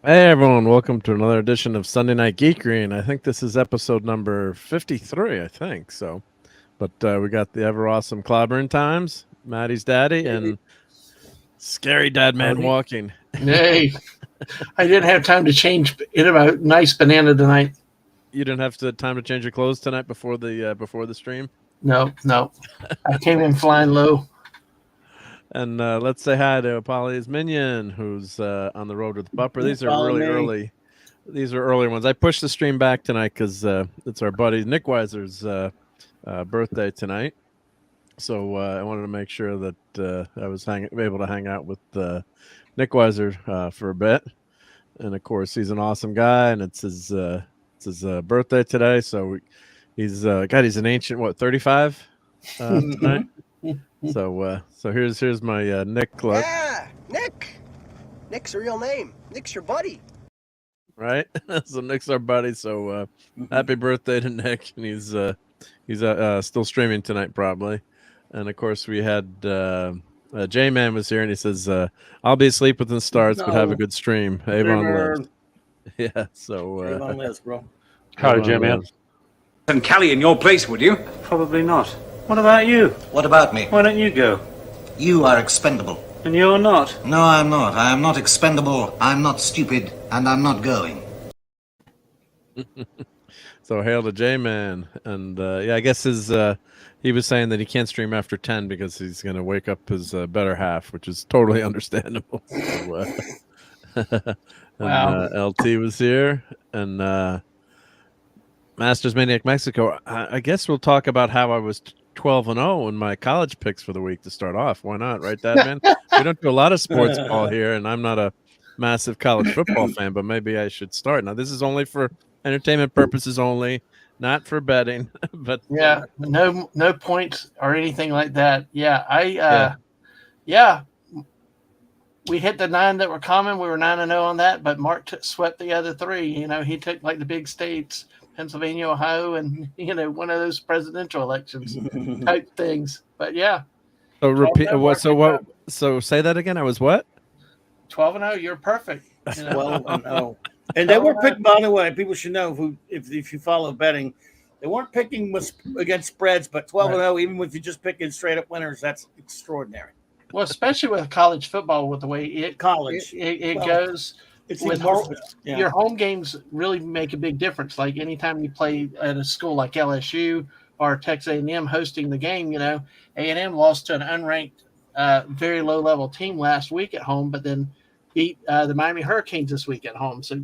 Hey everyone, welcome to another edition of Sunday Night Geekery, and I think this is episode number 53, I think. But we got the ever awesome Clobbering Times, Maddie's daddy, and scary dad man walking. Hey, I didn't have time to change into a nice banana tonight. You didn't have time to change your clothes tonight before the stream. No. I came in flying low. And let's say hi to Polly's minion, who's on the road with Bupper. These are really early. These are earlier ones. I pushed the stream back tonight because it's our buddy Nick Weiser's birthday tonight. So I wanted to make sure that I was able to hang out with Nick Weiser for a bit. And of course, he's an awesome guy, and it's his birthday today. So he's an ancient 35 tonight. So here's my Nick clip. Yeah, Nick. Nick's a real name. Nick's your buddy. Right. So Nick's our buddy. So happy birthday to Nick, and he's still streaming tonight probably. And of course we had J-Man was here, and he says I'll be asleep within starts, but have a good stream. Avon lives. Yeah. So Avon lives, bro. Howdy, J-Man. And Callie in your place, would you? Probably not. What about you? What about me? Why don't you go? You are expendable. And you're not? No, I'm not. I am not expendable. I'm not stupid, and I'm not going. So hail to J-Man. And I guess he was saying that he can't stream after 10 because he's going to wake up his better half, which is totally understandable. So, Wow. LT was here, and Masters Maniac Mexico. I guess we'll talk about how I was 12-0 in my college picks for the week to start off. Why not, right, Dad, man? We don't do a lot of sports ball here, and I'm not a massive college football fan, but maybe I should start. Now, this is only for entertainment purposes only, not for betting. But Yeah, no points or anything like that. Yeah, we hit the 9 that were common. We were 9-0 on that, but Mark swept the other 3. You know, he took like the big states, Pennsylvania, Ohio, and one of those presidential elections type things. But yeah. So repeat what? So what? So say that again. I was what? 12-0. You're perfect. 12-0. And they were picked, by the way, people should know if you follow betting, they weren't picking against spreads, but 12-0, even if you just pick in straight up winners, that's extraordinary. Well, especially with college football, with the way it goes. It's with your home games really make a big difference. Like anytime you play at a school like LSU or Texas A&M hosting the game, A&M lost to an unranked, very low-level team last week at home, but then beat the Miami Hurricanes this week at home. So,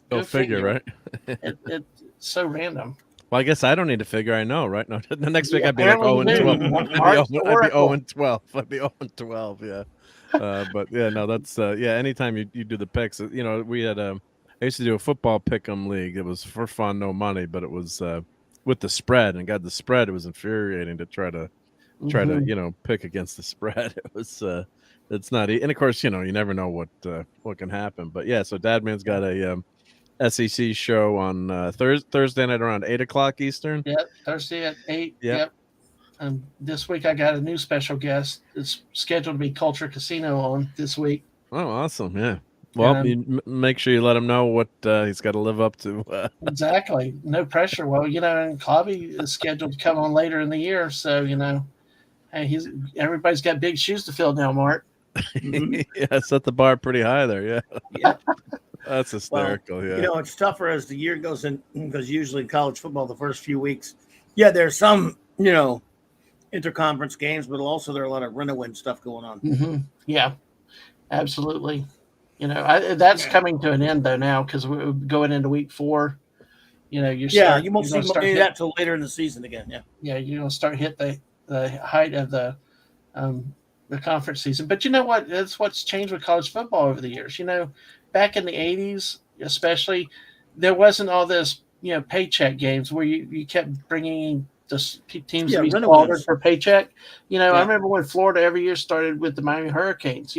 Go figure, right? It's so random. Well, I guess I don't need to figure. I know, right? No, the next week I'd be like apparently 0-12. I'd be 0-12. I'd be 0-12. Yeah. But yeah, no, that's anytime you do the picks, we had I used to do a football pick'em league. It was for fun, no money, but it was with the spread, and got the spread. It was infuriating to try to pick against the spread. It was it's not, and of course, you never know what can happen. But yeah, so Dadman's got a SEC show on Thursday night around 8:00 Eastern. Yep, Thursday at 8. Yep. And this week I got a new special guest. It's scheduled to be Culture Casino on this week. Oh, awesome! Yeah. Well, you make sure you let him know what he's got to live up to. Exactly. No pressure. Well, and Clobby is scheduled to come on later in the year, so hey, everybody's got big shoes to fill now, Mark. Yeah, set the bar pretty high there. Yeah. That's hysterical. Well, yeah. It's tougher as the year goes in, because usually in college football, the first few weeks, there's some, interconference games, but also there are a lot of rent-a-win stuff going on. Mm-hmm. Yeah, absolutely. That's coming to an end though now, because we're going into week 4. You won't see that till later in the season again. Yeah. Yeah, you're gonna start hit the height of the conference season. But you know what? That's what's changed with college football over the years. Back in the 80s, especially, there wasn't all this paycheck games where you kept bringing the teams to be slaughtered for paycheck. I remember when Florida every year started with the Miami Hurricanes.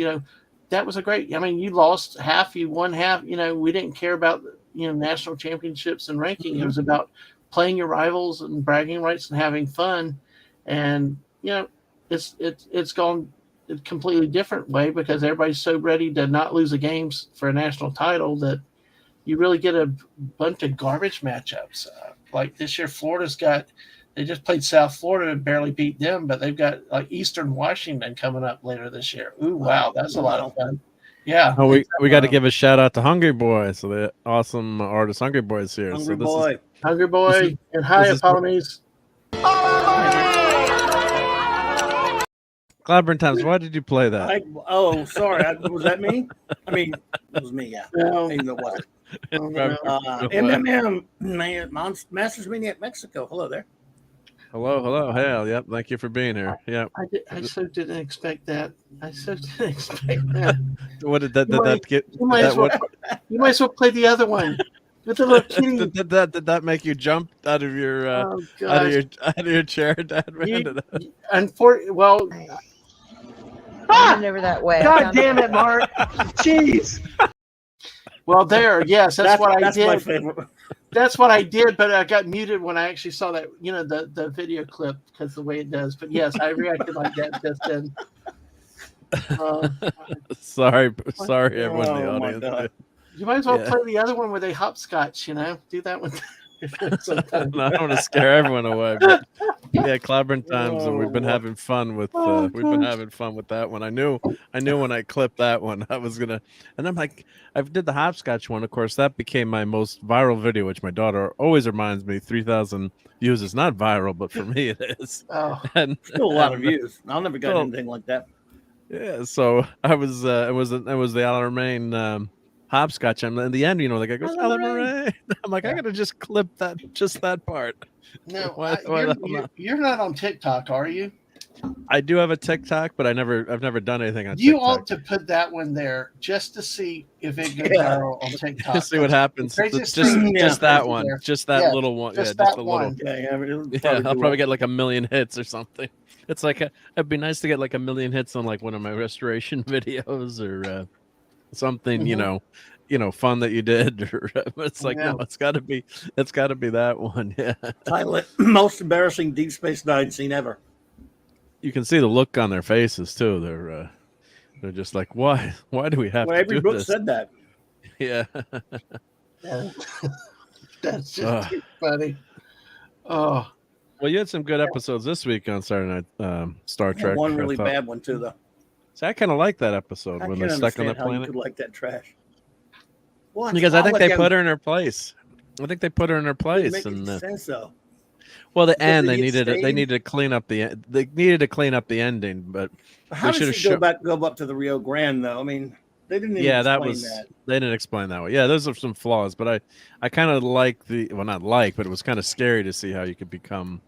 That was a great. You lost half, you won half. We didn't care about national championships and ranking. It was about playing your rivals and bragging rights and having fun. And it's gone a completely different way because everybody's so ready to not lose the games for a national title that you really get a bunch of garbage matchups. Like this year, they just played South Florida and barely beat them, but they've got like Eastern Washington coming up later this year. Ooh, wow, that's a lot of fun. Yeah. Oh, we got to give a shout out to Hungry Boy. So the awesome artist Hungry Boy is here. Hungry Boy. Hungry Boy. And hi, Apollonies. Clobbering Times, why did you play that? Sorry. Was that me? I mean, it was me, yeah. No. Even though it wasn't. Masters Maniac Mexico. Hello there. Hello. Hey, yep. Thank you for being here. Yeah. I so didn't expect that. What did that get? You might as well play the other one with the little kitty. Did that make you jump out of your out of your chair, Dad? Well, never that way. God damn it, Mark! Jeez. Well, yes, that's what I did. My favorite. That's what I did, but I got muted when I actually saw that, the video clip because the way it does. But yes, I reacted like that just then. Sorry, everyone in the audience. You might as well play the other one where they hopscotch. Do that one. No, I don't want to scare everyone away. But yeah, Clobbering Times, and we've been having fun with that one. I knew when I clipped that one, I was gonna, and I'm like, I did the hopscotch one. Of course, that became my most viral video, which my daughter always reminds me 3,000 views is not viral, but for me it is. Oh, and still a lot of views. I'll never get anything like that. Yeah, so I was it was the Alain hopscotch, and in the end, the guy goes, Alain. I'm like, I gotta just clip that part. No, you're not on TikTok, are you? I do have a TikTok, but I've never done anything on TikTok. You ought to put that one there just to see if it goes viral on TikTok. See what happens. Just that one. Just that little one. Just a one. I'll probably get like 1 million hits or something. It's like it'd be nice to get like 1 million hits on like one of my restoration videos or something, fun that you did. It's like, no, it's got to be that one. Yeah. Title it most embarrassing Deep Space Nine scene ever. You can see the look on their faces too. They're just like, why do we have to every do book this? said that. Yeah. That's just too funny. Oh. Well, you had some good episodes this week on Saturday Night Star Trek. One really bad one too, though. So I kind of like that episode when they're stuck on the planet. You could like that trash. Because I think they put her in her place. I think they put her in her place. It makes sense though. Well, the end they needed to clean up the ending, but how did she go up to the Rio Grande though? I mean, they didn't even explain that. They didn't explain that way. Yeah, those are some flaws, but I kind of like but it was kind of scary to see how you could become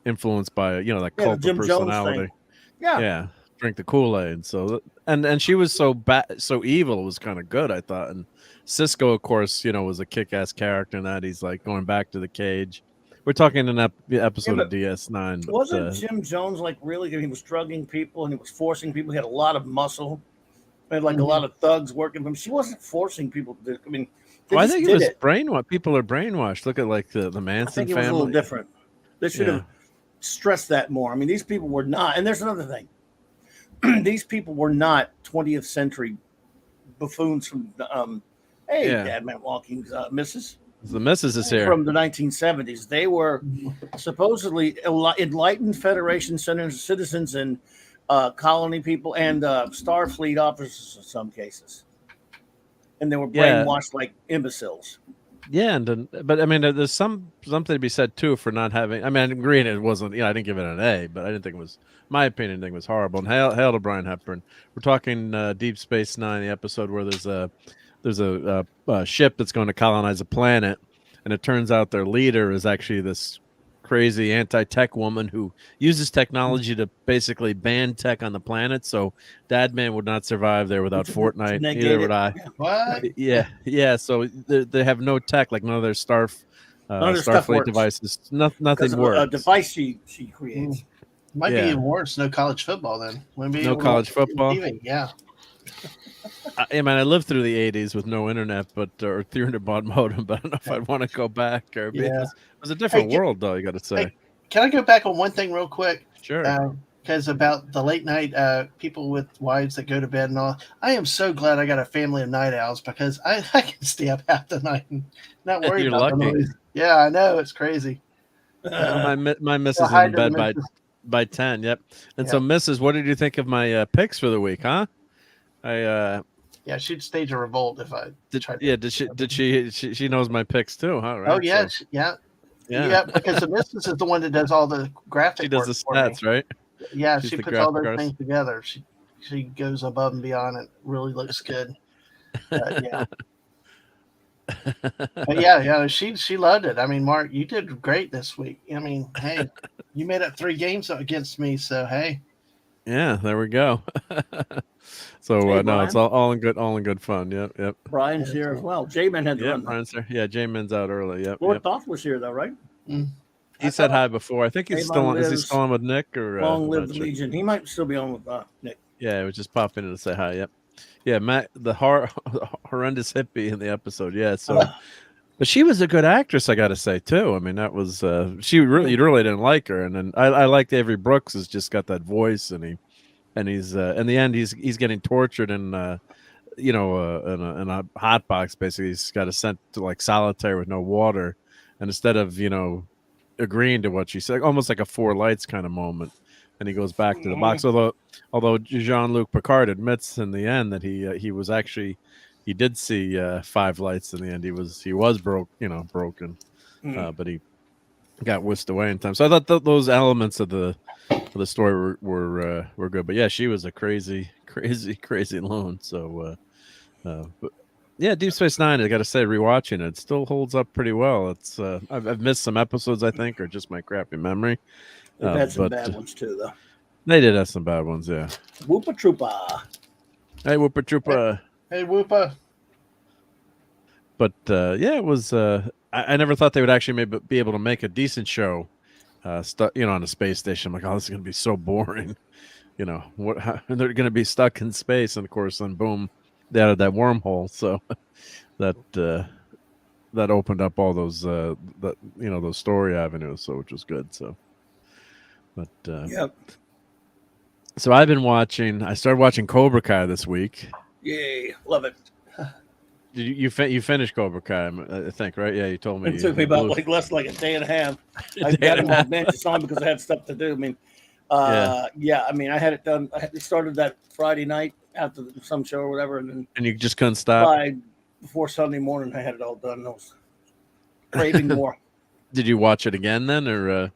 influenced by that cult of personality. Yeah. Drink the Kool-Aid. So and she was so bad, so evil. It was kind of good, I thought. And Cisco, of course, was a kick-ass character in that. He's like going back to the cage. We're talking in an episode of DS9. But, wasn't Jim Jones like really? He was drugging people and he was forcing people. He had a lot of muscle. He had like a lot of thugs working for him. She wasn't forcing people to. I mean, I think it was brainwashed. People are brainwashed. Look at like the Manson family. I think it was a little different. They should have stressed that more. I mean, these people were not. And there's another thing. These people were not 20th century buffoons from Dad Man Walking, Mrs. The Mrs. is here. From the 1970s. They were supposedly enlightened Federation citizens and colony people and Starfleet officers in some cases. And they were brainwashed like imbeciles. Yeah, but I mean, there's something to be said too for not having. I mean, agreeing it wasn't. I didn't give it an A, but I didn't think it was. My opinion, I think it was horrible. And hail to Brian Hepburn. We're talking Deep Space Nine, the episode where there's a ship that's going to colonize a planet, and it turns out their leader is actually this crazy anti-tech woman who uses technology to basically ban tech on the planet. So Dad Man would not survive there without Fortnite. Neither would I. What? Yeah. So they have no tech, like none of their Starfleet devices. Nothing works. A device she creates. Might be even worse. No college football then. No college football. Yeah. I lived through the 80s with no internet, or 300 baud modem, but I don't know if I'd want to go back. It was a different world, though. You got to say. Hey, can I go back on one thing real quick? Sure. because about the late night people with wives that go to bed and all. I am so glad I got a family of night owls because I can stay up half the night and not worry You're about the lucky. noise. Yeah, I know, it's crazy. My missus is hi in to the bed missus. by 10. Yep. And Yeah. so, Mrs., what did you think of my picks for the week? Huh? Yeah, she'd stage a revolt if I tried. Yeah. She knows my picks too, huh? Right. Oh yeah, So, yeah. yeah. Because the missus is the one that does all the graphic She does work the for me. stats, right? Yeah, She's she the puts all graphic those artist. things together. She goes above and beyond. It really looks good. Yeah. But yeah, she loved it. I mean, Mark, you did great this week. I mean, hey, you made up 3 games against me, so hey. Yeah, there we go. So Hey, no, it's Brian. all in good fun. Yep. Brian's here as well. J-Man had to Yeah, run. Brian's there. Yeah, J-Man's out early. Yep. Lord Thoth was here though, right? He said hi before. I think he's still on. Is he still on with Nick or long live not the sure. Legion? He might still be on with Nick. Yeah, it was just popping in to say hi. Yep. Yeah, Matt, the horrendous hippie in the episode. Yeah, so. But she was a good actress, I got to say too. I mean, that was you really didn't like her, and then I liked Avery Brooks. Has just got that voice, and he's in the end he's getting tortured in in a hot box. Basically, he's got sent to like solitary with no water, and instead of agreeing to what she said, almost like a Four Lights kind of moment, and he goes back to the box. Although Jean-Luc Picard admits in the end that he was actually. He did see 5 lights in the end. He was broken, but he got whisked away in time. So I thought those elements of the story were good. But yeah, she was a crazy loon. So, but yeah, Deep Space Nine. I got to say, rewatching it still holds up pretty well. It's I've missed some episodes, I think, or just my crappy memory. They've had some bad ones too, though. They did have some bad ones, yeah. Whoopa Troopa. Hey, Whoopa Troopa. Hey, Whoopa. But yeah, it was. I never thought they would actually be able to make a decent show, on a space station. I'm like, oh, this is going to be so boring. They're going to be stuck in space, and of course, then boom, they added that wormhole. So that opened up all those those story avenues. So which was good. So, but yep. So I started watching Cobra Kai this week. Yay, love it. Did you finished Cobra Kai? I think, right? Yeah, you told me. It took me about less than like a day and a half. I got him on bench on because I had stuff to do. I mean, yeah. I mean, I had it done. I started that Friday night after some show or whatever, and you just couldn't stop. Before Sunday morning, I had it all done. I was craving more. Did you watch it again then, or?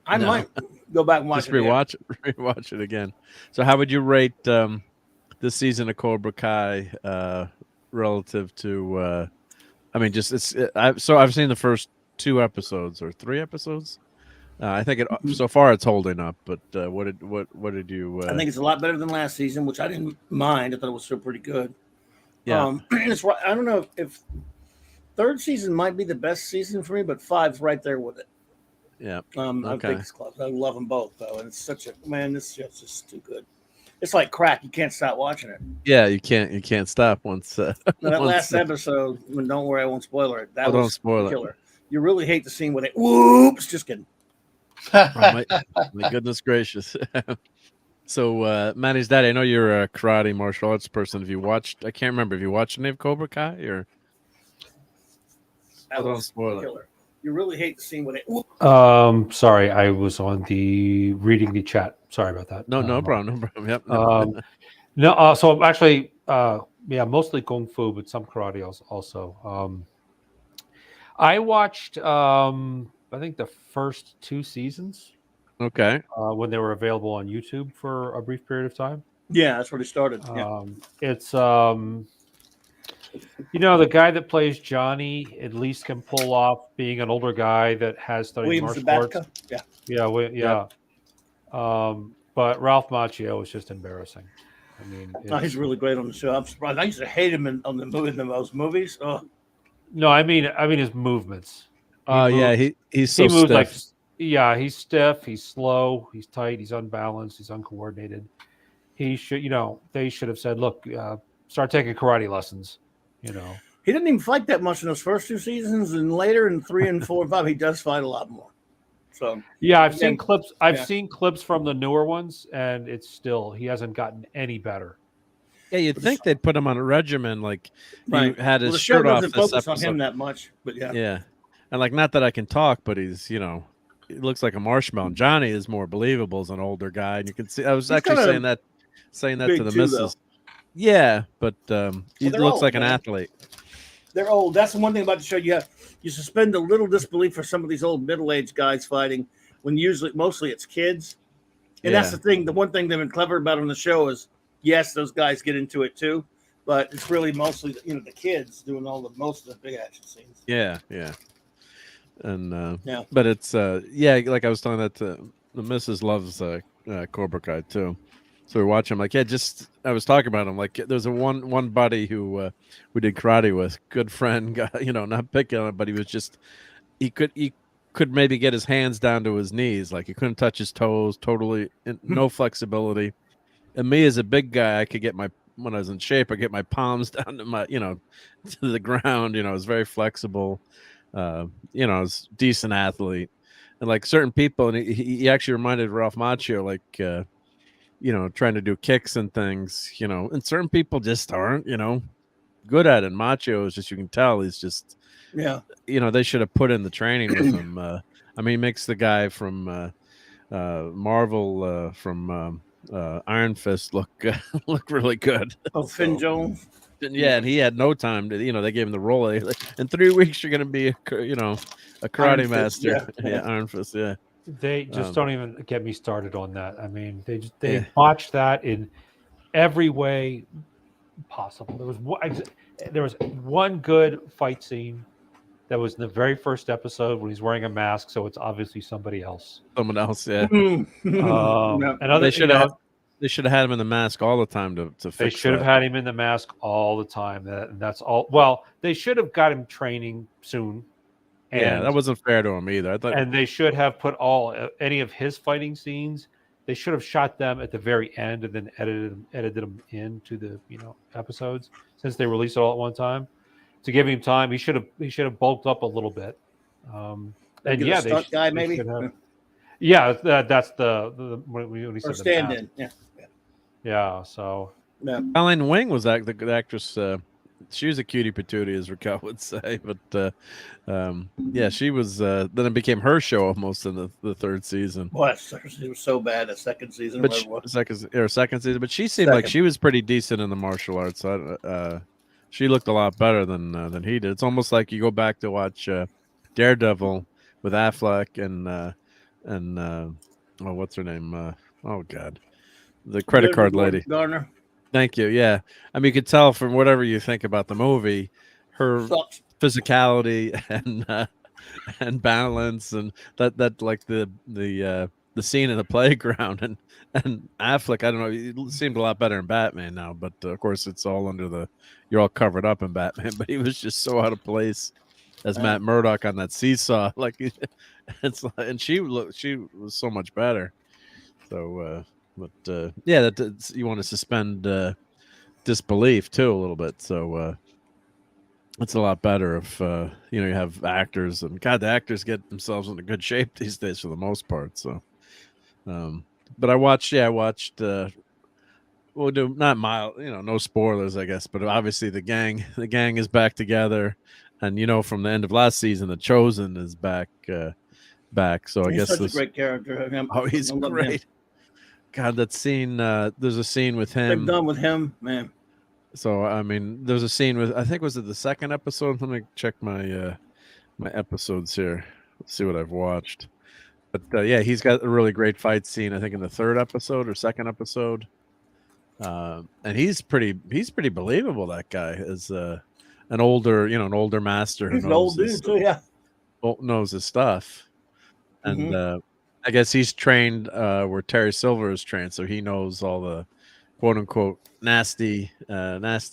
I might go back and watch it. Rewatch it again. So, how would you rate this season of Cobra Kai relative to? I mean, I've seen the first 2 episodes or 3 episodes. I think so far it's holding up. But what did you? I think it's a lot better than last season, which I didn't mind. I thought it was still pretty good. Yeah, it's right. I don't know if 3rd season might be the best season for me, but 5's right there with it. Yeah. I think it's close. I love them both though, and it's such a this show's just too good. It's like crack. You can't stop watching it. Yeah, you can't stop once. Last episode. Don't worry, I won't spoil it. Don't spoil killer. it. You really hate the scene where they whoops. Just kidding. Oh, my goodness gracious. So, Manny's daddy, I know you're a karate martial arts person. Have you watched? I can't remember. Have you watched any of Cobra Kai or? Don't spoil it. You really hate the scene where they. Sorry, I was on reading the chat. Sorry about that. No problem. Yep. No, so I'm actually, mostly kung fu, but some karate also. I watched, I think the first 2 seasons. Okay. When they were available on YouTube for a brief period of time. Yeah, that's where they started. It's the guy that plays Johnny at least can pull off being an older guy that has studied martial arts. Yeah. But Ralph Macchio is just embarrassing. I mean, he's really great on the show. I'm surprised. I used to hate him in those movies. Oh. No, I mean his movements. He's so moves stiff. He's stiff. He's slow. He's tight. He's unbalanced. He's uncoordinated. He should, they should have said, look, start taking karate lessons. He didn't even fight that much in those first 2 seasons, and later in 3 and 4 and 5, he does fight a lot more. So yeah, I've seen clips. I've seen clips from the newer ones, and it's still he hasn't gotten any better. Yeah, you'd think they'd put him on a regimen, like right. he had his the show shirt off doesn't this focus episode. on him that much, but yeah. Yeah, and like not that I can talk, but he's he looks like a marshmallow. And Johnny is more believable as an older guy, and you can see. I was actually saying that to the missus. Yeah, but he looks old, like an athlete. They're old. That's the one thing about the show. You suspend a little disbelief for some of these old middle-aged guys fighting when mostly it's kids. And that's the thing. The one thing they've been clever about on the show is, yes, those guys get into it too, but it's really mostly the kids doing most of the big action scenes. Yeah. And but it's like I was telling that to the missus loves Cobra Kai too. So we're watching. Like, I was talking about him. Like, there's one buddy who we did karate with, good friend, guy, not picking on him, but he was just he could maybe get his hands down to his knees, like he couldn't touch his toes, totally no flexibility. And me as a big guy, I could get when I was in shape, I get my palms down to my to the ground. I was very flexible. I was a decent athlete, and like certain people, and he actually reminded Ralph Macchio, like. Trying to do kicks and things, and certain people just aren't, good at it. Macho is just, you can tell he's just, they should have put in the training with him. He makes the guy from Marvel from Iron Fist look really good. Oh, Finn Jones. Yeah, and he had no time to, they gave him the role. In 3 weeks, you're going to be, a karate master. Yeah, Iron Fist, yeah. They just don't even get me started on that. I mean, they botched that in every way possible. There was one good fight scene that was in the very first episode when he's wearing a mask, so it's obviously somebody else. Someone else, yeah. And they should have had him in the mask all the time to fix. They should have had him in the mask all the time. That's all. Well, they should have got him training soon. And that wasn't fair to him either. And they should have put any of his fighting scenes. They should have shot them at the very end and then edited them into the episodes, since they released it all at one time, to give him time. He should have bulked up a little bit. And yeah, they guy maybe. Yeah, that's the when he said stand in. Yeah. So Alan Wing was the actress. She was a cutie patootie, as Raquel would say, but she was. Then it became her show almost in the third season. What? It was so bad a second season. But second season, but she seemed like she was pretty decent in the martial arts. She looked a lot better than he did. It's almost like you go back to watch Daredevil with Affleck and what's her name? Oh God, the credit card lady. Garner. Thank you. Yeah, you could tell from whatever you think about the movie, her physicality and balance, and that like the scene in the playground and Affleck. I don't know. He seemed a lot better in Batman now, but of course it's all you're all covered up in Batman. But he was just so out of place as Matt Murdock on that seesaw. Like and she was so much better. So. But you want to suspend disbelief too a little bit. So it's a lot better if you have actors, and God, the actors get themselves into good shape these days for the most part. So, but I watched. We'll do not mild, no spoilers, I guess. But obviously the gang is back together, and from the end of last season, the Chosen is back. So I guess such a great character. He's great. God, that scene. There's a scene with him. They've done with him, man. So there's a scene with. I think was it the second episode? Let me check my my episodes here. Let's see what I've watched. But he's got a really great fight scene. I think in the third episode or second episode. And he's pretty believable. That guy is an older master. He's an old dude too. Yeah, knows his stuff, and. I guess he's trained where Terry Silver is trained, so he knows all the quote unquote nasty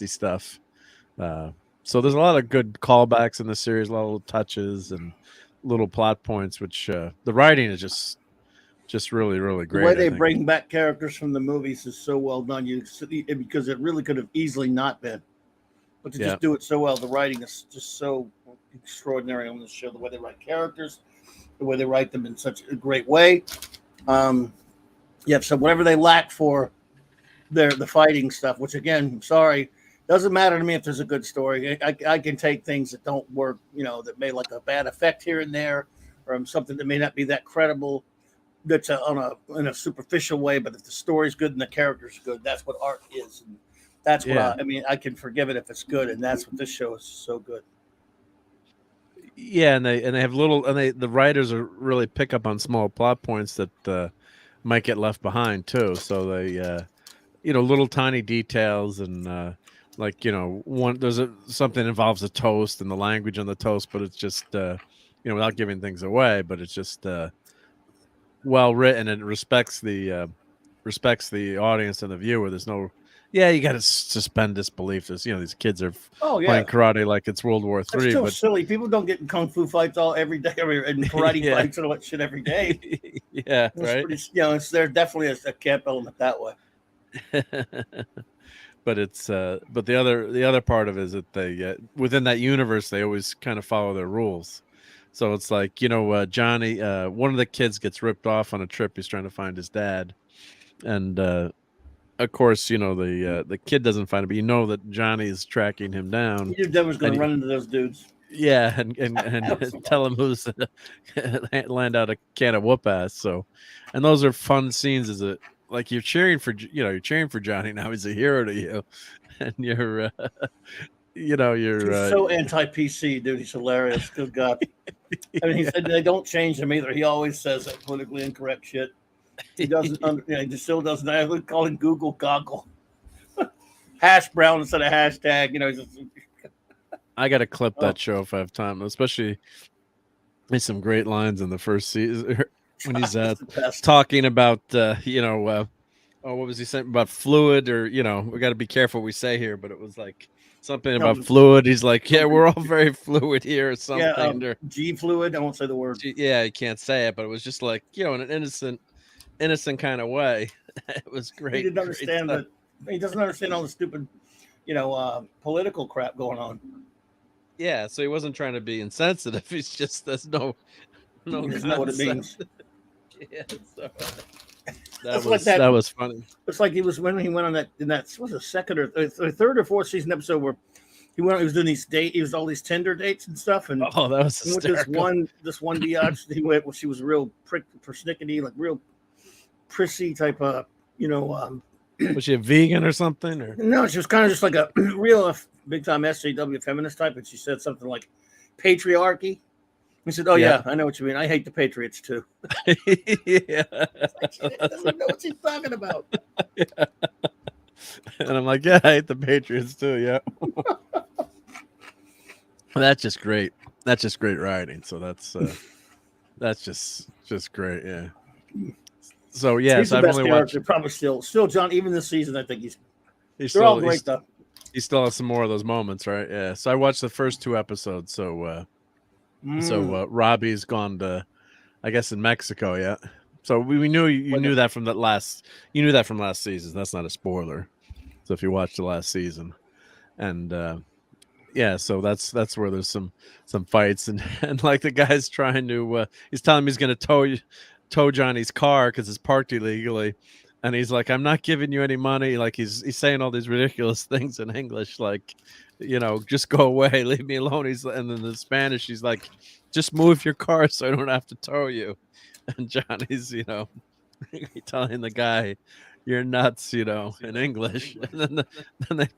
stuff. So there's a lot of good callbacks in the series, a lot of little touches and little plot points, which the writing is just really, really great. The way they bring back characters from the movies is so well done. Because it really could have easily not been, but to just do it so well, the writing is just so extraordinary on this show. The way they write characters. the way they write them in such a great way. So whatever they lack for the fighting stuff, which again, sorry, doesn't matter to me if there's a good story. I can take things that don't work, that may like a bad effect here and there, or something that may not be that credible. That's in a superficial way, but if the story's good and the character's good, that's what art is. And that's what I can forgive it if it's good, and that's what this show is so good. Yeah, and they have the writers are really pick up on small plot points that might get left behind too. So they little tiny details and something involves a toast and the language on the toast, but it's just without giving things away, but it's just well written and it respects the audience and the viewer. There's no you got to suspend disbelief. There's these kids are playing karate like it's World War III. That's so silly. People don't get in kung fu fights every day and karate fights and all that shit every day. Yeah, right. There's definitely a camp element that way. But it's but the other part of it is that they within that universe they always kind of follow their rules. So it's like Johnny, one of the kids gets ripped off on a trip. He's trying to find his dad, and of course the kid doesn't find him, but that Johnny is tracking him down. You knew Denver's going to run into those dudes. Yeah, and tell him who's land out a can of whoop ass. So, and those are fun scenes. Is it? Like you're cheering for Johnny now. He's a hero to you, and you're so anti-PC, dude. He's hilarious. Good God. I mean, he said they don't change him either. He always says that politically incorrect shit. He doesn't. He just still doesn't. I would call him Google Goggle. Hash brown instead of hashtag. I got to clip that show if I have time. Especially, there's some great lines in the first season. When he's talking about what was he saying about fluid, or we got to be careful what we say here, but it was like something about fluid. He's like, we're all very fluid here or something. Or G fluid. I won't say the word. You can't say it, but it was just like in an innocent kind of way. It was great. He didn't understand that. He doesn't understand all the stupid political crap going on. Yeah, so he wasn't trying to be insensitive. He's just there's no he doesn't know what it means. Yeah, so that was funny. It's like he was when he went on that was the second or third or fourth season episode where he was doing these he was all these Tinder dates and stuff, and that was hysterical. this one biatch he went. Well, she was real persnickety, like real prissy type of Was she a vegan or something? Or no, she was kind of just like a real big time SJW feminist type, and she said something like patriarchy. He said, yeah, I know what you mean. I hate the Patriots too. Yeah. I don't know what she's talking about. Yeah. And I'm like, I hate the Patriots too. Yeah. That's just great. That's just great writing. So that's just great. Yeah. So he's the I've best only character, watched. Probably still John. Even this season, I think they're still, all great though. He still has some more of those moments, right? Yeah. So I watched the first 2 episodes. So Robbie's gone to, I guess, in Mexico. Yeah. So we knew you knew that from last season. That's not a spoiler. So if you watched the last season, and so that's where there's some fights and like the guy's trying to he's telling him he's going to tow Johnny's car because it's parked illegally, and he's like, I'm not giving you any money. Like he's saying all these ridiculous things in English, like, just go away, leave me alone. And then in Spanish, he's like, just move your car so I don't have to tow you. And Johnny's, telling the guy, you're nuts, in English. And then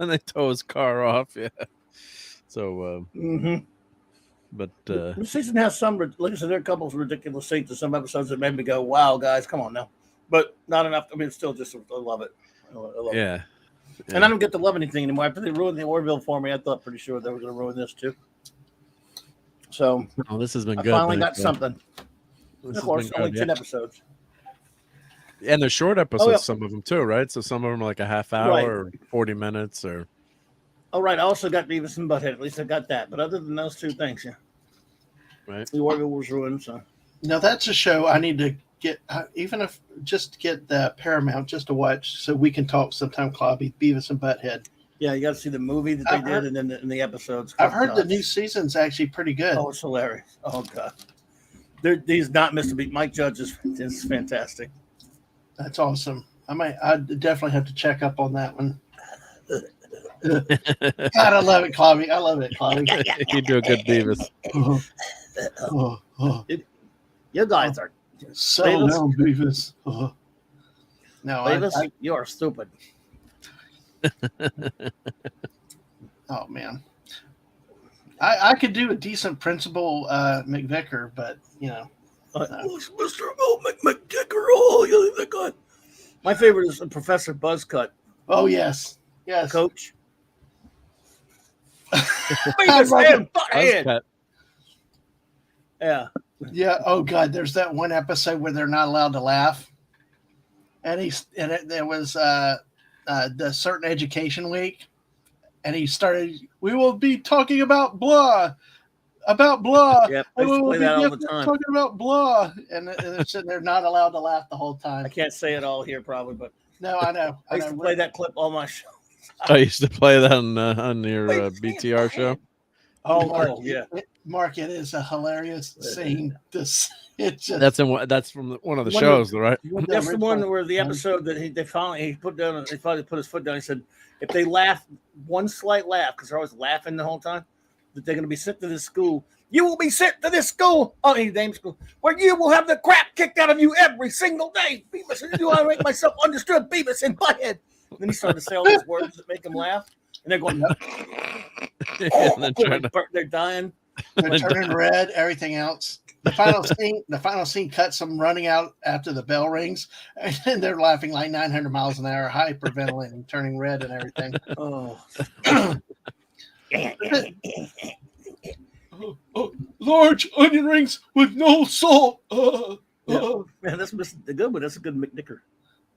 they tow his car off. Yeah. So, but the season has some, like I said, there are a couple of ridiculous scenes in some episodes that made me go, wow, guys, come on now. But not enough. I mean, it's still just, I love it. I love it. Yeah. And I don't get to love anything anymore. After they ruined the Orville for me, I thought pretty sure they were going to ruin this too. So, this has been I good. finally got something. Of course, only 10 episodes. And they're short episodes, some of them too, right? So some of them are like a half hour or 40 minutes or. Oh, right. I also got Beavis and Butthead. At least I got that. But other than those 2 things, yeah. Right. The Orville was ruined, so. Now, that's a show I need to get, even if just to get the Paramount just to watch so we can talk sometime, Clobby, Beavis and Butthead. Yeah, you got to see the movie that they did and then the episodes. I've heard the new season's actually pretty good. Oh, it's hilarious. Oh, God. He's not missed a beat. Mike Judge is fantastic. That's awesome. I'd definitely have to check up on that one. God, I love it, Clobby. I love it, Clobby. You do a good Beavis. You guys are settle down, Beavis. No, Beavis, you are stupid. Oh man, I could do a decent Principal McVicker, but Mr. McDicker. Oh, you that guy. My favorite is Professor Buzzcut. Oh yes, Coach. Beavis and Butthead. Yeah. Yeah. Oh God, there's that one episode where they're not allowed to laugh, and there was the certain education week, and he started. We will be talking about blah. Yep, I used to play that all the time. Talking about blah, and they're sitting there not allowed to laugh the whole time. I can't say it all here, probably, but no, I know. I used to play that clip all my show. I used to play that on your BTR show. Oh, Mark, yeah, Mark, it is a hilarious scene. That's from one of the shows, right? That's the one where the episode that he finally put his foot down. He said, if they laugh one slight laugh, because they're always laughing the whole time, that they're going to be sent to this school. You will be sent to this school, he named school, where you will have the crap kicked out of you every single day. Beavis, do I make myself understood? Beavis in Butthead. And then he started to say all these words that make them laugh, and they're going, they're dying, they're turning red. Everything else. The final scene cuts them running out after the bell rings, and they're laughing like 900 miles an hour, hyperventilating, turning red and everything. Oh. Large onion rings with no salt. Man, that's the good one. That's a good McDicker.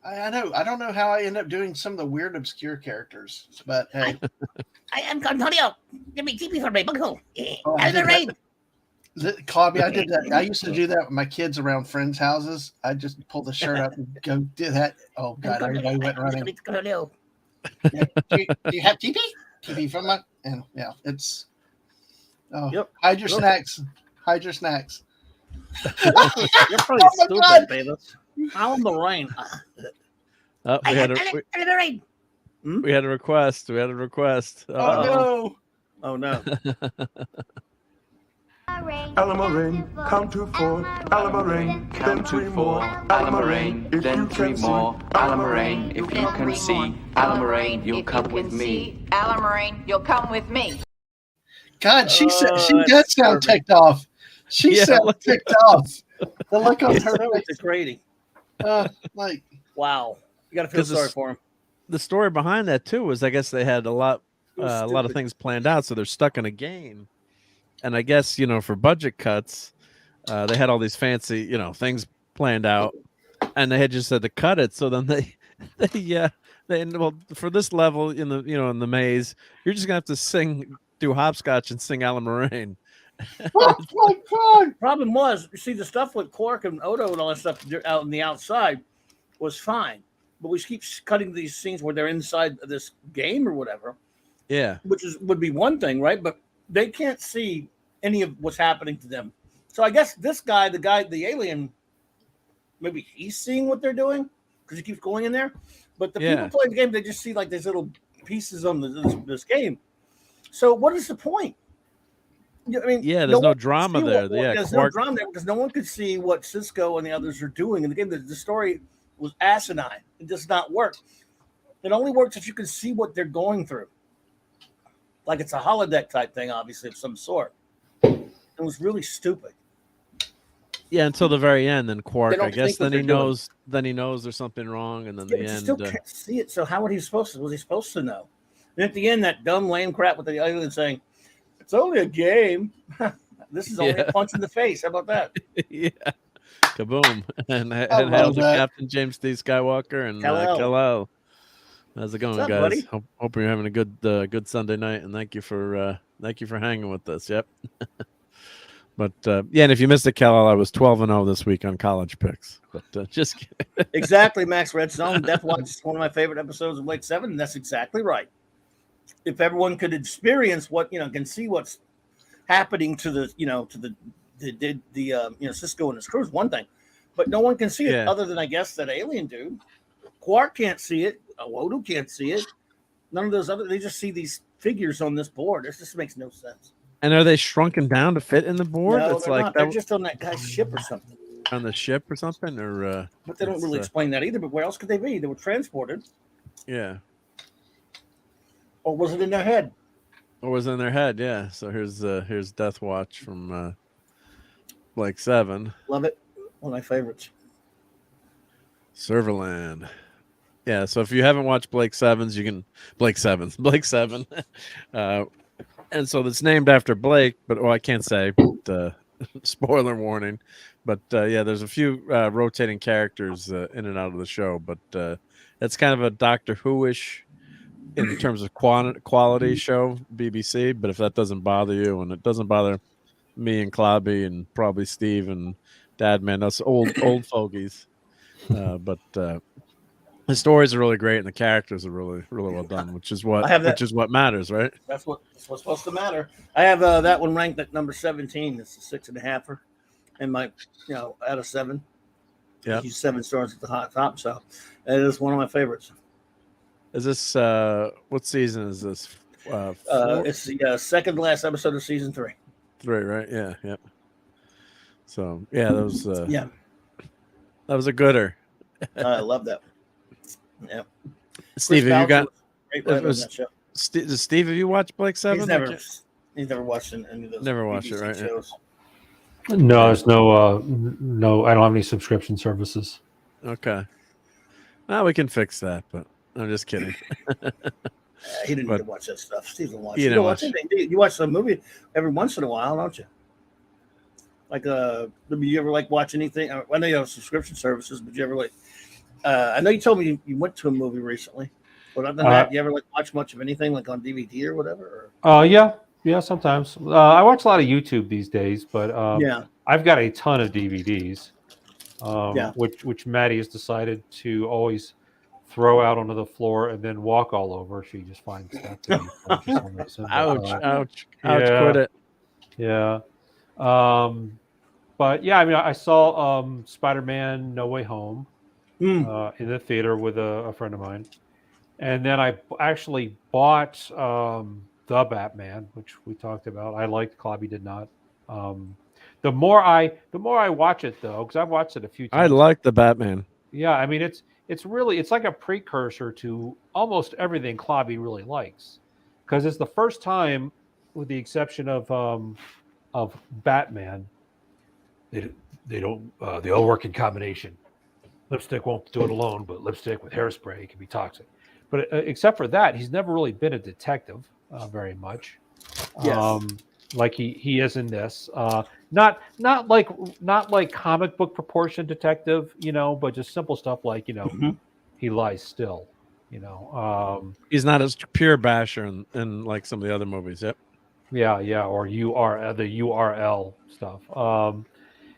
I know. I don't know how I end up doing some of the weird, obscure characters, but hey. I am Antonio. Give me TP for my bunghole. Clobby, I did that. I used to do that with my kids around friends' houses. I just pull the shirt up and go do that. Oh God, everybody went running. Yeah. Do you have TP? TP from my and yeah, it's. Oh, yep. Hide your snacks. Hide your snacks. You're probably stupid, Beavis. How in the rain? We had a request. Oh no! Oh no! Alamo rain, count to 4. Alamo rain, then 3 more. Alamo rain, then 3 more. Alamo rain, if you can see. Alamo rain, you'll come with me. Alamo rain, you'll come with me. God, she does sound ticked off. She sounds ticked off. The look on her face. It's Grady. Like wow, you got to feel sorry for him. The story behind that too was, I guess they had a lot of things planned out, so they're stuck in a game. And I guess for budget cuts, they had all these fancy things planned out, and they had just had to cut it. So then they for this level in the maze, you're just gonna have to do hopscotch and sing Alamoraine. Oh my God! Problem was, you see, the stuff with Quark and Odo and all that stuff out on the outside was fine, but we keep cutting these scenes where they're inside this game or whatever. Yeah, which would be one thing, right? But they can't see any of what's happening to them. So I guess this guy, the alien, maybe he's seeing what they're doing because he keeps going in there. But the people playing the game, they just see like these little pieces on this game. So what is the point? I mean, there's no drama there. There's no drama there because no one could see what Cisco and the others are doing in the game. The story was asinine. It does not work. It only works if you can see what they're going through. Like it's a holodeck type thing, obviously, of some sort. It was really stupid. Yeah, until the very end. Then Quark, I guess, then he knows there's something wrong, and then the end. Still can't see it. So how was he supposed to know? And at the end, that dumb lame crap with the alien saying, "It's only a game." This is only a punch in the face. How about that? Yeah. Kaboom! And hail to Captain James T. Skywalker and Kal-El. How's it going, guys? Hope you're having a good Sunday night, and thank you for hanging with us. Yep. But and if you missed it, Kal-El, I was 12-0 this week on college picks. But just kidding. Exactly, Max Redstone. Death Watch is one of my favorite episodes of Lake 7, and that's exactly right. If everyone could experience can see what's happening to the Cisco and his crew is one thing, but no one can see it other than I guess that alien dude. Quark can't see it. Wodu can't see it. None of those other. They just see these figures on this board. This just makes no sense. And are they shrunken down to fit in the board? No, It's they're like not. They're just on that guy's ship or something. On the ship or something, or but they don't really explain that either. But where else could they be? They were transported. Yeah. Or was it in their head? Or was it in their head? Yeah. So here's Death Watch from Blake 7. Love it. One of my favorites. Serverland. Yeah. So if you haven't watched Blake 7's, you can Blake 7. And so it's named after Blake, but I can't say. But, spoiler warning. But yeah, there's a few rotating characters in and out of the show, but it's kind of a Doctor Who-ish in terms of quality show, BBC. But if that doesn't bother you, and it doesn't bother me and Clobby and probably Steve and Dad, man, us old fogies. But the stories are really great, and the characters are really well done, which is what matters, right? That's what's supposed to matter. I have that one ranked at number 17. It's a 6.5, and my out of 7. Yeah, 7 stars at the top. So it is one of my favorites. Is this what season is this? It's the second to last episode of season 3. 3, right? Yeah. So yeah, that was a gooder. I love that. Yeah. Steve, have you got? Steve, have you watched Blake 7? He's never watched any of those. Never watched it, right? Shows. No, there's no. I don't have any subscription services. Okay. Well, we can fix that, but I'm just kidding. He didn't need to watch that stuff. Steve will watch it. You watch it. You watch the movie every once in a while, don't you? Like, do you ever watch anything? I know you have subscription services, but you ever I know you told me you went to a movie recently, but other than that, you ever watch much of anything on DVD or whatever? Yeah, sometimes. I watch a lot of YouTube these days, but I've got a ton of DVDs, which Maddie has decided to always throw out onto the floor and then walk all over. She just finds that to be fun. Ouch! Quit it. Yeah. But yeah, I mean, I saw Spider-Man: No Way Home in the theater with a friend of mine, and then I actually bought the Batman, which we talked about. I liked. Clobby did not. The more I watch it though, because I've watched it a few times. I like the Batman. Yeah, I mean it's like a precursor to almost everything Clobby really likes, because it's the first time, with the exception of Batman, they all work in combination. Lipstick won't do it alone, but lipstick with hairspray can be toxic. But except for that, he's never really been a detective very much. Yes. Like he is in this. Not like comic book proportion detective, but just simple stuff like he lies still. He's not as pure basher in like some of the other movies. Yep. Yeah, or the URL stuff.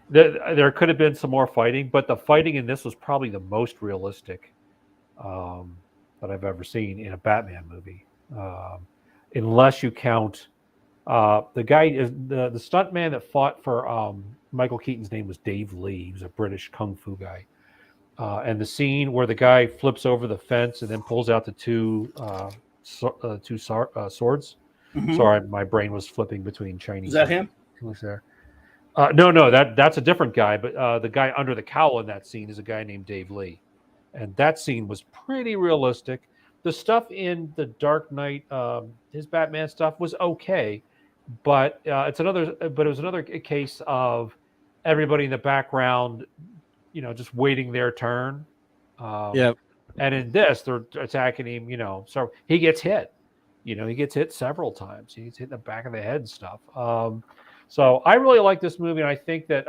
There could have been some more fighting, but the fighting in this was probably the most realistic that I've ever seen in a Batman movie, unless you count the guy, the stuntman that fought for Michael Keaton's name was Dave Lee. He was a British kung fu guy, and the scene where the guy flips over the fence and then pulls out the two swords. Mm-hmm. Sorry, my brain was flipping between Chinese. Is that him? Was there? No, that's a different guy. But the guy under the cowl in that scene is a guy named Dave Lee, and that scene was pretty realistic. The stuff in the Dark Knight, his Batman stuff was okay, but it was another case of everybody in the background, just waiting their turn. Yep. And in this, they're attacking him. So he gets hit. He gets hit several times. He gets hit in the back of the head and stuff. So I really like this movie, and I think that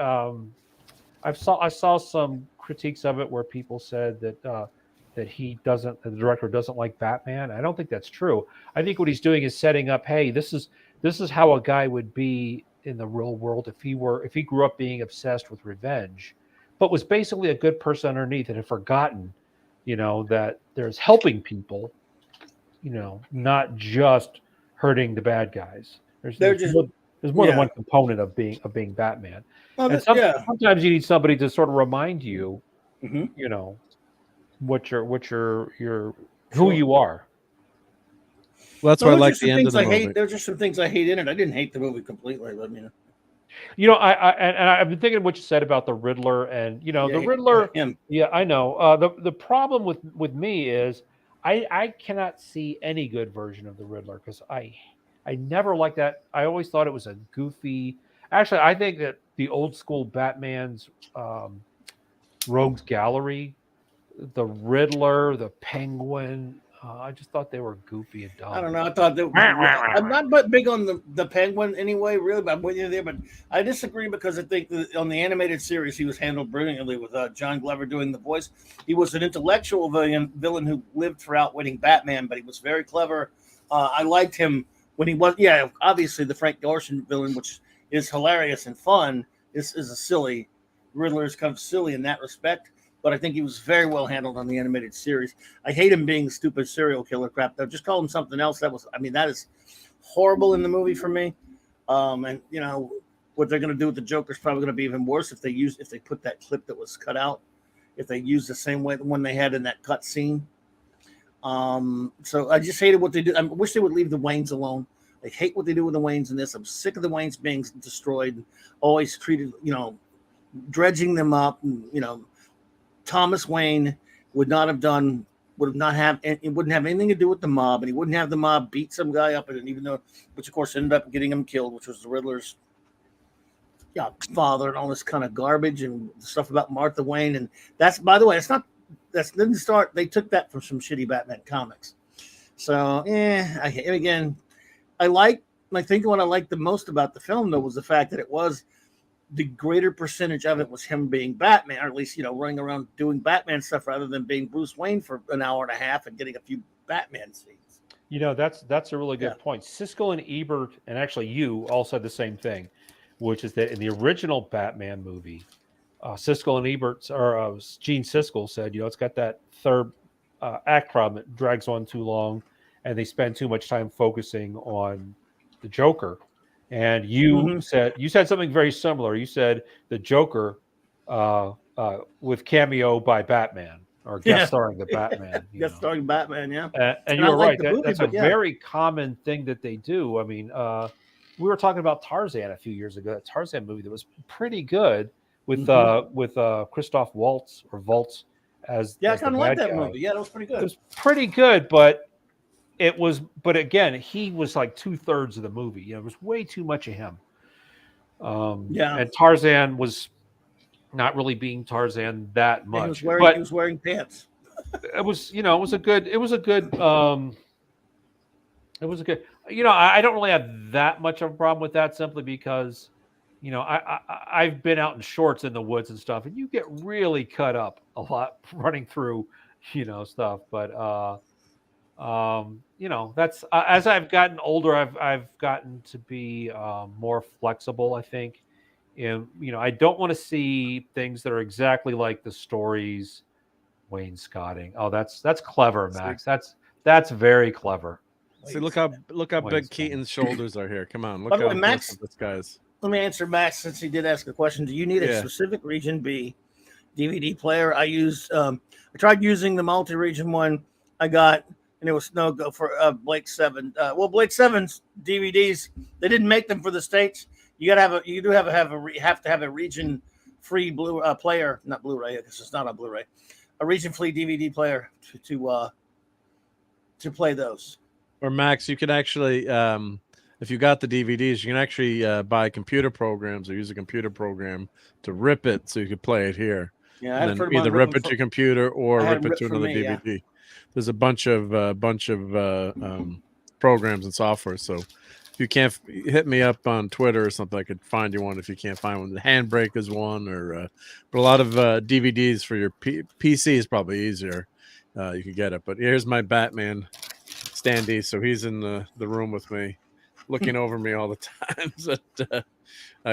I saw some critiques of it where people said that the director doesn't like Batman. I don't think that's true. I think what he's doing is setting up, hey, this is how a guy would be in the real world if he grew up being obsessed with revenge, but was basically a good person underneath and had forgotten, that there's helping people, not just hurting the bad guys. There's more than one component of being Batman. And sometimes you need somebody to sort of remind you, you know, what your who you are. Well, that's why I like the end of the movie. There's just some things I hate in it. I didn't hate the movie completely, but you know, I've been thinking what you said about the Riddler, and you know, the Riddler. Yeah, I know. The problem with me is I cannot see any good version of the Riddler because I never liked that. I always thought it was a goofy. Actually, I think that the old school Batman's Rogues Gallery, the Riddler, the Penguin. I just thought they were goofy and dumb. I don't know. I thought I'm not big on the Penguin anyway, really, but I'm with you there. But I disagree because I think that on the animated series, he was handled brilliantly with John Glover doing the voice. He was an intellectual villain who lived for outwitting Batman, but he was very clever. I liked him when he was, obviously the Frank Gorshin villain, which is hilarious and fun. This is a silly. Riddler is kind of silly in that respect. But I think he was very well handled on the animated series. I hate him being stupid serial killer crap, though. Just call him something else. That is horrible in the movie for me. And you know what they're going to do with the Joker is probably going to be even worse if they put that clip that was cut out, if they use the same way the one they had in that cut scene. So I just hated what they did. I wish they would leave the Waynes alone. I hate what they do with the Waynes in this. I'm sick of the Waynes being destroyed, always treated, dredging them up, and, Thomas Wayne wouldn't have anything to do with the mob, and he wouldn't have the mob beat some guy up, which of course ended up getting him killed, which was the Riddler's father and all this kind of garbage and stuff about Martha Wayne. And that's, by the way, didn't start. They took that from some shitty Batman comics. So I think what I liked the most about the film though was the fact that it was. The greater percentage of it was him being Batman, or at least, running around doing Batman stuff rather than being Bruce Wayne for an hour and a half and getting a few Batman scenes. That's a really good point. Siskel and Ebert, and actually you all said the same thing, which is that in the original Batman movie, Siskel and Ebert, or Gene Siskel said, it's got that third act problem. It drags on too long, and they spend too much time focusing on the Joker. And you said something very similar. You said the Joker with cameo by Batman or guest starring the Batman. Guest starring Batman, yeah. And you're right. That's a very common thing that they do. I mean, we were talking about Tarzan a few years ago. That Tarzan movie that was pretty good with Christoph Waltz as I kind of like that movie. Yeah, that was pretty good. It was pretty good, but. But again, he was like 2/3 of the movie. It was way too much of him. And Tarzan was not really being Tarzan that much. He was wearing pants. It was a good. I don't really have that much of a problem with that simply because, I've been out in shorts in the woods and stuff, and you get really cut up a lot running through, stuff. But that's as I've gotten older, I've gotten to be more flexible, I think. And I don't want to see things that are exactly like the stories wainscoting. Oh, that's clever, Max. That's very clever. See, look how big Keaton's shoulders are here. Come on, look how Max, this guy's. Let me answer Max since he did ask a question. Do you need a specific region B DVD player? I tried using the multi-region one I got. And it was no go for Blake 7. Blake 7's DVDs, they didn't make them for the States. You have to have a region free player, not Blu-ray because it's not on Blu-ray. A region free DVD player to play those. Or Max, you could actually, if you got the DVDs, you can actually buy computer programs or use a computer program to rip it so you could play it here. Yeah, and then either rip it to your computer or rip it to another DVD. Yeah. There's a bunch of programs and software. So if you can't hit me up on Twitter or something, I could find you one. If you can't find one, the Handbrake is one, but a lot of DVDs for your PC is probably easier. You can get it. But here's my Batman standee. So he's in the room with me, looking over me all the time. So,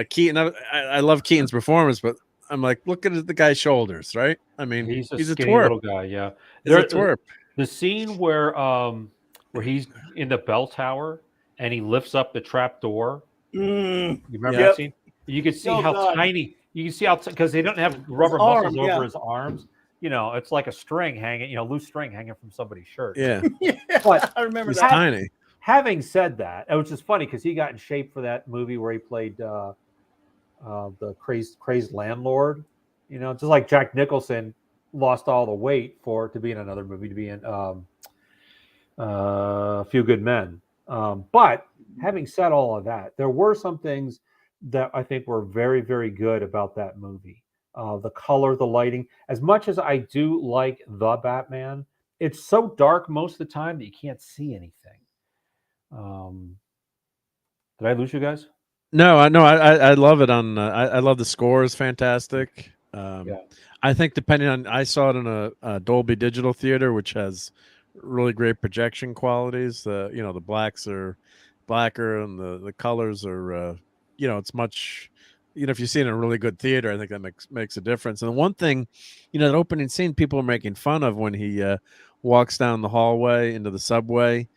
Keaton, I love Keaton's performance, but I'm like, look at the guy's shoulders, right? I mean, he's a twerp. Little guy, yeah. He's a twerp. The scene where he's in the bell tower and he lifts up the trap door You remember that scene? You could see how tiny. You can see how because they don't have rubber muscles over his arms. You know, it's like a string hanging. You know, loose string hanging from somebody's shirt. Yeah, but I remember he's that. tiny. Having said that, it was just funny because he got in shape for that movie where he played the crazed landlord. You know, just like Jack Nicholson lost all the weight to be in another movie, to be in A Few Good Men. But having said all of that, there were some things that I think were very, very good about that movie. The color, the lighting. As much as I do like the Batman, it's so dark most of the time that you can't see anything. Did I lose you guys? No, I love it. I love the score is fantastic. I think I saw it in a Dolby Digital theater, which has really great projection qualities. The blacks are blacker and the colors are, it's much, if you see it in a really good theater, I think that makes a difference. And the one thing, that opening scene people are making fun of when he walks down the hallway into the subway.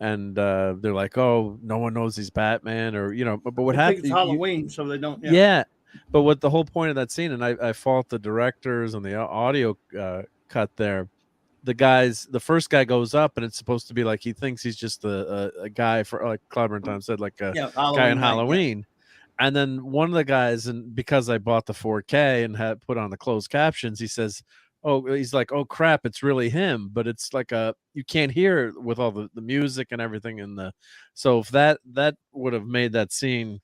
And they're like, "Oh, no one knows he's Batman," or But what happened? It's Halloween, so they don't. Yeah, but what the whole point of that scene, and I fault the directors and the audio cut there. The first guy goes up, and it's supposed to be like he thinks he's just a guy for like Clobber and Tom said, like a guy in Halloween. Yeah. And then one of the guys, and because I bought the 4K and had put on the closed captions, he says, he's like, oh crap, it's really him, but it's like you can't hear it with all the music and everything so if that would have made that scene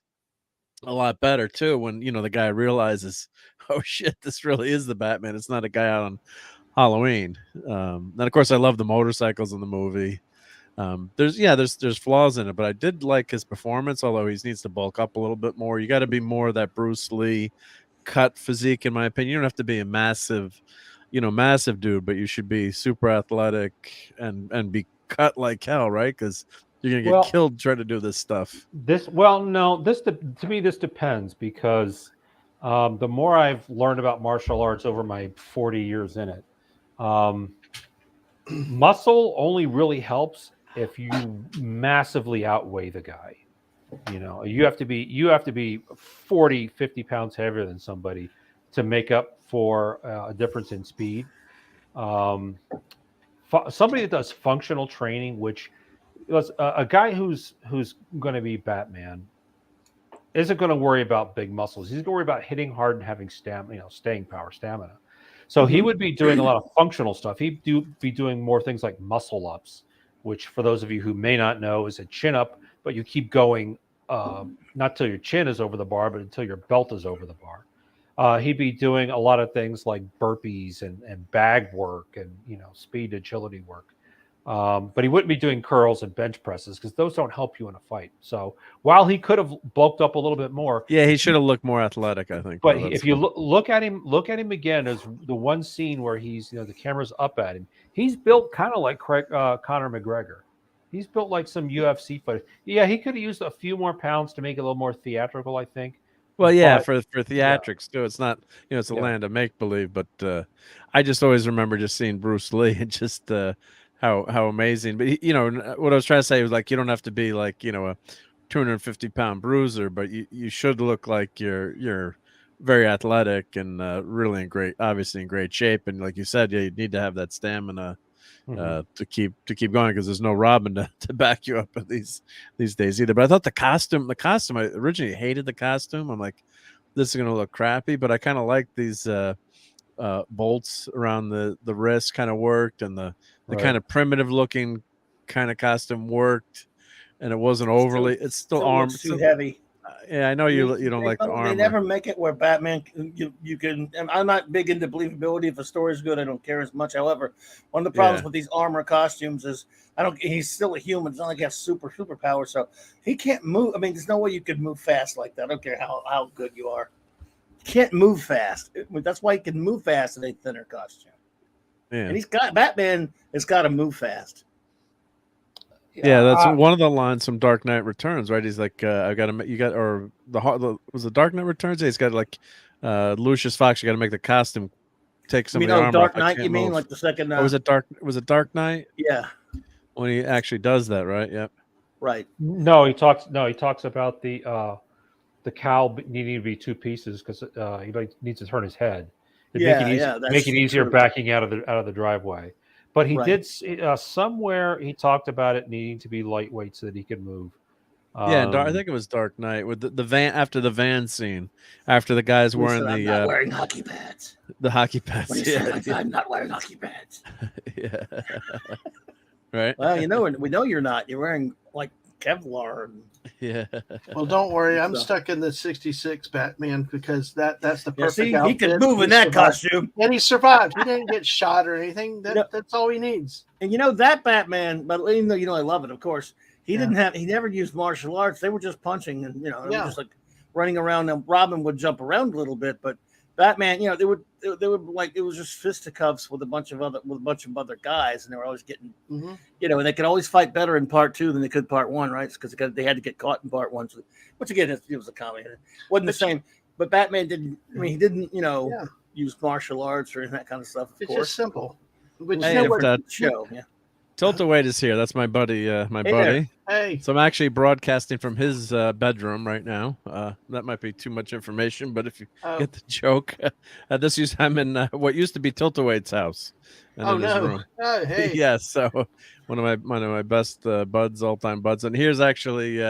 a lot better too, when the guy realizes, oh shit, this really is the Batman, it's not a guy out on Halloween. Then of course I love the motorcycles in the movie. There's flaws in it, but I did like his performance, although he needs to bulk up a little bit more. You got to be more of that Bruce Lee cut physique, in my opinion. You don't have to be a massive dude, but you should be super athletic and be cut like hell, right? Because you're gonna get killed trying to do this stuff. To me this depends, because the more I've learned about martial arts over my 40 years in it, muscle only really helps if you massively outweigh the guy. You have to be 40, 50 pounds heavier than somebody to make up for a difference in speed. Somebody that does functional training, which a guy who's going to be Batman isn't going to worry about big muscles. He's going to worry about hitting hard and having staying power, stamina. So he would be doing a lot of functional stuff. He'd be doing more things like muscle ups, which for those of you who may not know is a chin up, but you keep going not till your chin is over the bar, but until your belt is over the bar. He'd be doing a lot of things like burpees and bag work and speed agility work. But he wouldn't be doing curls and bench presses because those don't help you in a fight. So while he could have bulked up a little bit more, he should have looked more athletic, I think. But if you look at him again, as the one scene where he's the camera's up at him, he's built kind of like Conor McGregor. He's built like some UFC fighter. Yeah, he could have used a few more pounds to make it a little more theatrical, I think. Well, for theatrics too. It's not, it's a land of make believe. But I just always remember just seeing Bruce Lee and just how amazing. But what I was trying to say was, like, you don't have to be like a 250-pound bruiser, but you should look like you're very athletic and really obviously in great shape. And like you said, you need to have that stamina. To keep going, because there's no Robin to back you up at these days either. But I thought the costume, I originally hated the costume. I'm like, this is gonna look crappy, but I kind of like these bolts around the wrist kind of worked, and the kind of primitive looking kind of costume worked, and it wasn't overly. It's still armed too heavy. Yeah, I know you don't like the armor. They never make it where Batman, you can. I'm not big into believability. If a story is good, I don't care as much. However, one of the problems with these armor costumes is he's still a human. It's not like he has superpower, so he can't move. I mean, there's no way you could move fast like that. I don't care how good you are. You can't move fast. That's why he can move fast in a thinner costume. Yeah. And Batman has got to move fast. Yeah, that's one of the lines from Dark Knight Returns, right? He's like, was the Dark Knight Returns? Yeah, he's got like Lucius Fox. You got to make the costume take some of the armor. Dark Knight? You mean like the second? Was it Dark Knight? Yeah, when he actually does that, right? Yep. Right. No, he talks about the cowl needing to be two pieces because he needs to turn his head. Make it easier backing out of the driveway. But he did somewhere he talked about it needing to be lightweight so that he could move. I think it was Dark Knight with the van after the van scene, after the guys wearing I'm not wearing hockey pads. The hockey pads. I'm not wearing hockey pads. Yeah. Right. Well, we know you're not. You're wearing like Kevlar. Yeah. Well, don't worry. I'm stuck in the '66 Batman because that's the perfect outfit. He could move in that costume, and he survived. He didn't get shot or anything. That's all he needs. And that Batman, but even though I love it, of course. He never used martial arts. They were just punching and, it was just like running around. And Robin would jump around a little bit, but Batman, they would like, it was just fisticuffs with a bunch of other guys. And they were always getting, and they could always fight better in part 2 than they could part 1, right? Because they had to get caught in part 1. So, which again, it was a comedy. It wasn't the same, but Batman didn't, he didn't, use martial arts or that kind of stuff. It's just simple. Which show. Yeah. Tilt-A-Wait is here. That's my buddy. Buddy. Hey. So I'm actually broadcasting from his bedroom right now. That might be too much information, but if you get the joke, I'm in what used to be Tilt-A-Wait's house. Oh no! Oh, hey. Yeah. So one of my best buds, all-time buds, and here's actually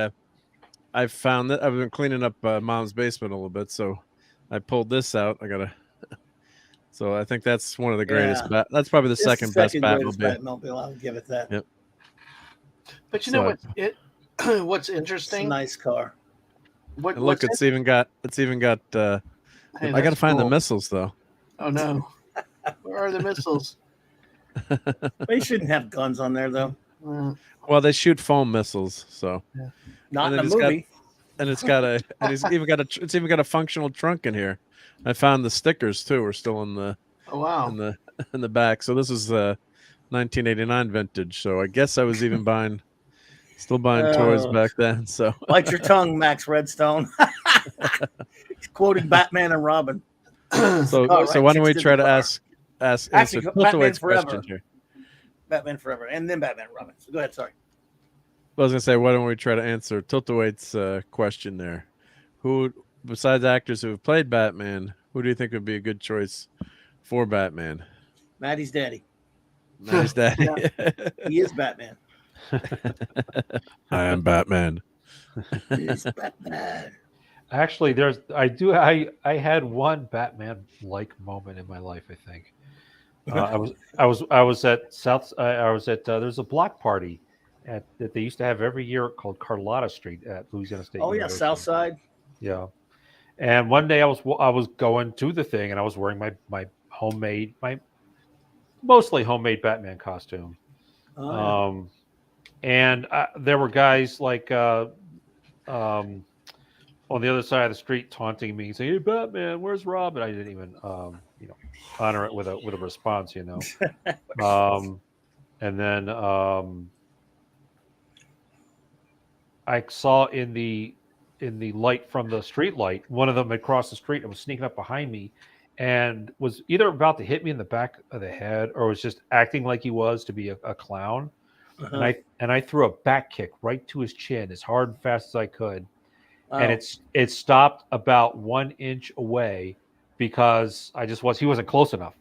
I found that I've been cleaning up Mom's basement a little bit, so I pulled this out. So I think that's one of the greatest. That's probably the second best Batmobile. I'll give it that. Yep. But you know what? What's interesting? It's a nice car. It's even got. I got to find the missiles though. Oh no! Where are the missiles? They shouldn't have guns on there though. Well, they shoot foam missiles, so not in a movie. It's even got a functional trunk in here. I found the stickers too. We're still in the in the back. So this is 1989 vintage. So I guess I was even still buying toys back then. So bite your tongue, Max Redstone. He's quoting Batman and Robin. So why don't we try to answer Batman Forever here? Batman Forever, and then Batman and Robin. So go ahead. Sorry. I was gonna say, why don't we try to answer Tilt-A-Wait's question there? Who, besides actors who have played Batman, who do you think would be a good choice for Batman? Maddie's daddy. Maddie's daddy. He is Batman. I am Batman. He's Batman. Actually, I had one Batman-like moment in my life. I think I was at there's a block party that they used to have every year called Carlotta Street at Louisiana State University. Yeah, South Side. Yeah, and one day I was going to the thing and I was wearing my mostly homemade Batman costume. And there were guys like on the other side of the street taunting me, saying, "Hey, Batman, where's Robin?" I didn't even honor it with a response, and then I saw in the light from the street light, one of them had crossed the street and was sneaking up behind me and was either about to hit me in the back of the head or was just acting like he was to be a clown. Uh-huh. And I threw a back kick right to his chin as hard and fast as I could. Wow. And it stopped about 1 inch away because he wasn't close enough.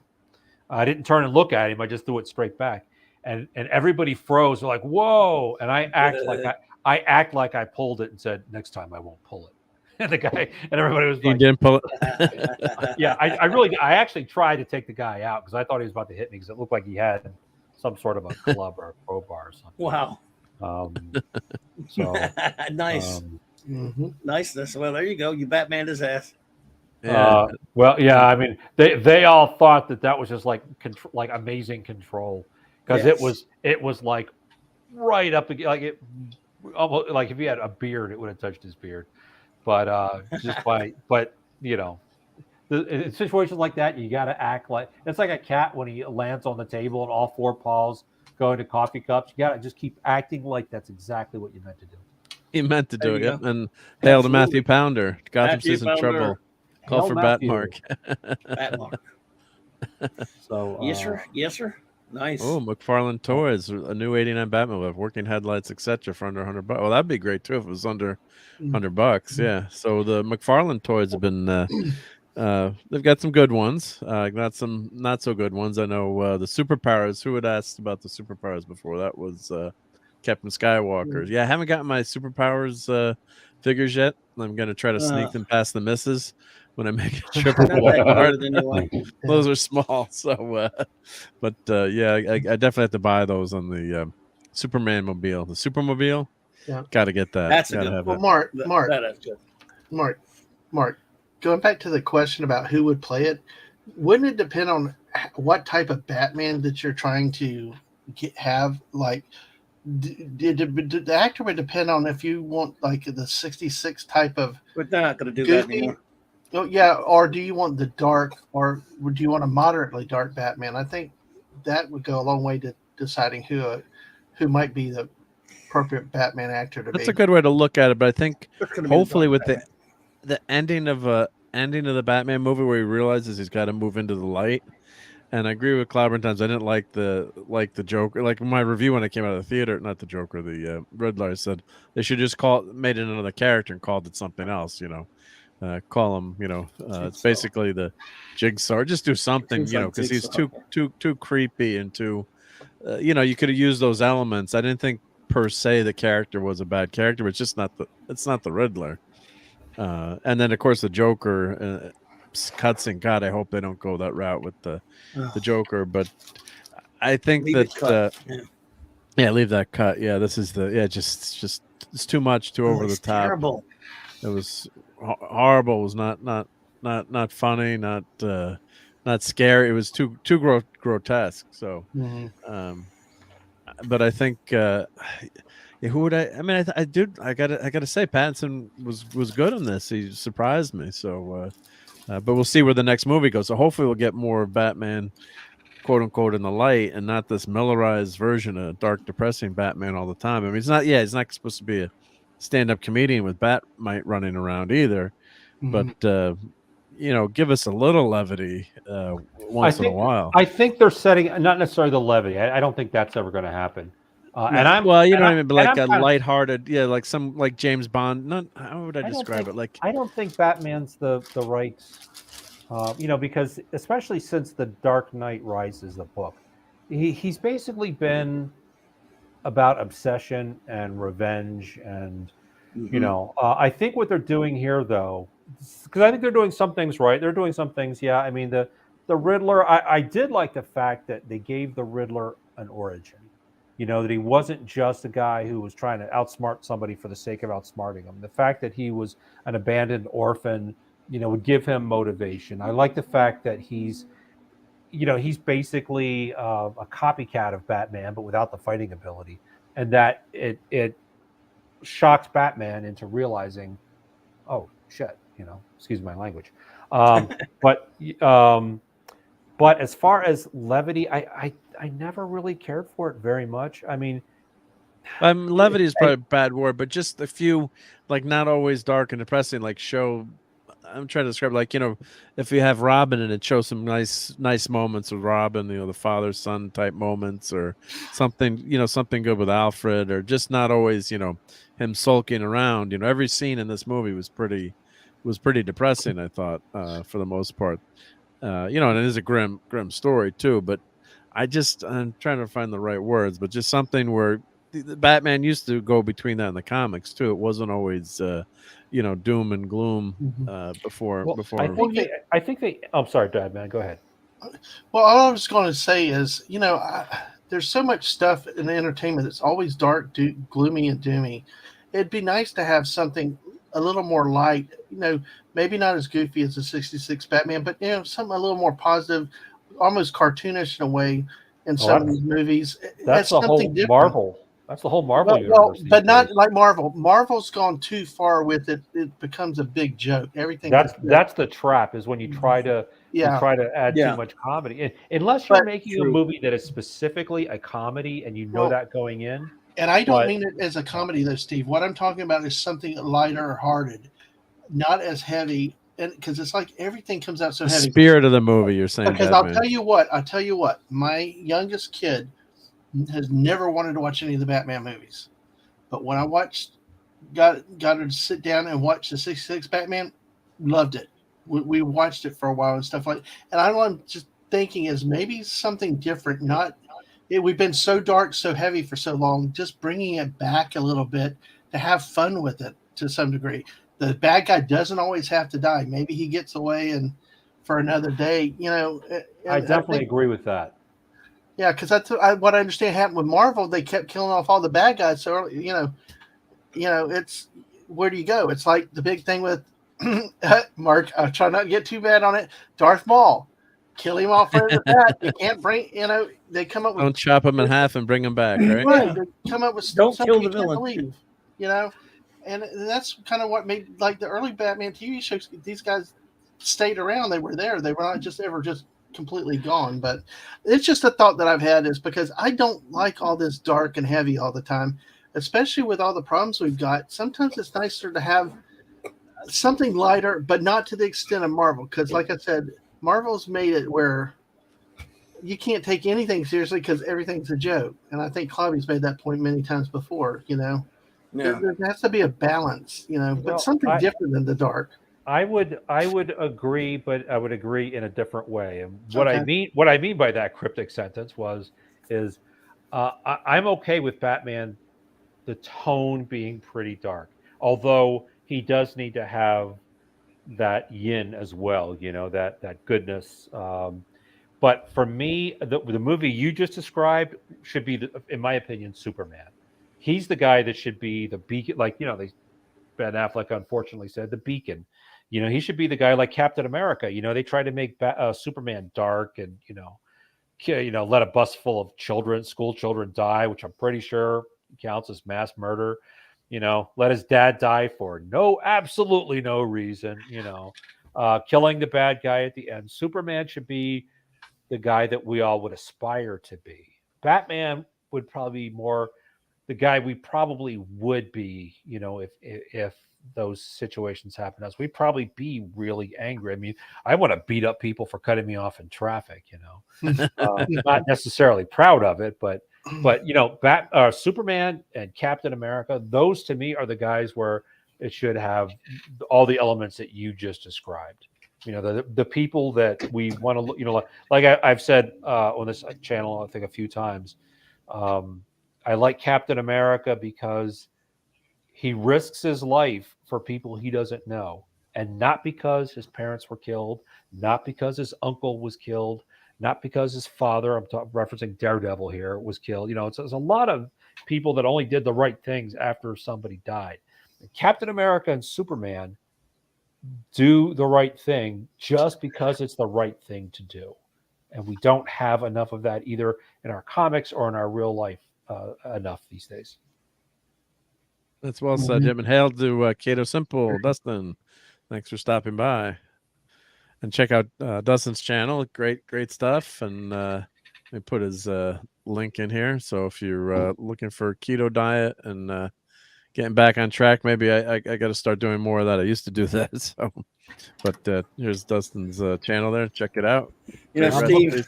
I didn't turn and look at him. I just threw it straight back. And everybody froze. They're like, "Whoa!" And I act like I pulled it and said, "Next time I won't pull it." And everybody was like, "You didn't pull it." Yeah, I actually tried to take the guy out because I thought he was about to hit me because it looked like he had some sort of a club or a crowbar or something. Wow. So nice. Niceness. Well, there you go. You Batmaned his ass. Yeah. I mean, they all thought that was just like amazing control because it was like right up like it almost like if he had a beard, it would have touched his beard. But in situations like that, you got to act like it's like a cat when he lands on the table and all four paws go into coffee cups. You got to just keep acting like that's exactly what you meant to do. He meant to do it, yeah. And hail to Matthew Pounder. Gotham City's in trouble. Call for Batmark. Batmark. So yes, sir. Nice. Oh, McFarlane Toys, a new '89 Batmobile with working headlights, etc., for under $100. Well, that'd be great too if it was under $100. Yeah. So the McFarlane Toys have been. They've got some good ones. Got some not so good ones. I know the superpowers. Who had asked about the superpowers before? That was Captain Skywalker. Yeah, I haven't gotten my superpowers figures yet. I'm gonna try to sneak them past the misses when I make a trip to Walmart. Anyway. Those are small, so but yeah, I definitely have to buy those on the Superman mobile. The Supermobile. Yeah, got to get that. That's gotta a good. have well, that. That is good. Mark. Going back to the question about who would play it, wouldn't it depend on what type of Batman that you're trying to have? Like, the actor would depend on if you want like the '66 type of. But they're not going to do goofy, that anymore. Oh yeah, or do you want the dark, or do you want a moderately dark Batman? I think that would go a long way to deciding who might be the appropriate Batman actor to be. That's a good way to look at it, but I think hopefully with Batman. the ending of the Batman movie where he realizes he's got to move into the light. And I agree with Clobberin times. I didn't like the Joker. Like my review when I came out of the theater, not the Joker, the Riddler. I said they should just made it another character and called it something else. Call him. It's basically the Jigsaw. Just do something. Because he's too creepy and too. You could have used those elements. I didn't think per se the character was a bad character, but it's not the Riddler. And then of course the Joker cutscene. God, I hope they don't go that route with the Joker. But I think leave that cut. Yeah, this is just it's too much, too over the top. Terrible. It was horrible. It was not funny, not scary. It was too grotesque. So, but I think. Who would I? I mean, I gotta say, Pattinson was good in this. He surprised me. So, but we'll see where the next movie goes. So hopefully we'll get more Batman, quote unquote, in the light, and not this Millerized version of dark, depressing Batman all the time. I mean, he's not supposed to be a stand-up comedian with Batmite running around either. But give us a little levity once in a while. I think they're setting not necessarily the levity. I don't think that's ever going to happen. Lighthearted, like James Bond. Not how would I describe it? Like I don't think Batman's the right, because especially since The Dark Knight Rises, the book, he's basically been about obsession and revenge, and I think what they're doing here, though, because I think they're doing some things right. They're doing some things, yeah. I mean, the Riddler. I did like the fact that they gave the Riddler an origin. That he wasn't just a guy who was trying to outsmart somebody for the sake of outsmarting him. The fact that he was an abandoned orphan, would give him motivation. I like the fact that he's basically a copycat of Batman, but without the fighting ability. And that it shocks Batman into realizing, oh, shit, excuse my language. But as far as levity, I never really cared for it very much. I mean, levity is probably a bad word, but just a few, like not always dark and depressing, like show. I'm trying to describe, like, if you have Robin and it shows some nice moments with Robin, the father son type moments, or something, something good with Alfred, or just not always, him sulking around. Every scene in this movie was pretty depressing, I thought, for the most part. And it is a grim story too, but I'm trying to find the right words, but just something where the Batman used to go between that in the comics too. It wasn't always, doom and gloom before. I think they. I'm sorry, Dad, man. Go ahead. Well, all I was going to say is, there's so much stuff in entertainment that's always dark, gloomy, and doomy. It'd be nice to have something a little more light. Maybe not as goofy as the '66 Batman, but something a little more positive, almost cartoonish in a way in some of these movies. That's the whole different. Marvel. That's the whole Marvel universe. But not like Marvel. Marvel's gone too far with it. It becomes a big joke. Everything. That's the trap, is when you try to add too much comedy. And unless you're making a movie that is specifically a comedy and that going in. And I don't mean it as a comedy though, Steve. What I'm talking about is something lighter hearted, not as heavy and because it's like everything comes out so The heavy. spirit of the movie, you're saying. Because Batman. I'll tell you what, my youngest kid has never wanted to watch any of the Batman movies, but when I got her to sit down and watch the 66 Batman, loved it. We watched it for a while and stuff like. And I'm just thinking is maybe something different. We've been so dark, so heavy for so long. Just bringing it back a little bit to have fun with it to some degree. The bad guy doesn't always have to die. Maybe he gets away and for another day. I definitely agree with that. Yeah, because that's what I understand happened with Marvel. They kept killing off all the bad guys so early. It's where do you go? It's like the big thing with Mark. I try not to get too bad on it. Darth Maul, kill him off right at that. You can't bring. They come up with. Don't chop him in half and bring him back, right? Right. They come up with Don't something kill the you can't villain. believe. And that's kind of what made like the early Batman TV shows. These guys stayed around. They were there. They were not just ever just completely gone. But it's just a thought that I've had is because I don't like all this dark and heavy all the time. Especially with all the problems we've got, sometimes it's nicer to have something lighter, but not to the extent of Marvel. Because, like I said, Marvel's made it where you can't take anything seriously because everything's a joke. And I think Clobby's made that point many times before. Yeah. There has to be a balance, but something different than the dark. I would agree, but I would agree in a different way. And what I mean by that cryptic sentence is I'm okay with Batman. The tone being pretty dark, although he does need to have that yin as well, that goodness. But for me, the movie you just described should be, in my opinion, Superman. He's the guy that should be the beacon, like Ben Affleck unfortunately said the beacon. He should be the guy like Captain America. They try to make Superman dark and let a bus full of school children die, which I'm pretty sure counts as mass murder. Let his dad die for absolutely no reason. Killing the bad guy at the end. Superman should be the guy that we all would aspire to be. Batman would probably be more the guy we probably would be. If those situations happen to us, we'd probably be really angry. I mean, I want to beat up people for cutting me off in traffic. Not necessarily proud of it, but Superman and Captain America, those to me are the guys where it should have all the elements that you just described. The people that we want to look, like I've said on this channel, I think a few times, I like Captain America because he risks his life for people he doesn't know, and not because his parents were killed, not because his uncle was killed, not because his father, I'm referencing Daredevil here, was killed. It's a lot of people that only did the right things after somebody died. Captain America and Superman do the right thing just because it's the right thing to do. And we don't have enough of that either in our comics or in our real life enough these days. That's well said, Jim. And hail to Cato Simple. Dustin, thanks for stopping by. And check out Dustin's channel. Great stuff. And let me put his link in here. So if you're looking for keto diet and getting back on track, maybe I got to start doing more of that. I used to do that. So, but here's Dustin's channel there. Check it out. Steve,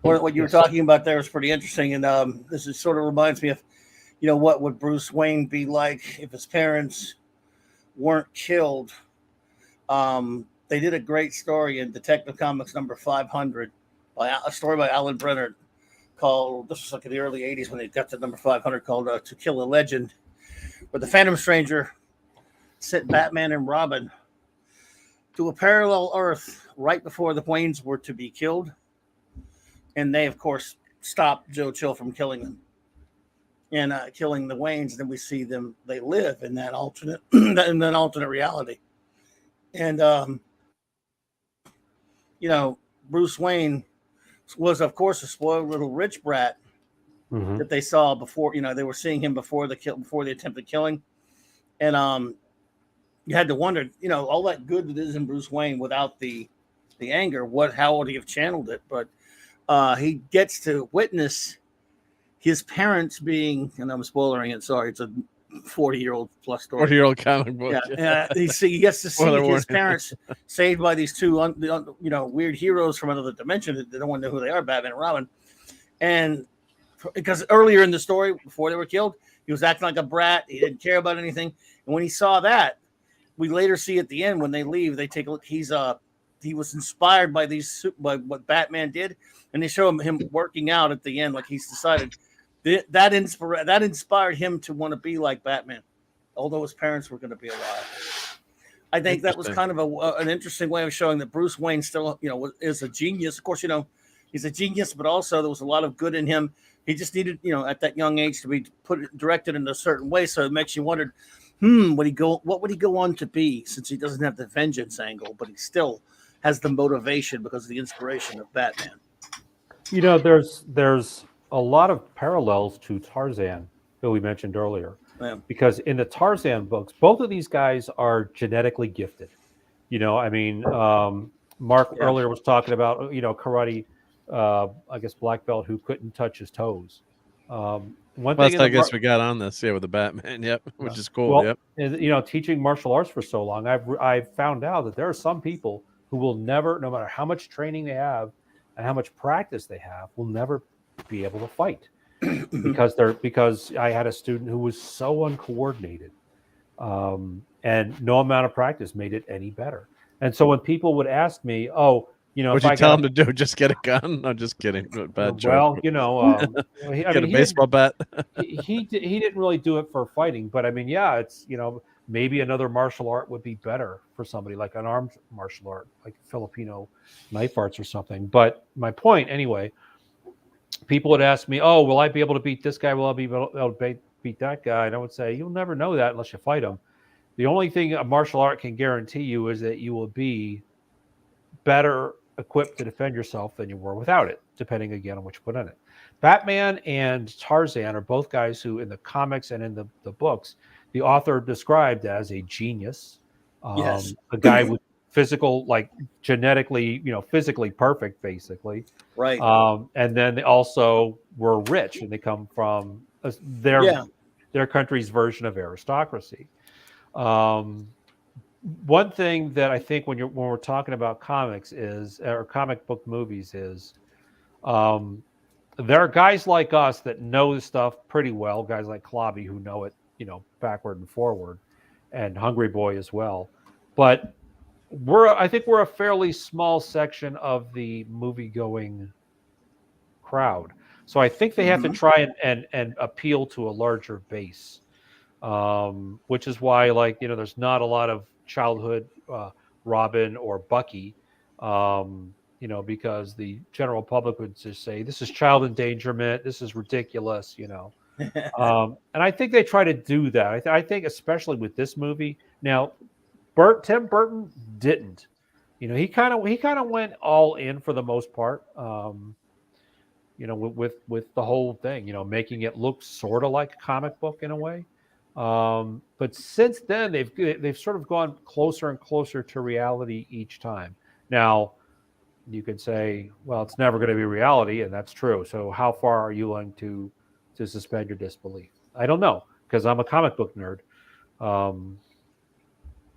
what you were talking about there was pretty interesting. And this sort of reminds me of, what would Bruce Wayne be like if his parents weren't killed? They did a great story in Detective Comics number 500, a story by Alan Brenner called, this was like in the early 80s when they got to number 500, called To Kill a Legend, where the Phantom Stranger sent Batman and Robin to a parallel Earth right before the Waynes were to be killed. And they, of course, stopped Joe Chill from killing them and killing the Waynes. Then we see them, they live in that alternate, reality. And, Bruce Wayne was, of course, a spoiled little rich brat that they saw before. They were seeing him before the attempted killing, and you had to wonder, all that good that is in Bruce Wayne without the anger, how would he have channeled it? But he gets to witness his parents being, and I'm spoiling it. Sorry, it's a 40-year-old plus story. 40-year-old comic book. Yeah, he gets to see his parents saved by these two, weird heroes from another dimension that no one knew who they are, Batman and Robin. And because earlier in the story, before they were killed, he was acting like a brat. He didn't care about anything. And when he saw that, we later see at the end when they leave, they take a look. He was inspired by what Batman did, and they show him working out at the end, like he's decided that inspired him to want to be like Batman, although his parents were going to be alive. I think that was kind of an interesting way of showing that Bruce Wayne still, is a genius. Of course, he's a genius, but also there was a lot of good in him. He just needed, at that young age to be directed in a certain way. So it makes you wonder, what would he go on to be, since he doesn't have the vengeance angle, but he still has the motivation because of the inspiration of Batman. There's a lot of parallels to Tarzan that we mentioned earlier, because in the Tarzan books, both of these guys are genetically gifted. Mark earlier was talking about, karate, I guess black belt who couldn't touch his toes. One thing I guess we got on this, with the Batman, which is cool. Well, teaching martial arts for so long, I've found out that there are some people who will never, no matter how much training they have and how much practice they have, will never be able to fight because I had a student who was so uncoordinated, and no amount of practice made it any better. And so when people would ask me, what'd you tell him to do? Just get a gun? No, just kidding. Bad joke. Well, get a baseball bat. he didn't really do it for fighting, but it's maybe another martial art would be better for somebody, like an armed martial art, like Filipino knife arts or something. But my point, anyway, people would ask me, "Oh, will I be able to beat this guy? Will I be able to beat that guy?" And I would say, "You'll never know that unless you fight him." The only thing a martial art can guarantee you is that you will be better equipped to defend yourself than you were without it, depending again on what you put in it. Batman and Tarzan are both guys who, in the comics and in the books, the author described as a genius, a guy with physical, like genetically, physically perfect, basically. Right. And then they also were rich, and they come from their country's version of aristocracy. One thing that I think when we're talking about comics or comic book movies is, there are guys like us that know the stuff pretty well, guys like Clobby who know it, backward and forward, and Hungry Boy as well. But I think we're a fairly small section of the movie-going crowd. So I think they have to try and appeal to a larger base, which is why, there's not a lot of childhood Robin or Bucky, because the general public would just say, this is child endangerment, this is ridiculous, and I think they try to do that. I think especially with this movie. Now, Tim Burton didn't. He kind of went all in for the most part. With the whole thing, making it look sort of like a comic book in a way. But since then, they've sort of gone closer and closer to reality each time. Now, you could say, well, it's never going to be reality, and that's true. So how far are you willing to suspend your disbelief? I don't know, because I'm a comic book nerd.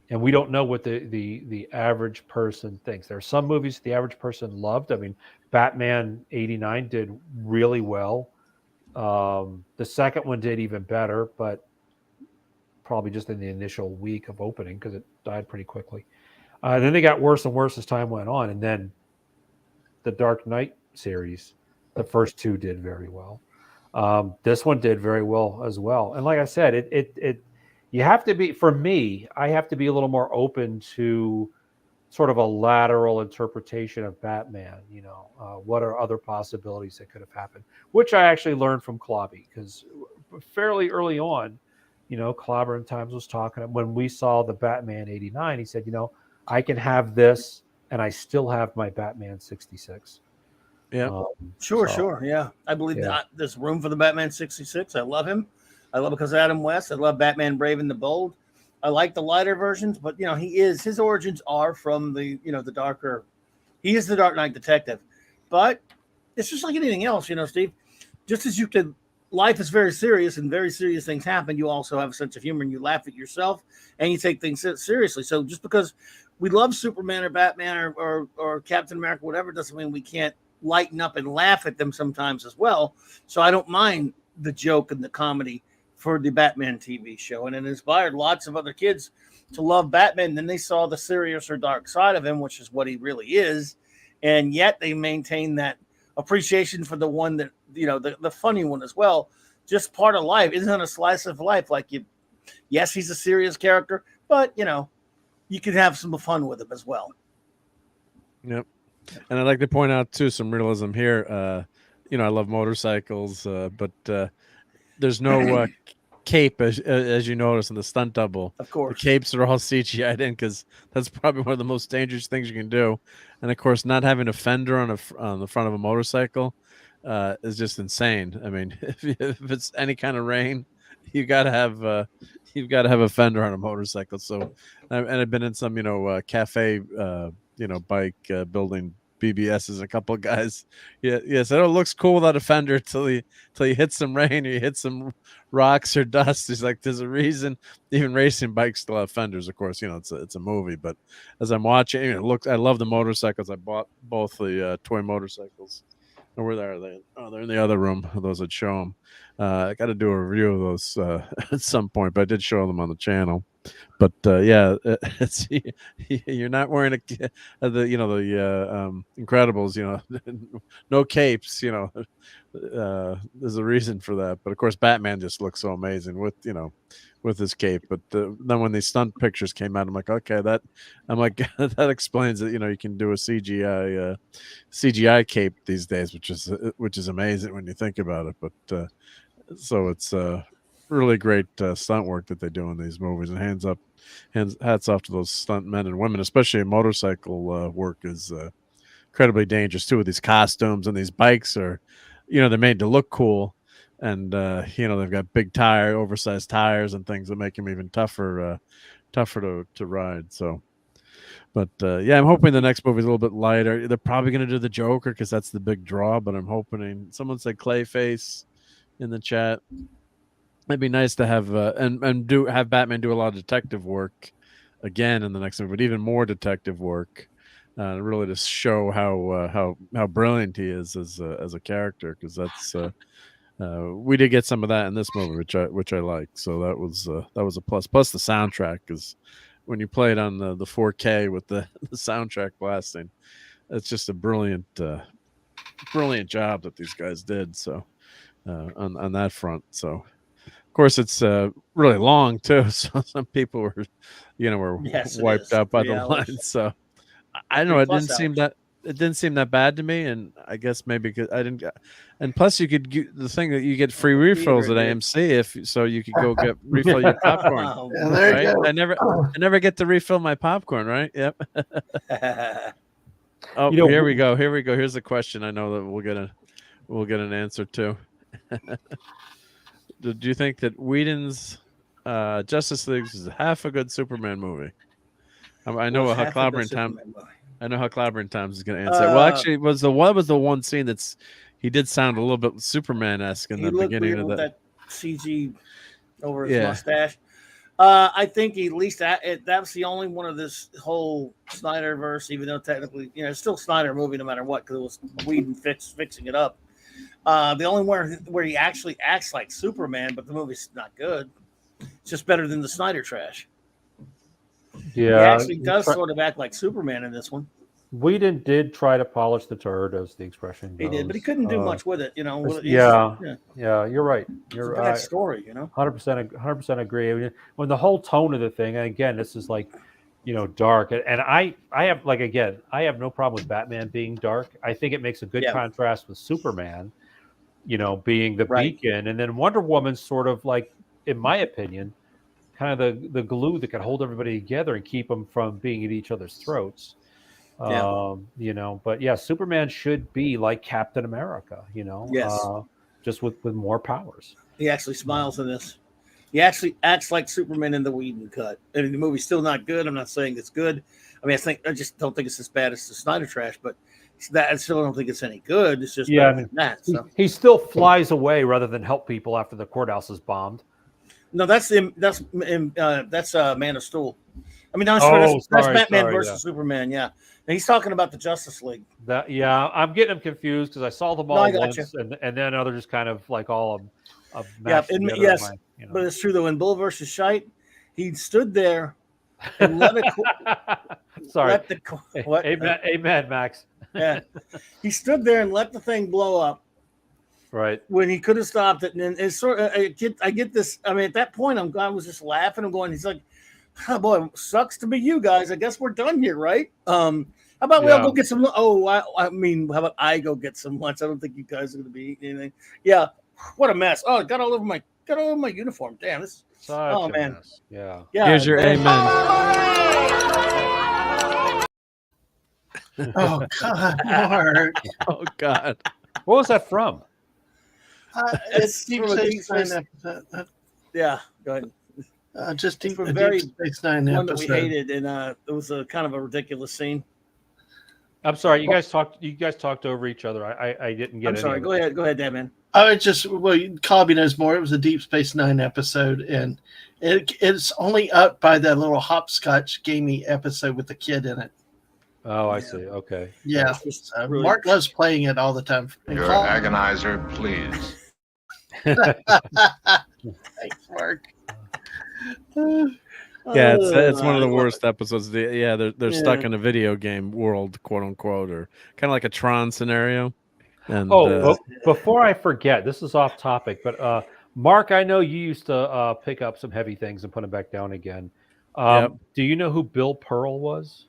And we don't know what the average person thinks. There are some movies the average person loved. I mean, Batman '89 did really well. The second one did even better, but probably just in the initial week of opening, because it died pretty quickly. Then they got worse and worse as time went on. And then the Dark Knight series, the first two did very well. This one did very well as well. And like I said, you have to be, for me, I have to be a little more open to sort of a lateral interpretation of Batman. What are other possibilities that could have happened, which I actually learned from Clobby, because fairly early on, Clobber in Times was talking, when we saw the Batman '89, he said, I can have this and I still have my Batman '66. Yeah, sure. Yeah. I believe that there's room for the Batman '66. I love him. I love it because of Adam West. I love Batman Brave and the Bold. I like the lighter versions, but his origins are from the the darker. He is the Dark Knight detective, but it's just like anything else, Steve. Just as you could life is very serious and very serious things happen, you also have a sense of humor and you laugh at yourself and you take things seriously. So just because we love Superman or Batman or Captain America, whatever, doesn't mean we can't lighten up and laugh at them sometimes as well. So I don't mind the joke and the comedy for the Batman TV show. And it inspired lots of other kids to love Batman. Then they saw the serious or dark side of him, which is what he really is. And yet they maintain that appreciation for the one that, the funny one as well. Just part of life. Isn't a slice of life. Yes, he's a serious character, but you can have some fun with him as well. Yep. And I'd like to point out too some realism here. I love motorcycles, but there's no cape as you notice in the stunt double. Of course, the capes are all CGI'd in because that's probably one of the most dangerous things you can do. And of course, not having a fender on the front of a motorcycle is just insane. I mean, if it's any kind of rain, you got to have a fender on a motorcycle. So, and I've been in some cafe bike building BBSs, and a couple of guys said, "Oh, it looks cool without a fender till you hit some rain or you hit some rocks or dust." He's like, "There's a reason even racing bikes still have fenders." Of course, it's a movie, but as I'm watching, I love the motorcycles. I bought both the toy motorcycles. Oh, where are they? Oh, they're in the other room. Those I'd show them. I got to do a review of those at some point, but I did show them on the channel. But it's you're not wearing the Incredibles, no capes. There's a reason for that. But of course, Batman just looks so amazing with his cape. But then when these stunt pictures came out, I'm like, okay, that explains that you can do a CGI cape these days, which is amazing when you think about it. But so it's really great stunt work that they do in these movies, and hats off to those stunt men and women, especially motorcycle work is incredibly dangerous too. With these costumes and these bikes are, they're made to look cool, and they've got big oversized tires and things that make them even tougher to ride. So, but I'm hoping the next movie is a little bit lighter. They're probably going to do the Joker because that's the big draw. But I'm hoping someone said Clayface in the chat. It'd be nice to have have Batman do a lot of detective work again in the next movie, but even more detective work, really to show how brilliant he is as a character. Because that's we did get some of that in this movie, which I like. So that was a plus. Plus the soundtrack, because when you play it on the 4K with the soundtrack blasting, it's just a brilliant job that these guys did. So on that front, so. Of course, it's really long too, so some people were wiped out by the line. So I don't know. It didn't seem that bad to me, and I guess maybe because I didn't. And plus, you could the thing that you get free refills at AMC so you could go refill your popcorn. Right? I never get to refill my popcorn. Right? Yep. Here we go. Here's a question. I know that we'll get an answer to. Do you think that Whedon's Justice League is half a good Superman movie? I know how Clobbering Times is going to answer. Well, actually, what was the one scene he did sound a little bit Superman-esque in the beginning of that CG over his mustache. I think at least that's the only one of this whole Snyderverse, even though technically, it's still a Snyder movie no matter what, because it was Whedon fixing it up. The only where he actually acts like Superman, but the movie's not good. It's just better than the Snyder trash. Yeah, he actually does sort of act like Superman in this one. Whedon did try to polish the turd, as the expression goes. He did, but he couldn't do much with it. Yeah, you're right. You're a bad story. 100% agree. When the whole tone of the thing, and again, this is like, dark, and I have I have no problem with Batman being dark. I think it makes a good contrast with Superman, being the beacon, and then Wonder Woman's sort of like, in my opinion, kind of the glue that can hold everybody together and keep them from being at each other's throats. But Superman should be like Captain America, just with more powers. He actually smiles in this. He actually acts like Superman in the Whedon cut. And the movie's still not good. I'm not saying it's good. I mean, I just don't think it's as bad as the Snyder trash, but That I still don't think it's any good. It's just that. So. He still flies away rather than help people after the courthouse is bombed. No, that's Man of Steel. I mean, that's Batman versus Superman. Yeah, and he's talking about the Justice League. I'm getting them confused because I saw them all once, and then others just kind of like all of but it's true though. In Bull versus Shite, he stood there and let it. Sorry. Amen, Max. Yeah, he stood there and let the thing blow up. Right when he could have stopped it, and it's sort of I get this. I mean, at that point, I was just laughing. I'm going. He's like, "Oh boy, sucks to be you guys. I guess we're done here, right? How about we all go get some? Oh, I mean, how about I go get some lunch? I don't think you guys are going to be eating anything. Yeah, what a mess. Oh, it got all over my uniform. Damn, this. Oh man, mess. Yeah. Here's your amen. Oh God, Mark. Oh God. What was that from? It's Deep Space Nine episode. Yeah, go ahead. Just Deep Space Nine one episode. that we hated, and it was a kind of a ridiculous scene. I'm sorry, you guys talked over each other. I didn't get it. I'm sorry. Go ahead, Dan, man. Colby knows more. It was a Deep Space Nine episode, and it's only up by that little hopscotch gamey episode with the kid in it. Oh, I see. Okay. Yeah, really Mark loves playing it all the time. Your agonizer, please. Thanks, Mark. Yeah, it's one of the worst episodes. They're stuck in a video game world, quote unquote, or kind of like a Tron scenario. And before I forget, this is off topic, but Mark, I know you used to pick up some heavy things and put them back down again. Do you know who Bill Pearl was?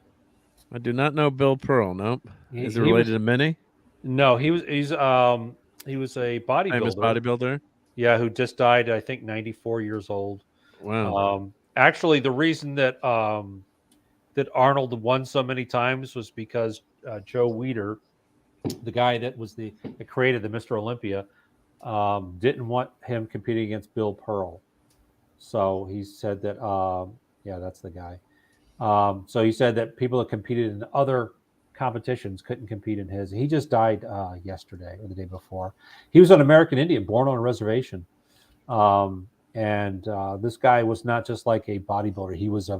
I do not know Bill Pearl. Nope. Is it related to Minnie? No, he was a bodybuilder. Famous bodybuilder. Yeah, who just died. I think 94 years old. Wow. Actually, the reason that Arnold won so many times was because Joe Weider, the guy that created the Mr. Olympia, didn't want him competing against Bill Pearl. So he said that that's the guy. So he said that people that competed in other competitions couldn't compete in his. He just died yesterday or the day before. He was an American Indian born on a reservation. And this guy was not just like a bodybuilder. He was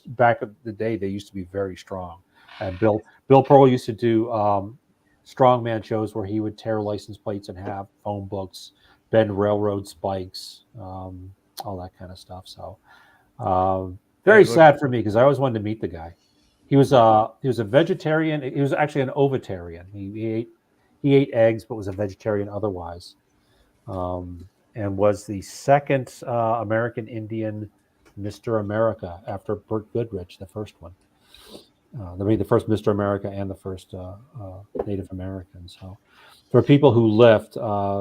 back in the day, they used to be very strong. And Bill Pearl used to do strongman shows where he would tear license plates in half, phone books, bend railroad spikes, all that kind of stuff. So very sad for me because I always wanted to meet the guy. He was a vegetarian. He was actually an ovitarian. He ate eggs, but was a vegetarian otherwise, and was the second American Indian Mr. America after Burt Goodrich, the first one. The first Mr. America and the first Native American. So for people who left,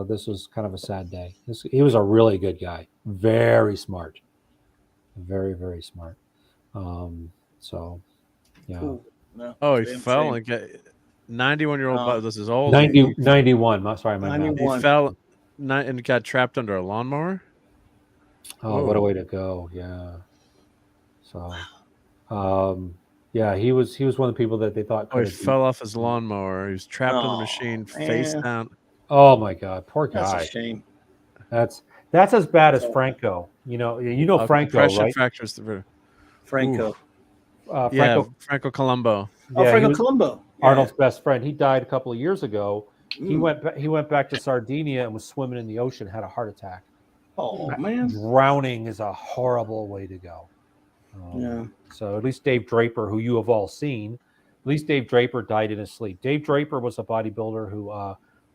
this was kind of a sad day. He was a really good guy, very smart, very, very smart. So, yeah. Cool. No, oh, he fell like 91-year-old. This is old. 91. Sorry, my 91. He fell and got trapped under a lawnmower. Oh, what a way to go! Yeah. So, yeah, he was one of the people that they thought. He fell off his lawnmower. He was trapped in the machine, face down. Oh my God, poor guy. That's a shame. That's as bad as Franco. You know Franco, right? Fractures. Franco. Franco Colombo. Oh, Franco Colombo. Arnold's best friend. He died a couple of years ago. He went back to Sardinia and was swimming in the ocean, had a heart attack. Oh man. Drowning is a horrible way to go. So at least Dave Draper, who you have all seen, at least Dave Draper died in his sleep. Dave Draper was a bodybuilder who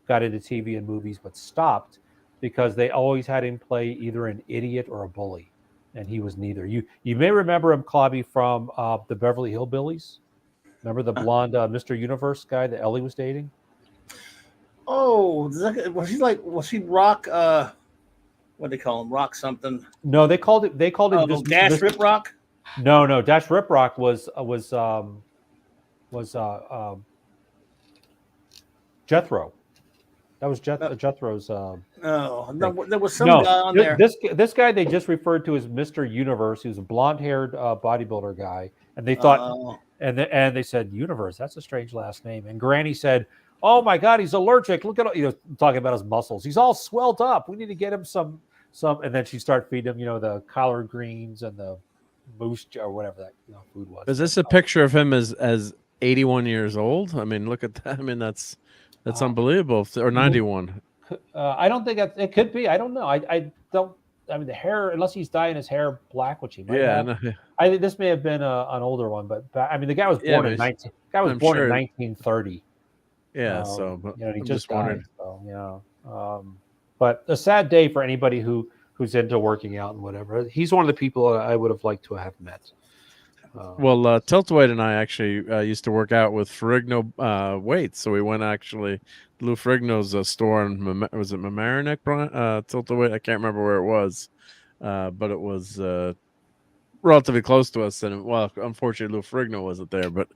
got into TV and movies but stopped because they always had him play either an idiot or a bully. And he was neither. You may remember him, Clobby, from the Beverly Hillbillies. Remember the blonde Mr. Universe guy that Ellie was dating? Oh, was he Rock? What do they call him? Rock something? No, they called it just Dash Rip Rock. No, Dash Rip Rock was Jethro. That was Jethro's. No, there was some guy on there. This guy they just referred to as Mr. Universe. He was a blonde-haired bodybuilder guy, and they thought And they said, Universe, that's a strange last name. And Granny said, oh my God, he's allergic. Look at talking about his muscles. He's all swelled up. We need to get him some. And then she started feeding him, the collard greens and the moose or whatever that food was. Is this a picture of him as 81 years old? I mean, look at that. I mean, that's unbelievable. Or 91. I don't think it could be. I don't know. I don't. I mean, the hair, unless he's dyeing his hair black, which he might have. No. I think this may have been an older one, but I mean, the guy was born in 1930. Yeah, but he just died. So, but a sad day for anybody who's into working out and whatever. He's one of the people I would have liked to have met. Well, Tiltweight and I actually used to work out with Ferrigno weights, so we went Lou Ferrigno's store in was it Mamaroneck, Tiltweight? I can't remember where it was, but it was relatively close to us. And unfortunately, Lou Ferrigno wasn't there, but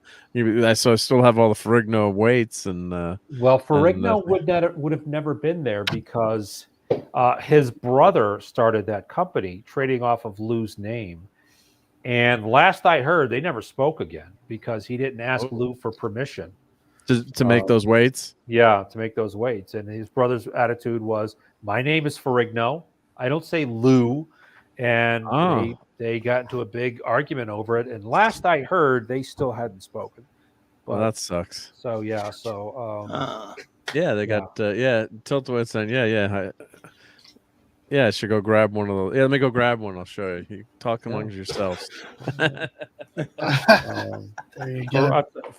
so I still have all the Ferrigno weights and. Ferrigno would have never been there because his brother started that company, trading off of Lou's name. And last I heard, they never spoke again because he didn't ask Lou for permission to make those weights. Yeah, to make those weights. And his brother's attitude was, "My name is Ferrigno. I don't say Lou." And they got into a big argument over it. And last I heard, they still hadn't spoken. Well, that sucks. So they got Tiltweight saying, I should go grab one of those. Yeah, let me go grab one. I'll show you. You talk amongst yourselves.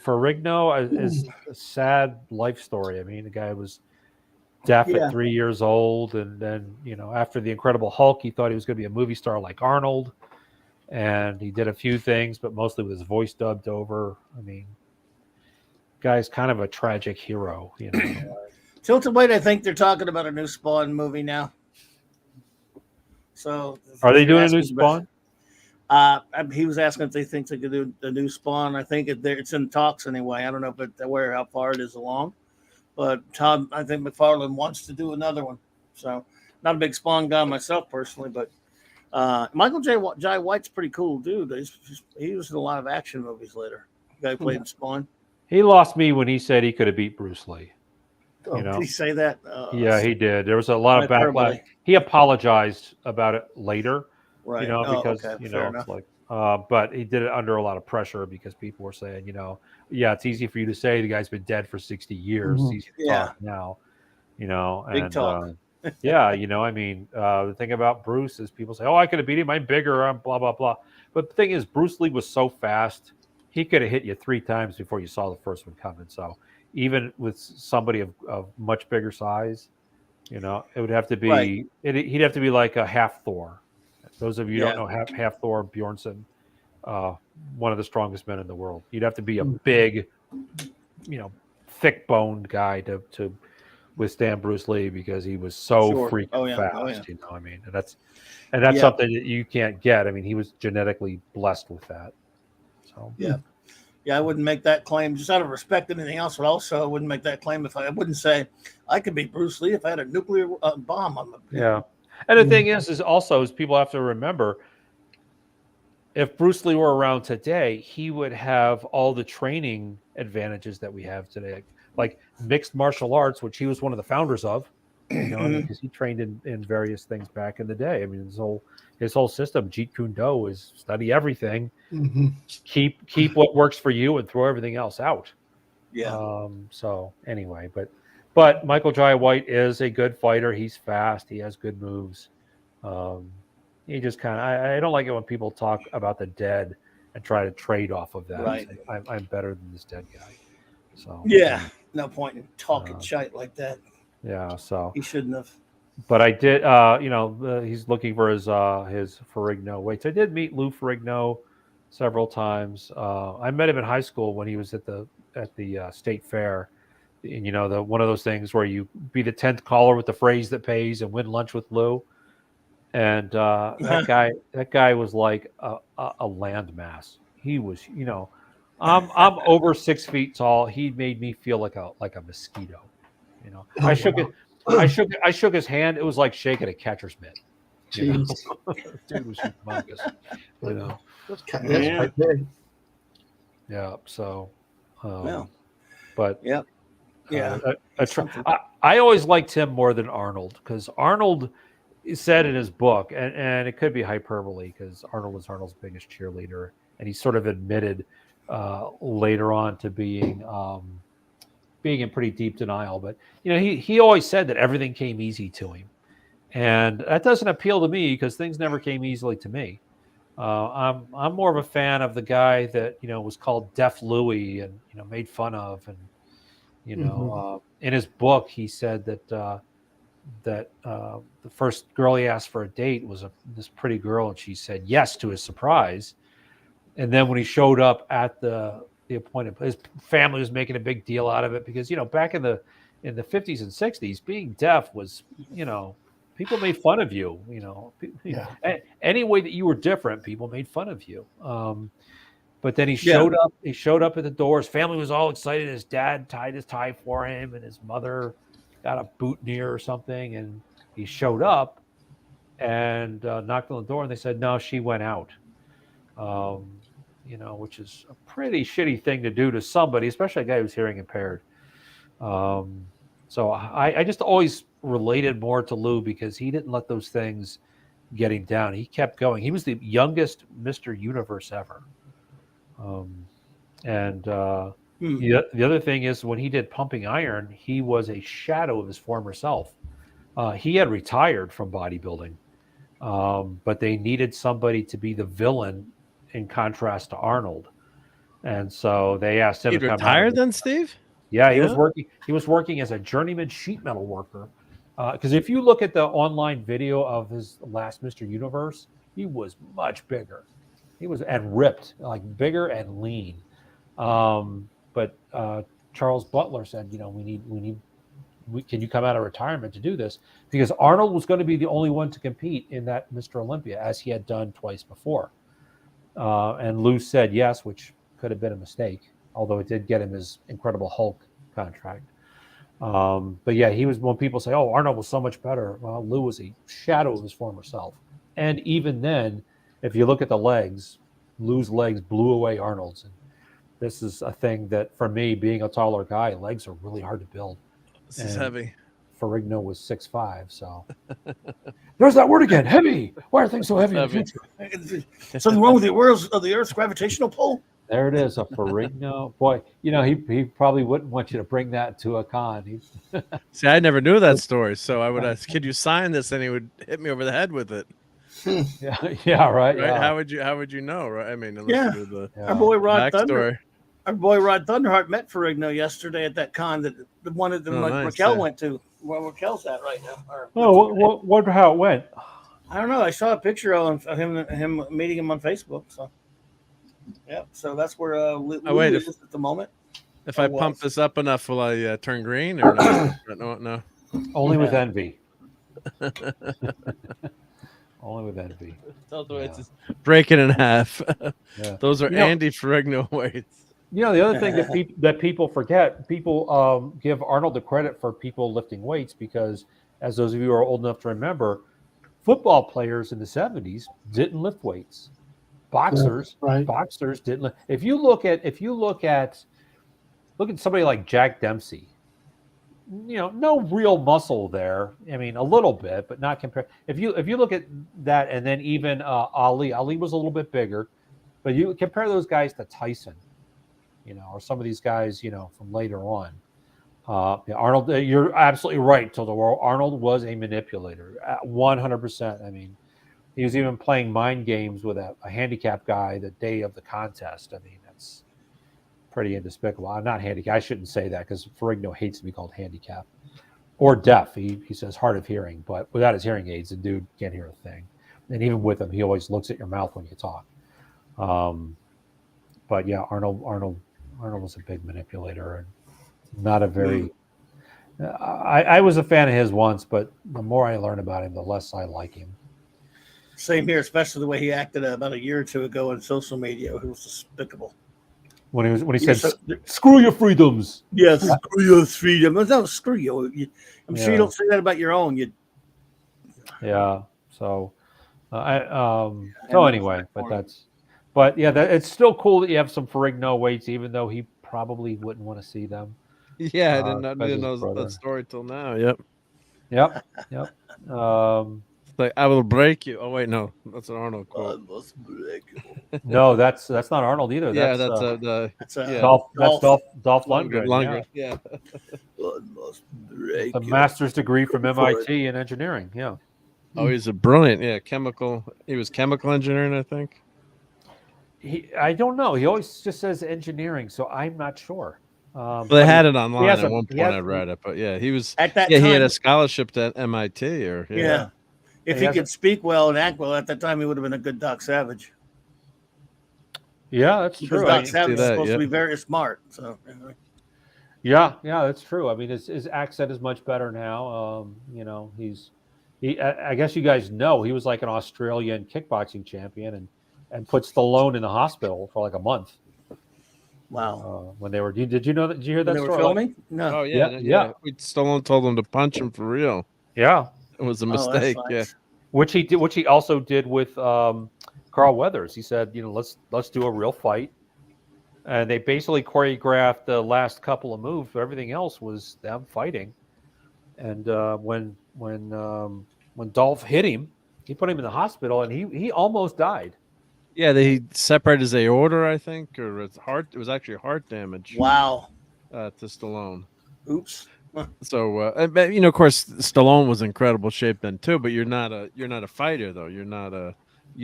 Ferrigno is a sad life story. I mean, the guy was deaf at 3 years old, and then after the Incredible Hulk, he thought he was going to be a movie star like Arnold, and he did a few things, but mostly with his voice dubbed over. I mean, guy's kind of a tragic hero. Tiltweight, I think they're talking about a new Spawn movie now. So, are they doing a new Spawn? He was asking if they think they could do a new Spawn. I think it's in talks anyway. I don't know how far it is along, but I think McFarlane wants to do another one. So, not a big Spawn guy myself personally, but Michael Jai White's pretty cool dude. He was in a lot of action movies later. The guy who played Spawn. He lost me when he said he could have beat Bruce Lee. Did he say that? Yeah, he did. There was a lot of backlash. He apologized about it later, right? Because it's like, but he did it under a lot of pressure because people were saying, it's easy for you to say the guy's been dead for 60 years. It's easy to talk now, big talk. I mean, the thing about Bruce is people say, "Oh, I could have beat him. I'm bigger. I'm blah blah blah." But the thing is, Bruce Lee was so fast; he could have hit you 3 times before you saw the first one coming. So. Even with somebody of much bigger size, it would have to be. Right. He'd have to be like a half Thor. Those of you who don't know half Thor Bjornsson, one of the strongest men in the world. You'd have to be a big, thick-boned guy to withstand Bruce Lee because he was so freaking fast. I mean, and that's something that you can't get. I mean, he was genetically blessed with that. So I wouldn't make that claim just out of respect to anything else, but also I wouldn't make that claim if I wouldn't say I could beat Bruce Lee if I had a nuclear bomb on the. Yeah. And the thing is people have to remember, if Bruce Lee were around today, he would have all the training advantages that we have today, like mixed martial arts, which he was one of the founders of, because he trained in various things back in the day. I mean, his whole system, Jeet Kune Do, is study everything, keep what works for you, and throw everything else out. Yeah. So anyway, but Michael Jai White is a good fighter. He's fast. He has good moves. He just kind of I don't like it when people talk about the dead and try to trade off of that. Right. Say, I'm better than this dead guy. So no point in talking shite like that. Yeah. So he shouldn't have. But I did, he's looking for his Ferrigno weights. I did meet Lou Ferrigno several times. I met him in high school when he was at the state fair. And, one of those things where you be the 10th caller with the phrase that pays and win lunch with Lou. And that guy was like a landmass. He was, I'm over 6 feet tall. He made me feel like a mosquito. I shook his hand. It was like shaking a catcher's mitt. Dude was humongous. That's quite big. Yeah. So, Well, but yeah. Yeah. I always liked him more than Arnold, because Arnold said in his book, and it could be hyperbole because Arnold was Arnold's biggest cheerleader, and he sort of admitted later on to being in pretty deep denial. But he always said that everything came easy to him, and that doesn't appeal to me because things never came easily to me. I'm more of a fan of the guy that was called Deaf Louie and made fun of, and in his book he said that the first girl he asked for a date was this pretty girl, and she said yes to his surprise. And then when he showed up at the appointed, his family was making a big deal out of it because back in the 50s and 60s, being deaf was people made fun of you. Any way that you were different, people made fun of you. But then he showed up. He showed up at the door. His family was all excited. His dad tied his tie for him, and his mother got a boutonniere or something. And he showed up and knocked on the door, and they said, "No, she went out." Which is a pretty shitty thing to do to somebody, especially a guy who's hearing impaired. So I just always related more to Lou because he didn't let those things get him down. He kept going. He was the youngest Mr. Universe ever. The other thing is when he did Pumping Iron, he was a shadow of his former self. He had retired from bodybuilding, but they needed somebody to be the villain in contrast to Arnold. And so they asked him to come retire then, Steve? Yeah, he was working. He was working as a journeyman sheet metal worker. Because if you look at the online video of his last Mr. Universe, he was much bigger. He was and ripped, like bigger and lean. But Charles Butler said, can you come out of retirement to do this? Because Arnold was going to be the only one to compete in that Mr. Olympia, as he had done twice before. And Lou said yes, which could have been a mistake, although it did get him his Incredible Hulk contract. But yeah, he was, when people say, "Oh, Arnold was so much better," well, Lou was a shadow of his former self. And even then, if you look at the legs, Lou's legs blew away Arnold's. And this is a thing that, for me, being a taller guy, legs are really hard to build. This is heavy. Ferrigno was 6'5", so there's that word again, heavy. Why are things so heavy in the future? Something wrong with the Earth's gravitational pull? There it is, a Ferrigno. Boy, he probably wouldn't want you to bring that to a con. See, I never knew that story, so I would ask, "Could you sign this?" And he would hit me over the head with it. Yeah, right. Yeah. How would you know? Right? I mean, unless you knew our boy Rod Thunder. Our boy Rod Thunderheart met Ferrigno yesterday at that con that the one that Raquel went to. Where Raquel's at right now. Wonder how it went. I don't know. I saw a picture of him meeting him on Facebook. So, yeah. So that's where Lou is at the moment. If I pump this up enough, will I turn green or no? No. Only with envy. Only with envy. It's break it in half. Those are Andy Ferrigno weights. The other thing that people forget, people give Arnold the credit for people lifting weights because, as those of you who are old enough to remember, football players in the 70s didn't lift weights. Boxers didn't lift. If you look at somebody like Jack Dempsey, no real muscle there. I mean, a little bit, but not compared. If you look at that, and then even Ali was a little bit bigger, but you compare those guys to Tyson. Or some of these guys, from later on. Arnold, you're absolutely right, Tildor. Arnold was a manipulator, 100%. I mean, he was even playing mind games with a handicapped guy the day of the contest. I mean, that's pretty despicable. I'm not handicapped. I shouldn't say that because Ferrigno hates to be called handicapped or deaf. He says hard of hearing, but without his hearing aids, the dude can't hear a thing. And even with them, he always looks at your mouth when you talk. But yeah, Arnold was a big manipulator and not a very. I was a fan of his once, but the more I learn about him, the less I like him. Same here, especially the way he acted about a year or two ago on social media. It was despicable. When he said, "Screw your freedoms." Yes, screw your freedom. No, screw you. I'm sure you don't say that about your own. Yeah. So, anyway, but But yeah, it's still cool that you have some Ferrigno weights, even though he probably wouldn't want to see them. Yeah, I didn't know that story till now. Yep. Like, I will break you. Oh wait, no, that's an Arnold quote. I must break you. No, that's not Arnold either. Yeah, that's Dolph Lundgren. Yeah. I must break a master's degree from MIT in engineering. Yeah. Oh, he's a brilliant. Yeah, he was chemical engineering, I think. I don't know. He always just says engineering, so I'm not sure. They had it online at one point. I read it, but yeah, he was at that time. He had a scholarship at MIT, or if he could speak well and act well at that time, he would have been a good Doc Savage. Yeah, that's true. Doc Savage is supposed to be very smart. So. Yeah, that's true. I mean, his accent is much better now. I guess you guys know he was like an Australian kickboxing champion and put Stallone in the hospital for like a month. Wow. When they were, did you know that? Did you hear that they story? Were filming? No. Oh yeah. Stallone told him to punch him for real. Yeah, it was a mistake. Which he did. Which he also did with Carl Weathers. He said, let's do a real fight. And they basically choreographed the last couple of moves, but everything else was them fighting. And when Dolph hit him, he put him in the hospital, and he almost died. Yeah, they separated his aorta, I think, or his heart. It was actually heart damage. Wow. To Stallone. Oops. So, of course, Stallone was in incredible shape then too. But you're not a fighter though. You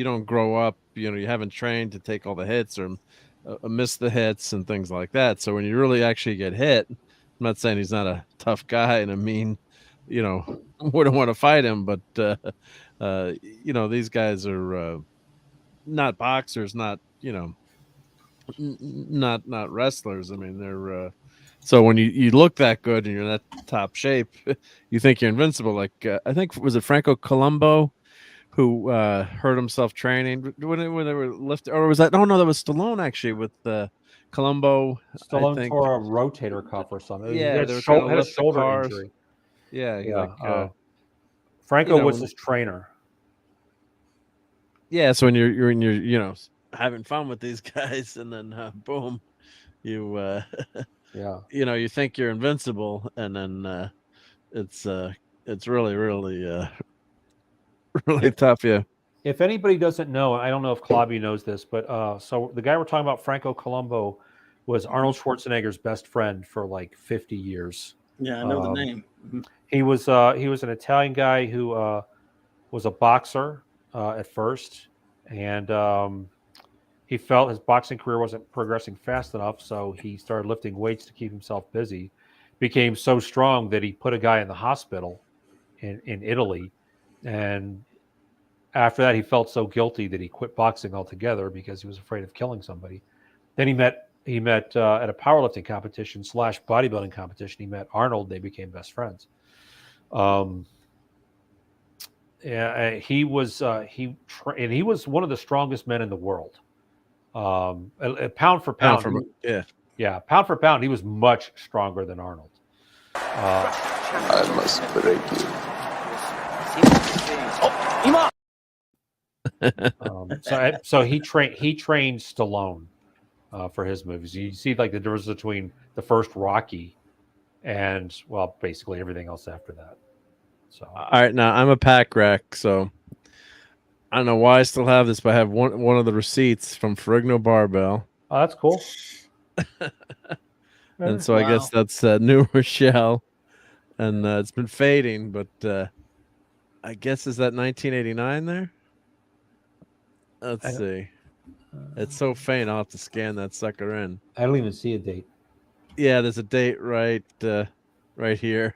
don't grow up. You haven't trained to take all the hits or miss the hits and things like that. So when you really actually get hit, I'm not saying he's not a tough guy and a mean, wouldn't want to fight him, but these guys are not boxers, not not wrestlers. I mean, they're so when you look that good and you're in that top shape, you think you're invincible. Like I think, was it Franco Columbo who hurt himself training when they were lifting, or was that? No, that was Stallone actually with Columbo. Stallone tore a rotator cuff or something. Yeah, they had a shoulder injury. Yeah. Franco was his trainer. Yeah, so when you're in your having fun with these guys, and then boom, you you think you're invincible, and then it's really really tough. Yeah. If anybody doesn't know, I don't know if Claudio knows this, but so the guy we're talking about, Franco Columbo, was Arnold Schwarzenegger's best friend for like 50 years. Yeah, I know the name. Mm-hmm. He was an Italian guy who was a boxer at first, and he felt his boxing career wasn't progressing fast enough, so he started lifting weights to keep himself busy. Became so strong that he put a guy in the hospital in Italy, and after that he felt so guilty that he quit boxing altogether because he was afraid of killing somebody. Then he met at a powerlifting competition / bodybuilding competition. He met Arnold. They became best friends. He was one of the strongest men in the world. Pound for pound, pound for pound, he was much stronger than Arnold. I must break you. So he trained Stallone for his movies. You see like the difference between the first Rocky and basically everything else after that. So all right, now I'm a pack rack, so I don't know why I still have this, but I have one of the receipts from Ferrigno Barbell. Oh, that's cool. And so I guess that's New Rochelle, and it's been fading, but I guess is that 1989 there? Let's see. It's so faint. I'll have to scan that sucker in. I don't even see a date. Yeah, there's a date right here,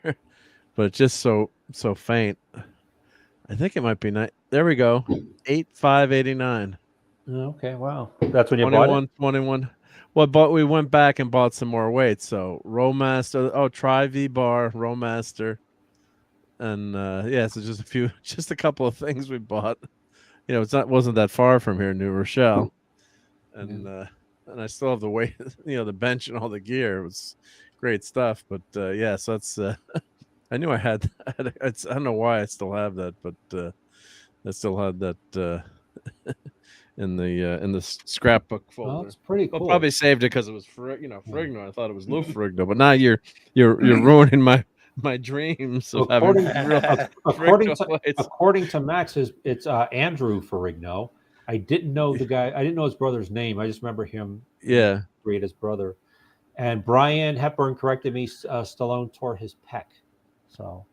but just so faint. I think it might be there we go. 8/5/89. Okay, wow. That's when you bought it? 21. Well, but we went back and bought some more weights. So Rowmaster, Tri V Bar, Rowmaster, and so just a couple of things we bought. Wasn't that far from here, New Rochelle, and I still have the weight, the bench and all the gear. It was great stuff, but so that's. I knew I had. I don't know why I still have that, but I still had that in the scrapbook folder. Oh, that's pretty cool. Well, probably saved it because it was Ferrigno. I thought it was Lou Ferrigno, but now you're ruining my dreams of having real according to Max, it's Andrew Ferrigno. I didn't know the guy. I didn't know his brother's name. I just remember him. Yeah, great his brother. And Brian Hepburn corrected me. Stallone tore his pec. So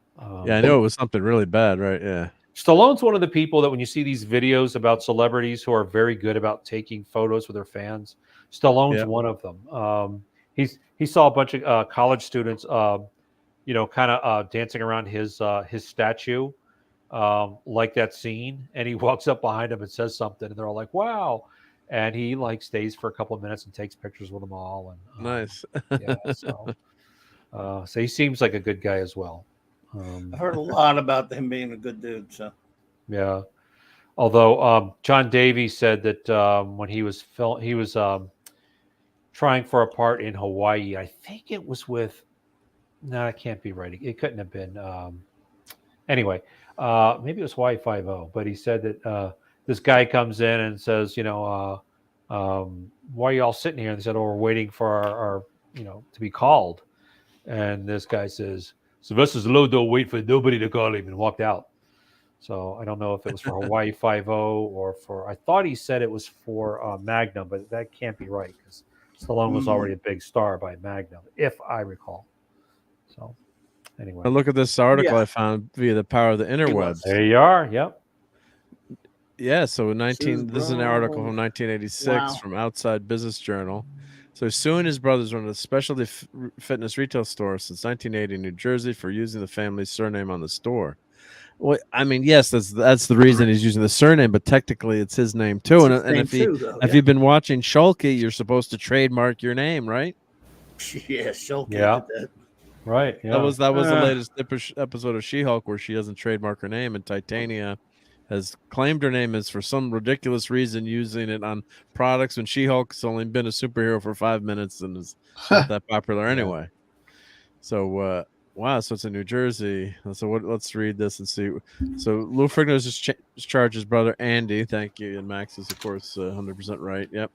yeah, I know it was something really bad, right? Yeah. Stallone's one of the people that when you see these videos about celebrities who are very good about taking photos with their fans, Stallone's one of them. He saw a bunch of college students, kind of dancing around his statue, like that scene, and he walks up behind them and says something, and they're all like, "Wow!" And he stays for a couple of minutes and takes pictures with them all. And nice. So he seems like a good guy as well. I've heard a lot about him being a good dude. So, yeah. Although John Davies said that when he was trying for a part in Hawaii, I think it was with. No, it can't be right. It couldn't have been. Anyway, maybe it was Hawaii 5-0. But he said that this guy comes in and says, why are you all sitting here? And they said, "Oh, we're waiting for our to be called." And this guy says, "Sylvester Stallone don't wait for nobody to call him," and walked out. So I don't know if it was for Hawaii 5-0 or for. I thought he said it was for Magnum, but that can't be right because Stallone was already a big star by Magnum, if I recall. So anyway, look at this article I found via the power of the interwebs. There you are. Yep. Yeah. So this is an article from 1986 from Outside Business Journal. So suing his brothers run a specialty fitness retail store since 1980 in New Jersey for using the family's surname on the store. Well, I mean, yes, that's the reason he's using the surname, but technically it's his name too. And if you've been watching Shulky, you're supposed to trademark your name, right? Yeah, Shulky. Yeah. Right. Yeah. That was the latest episode of She-Hulk where she doesn't trademark her name, and Titania has claimed her name is for some ridiculous reason using it on products when She-Hulk's only been a superhero for 5 minutes and is not that popular anyway. So wow, so it's in New Jersey. So let's read this and see. So Lou Ferrigno just charged his brother Andy. Thank you, and Max is of course 100% right. Yep.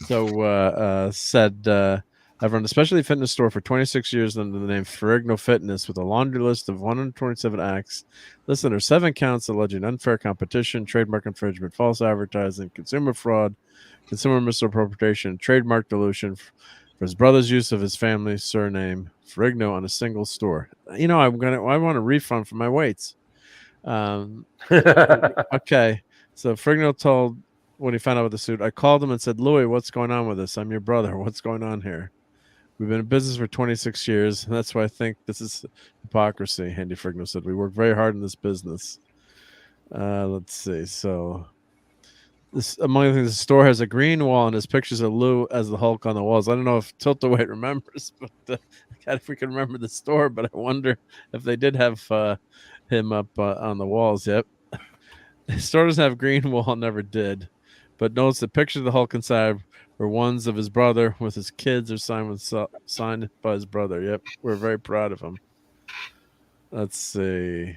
So said. I've run a specialty fitness store for 26 years under the name Ferrigno Fitness with a laundry list of 127 acts. Listed are 7 counts alleging unfair competition, trademark infringement, false advertising, consumer fraud, consumer misappropriation, trademark dilution for his brother's use of his family's surname Ferrigno on a single store. I want a refund for my weights. Okay. So Ferrigno told when he found out about the suit, I called him and said, "Louis, what's going on with this? I'm your brother. What's going on here? We've been in business for 26 years, and that's why I think this is hypocrisy," Andy Ferrigno said. "We work very hard in this business." Let's see. So, among the things, the store has a green wall, and his pictures of Lou as the Hulk on the walls. I don't know if Tiltawait remembers, but if we can remember the store, but I wonder if they did have him up on the walls. Yep. The store doesn't have green wall, never did, but notes the pictures of the Hulk inside were ones of his brother with his kids or signed by his brother. Yep, we're very proud of him. Let's see.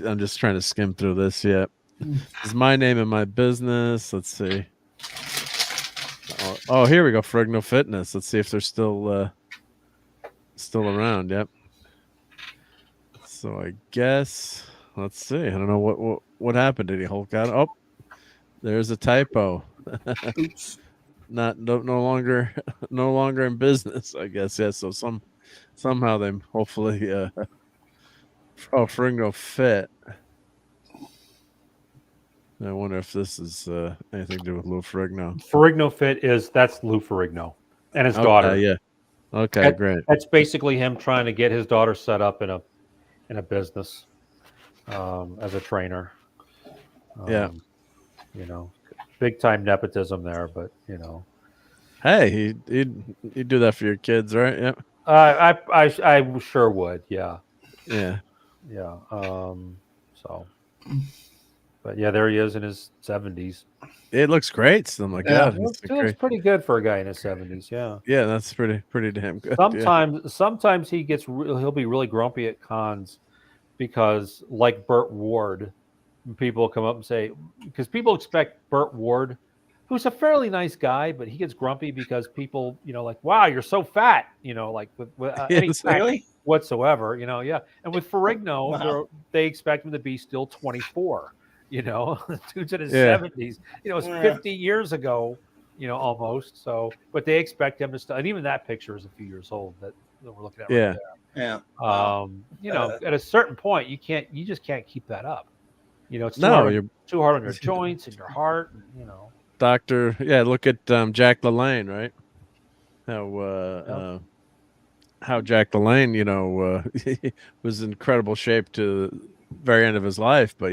I'm just trying to skim through this. Yep. This is my name and my business. Let's see. Oh, here we go. Ferrigno Fitness. Let's see if they're still around. Yep. So I guess let's see. I don't know what happened. Did he Hulk out? Oh, there's a typo. Oops. No longer in business, I guess. Yeah. So somehow they hopefully Ferrigno Fit. I wonder if this is anything to do with Lou Ferrigno. Ferrigno Fit that's Lou Ferrigno and his daughter. Yeah. Okay, great. That's basically him trying to get his daughter set up in a business as a trainer. Yeah. Big time nepotism there, but Hey, he'd do that for your kids, right? Yeah. I sure would. Yeah. Yeah. Yeah. But yeah, there he is in his 70s. It looks great. So I'm like, yeah, it looks pretty good for a guy in his 70s. Yeah. Yeah, that's pretty damn good. Sometimes he'll be really grumpy at cons because, like Burt Ward, people come up and say, because people expect Burt Ward, who's a fairly nice guy, but he gets grumpy because people, like, wow, you're so fat, like with any fat whatsoever, yeah. And with Ferrigno, they expect him to be still 24, the dude's in his 70s, it's 50 years ago, almost. So, but they expect him to still, and even that picture is a few years old that we're looking at right there. Yeah. At a certain point, you just can't keep that up. It's you're too hard on your joints and your heart, Doctor, look at Jack LaLanne, right? How Jack LaLanne, was in incredible shape to the very end of his life. But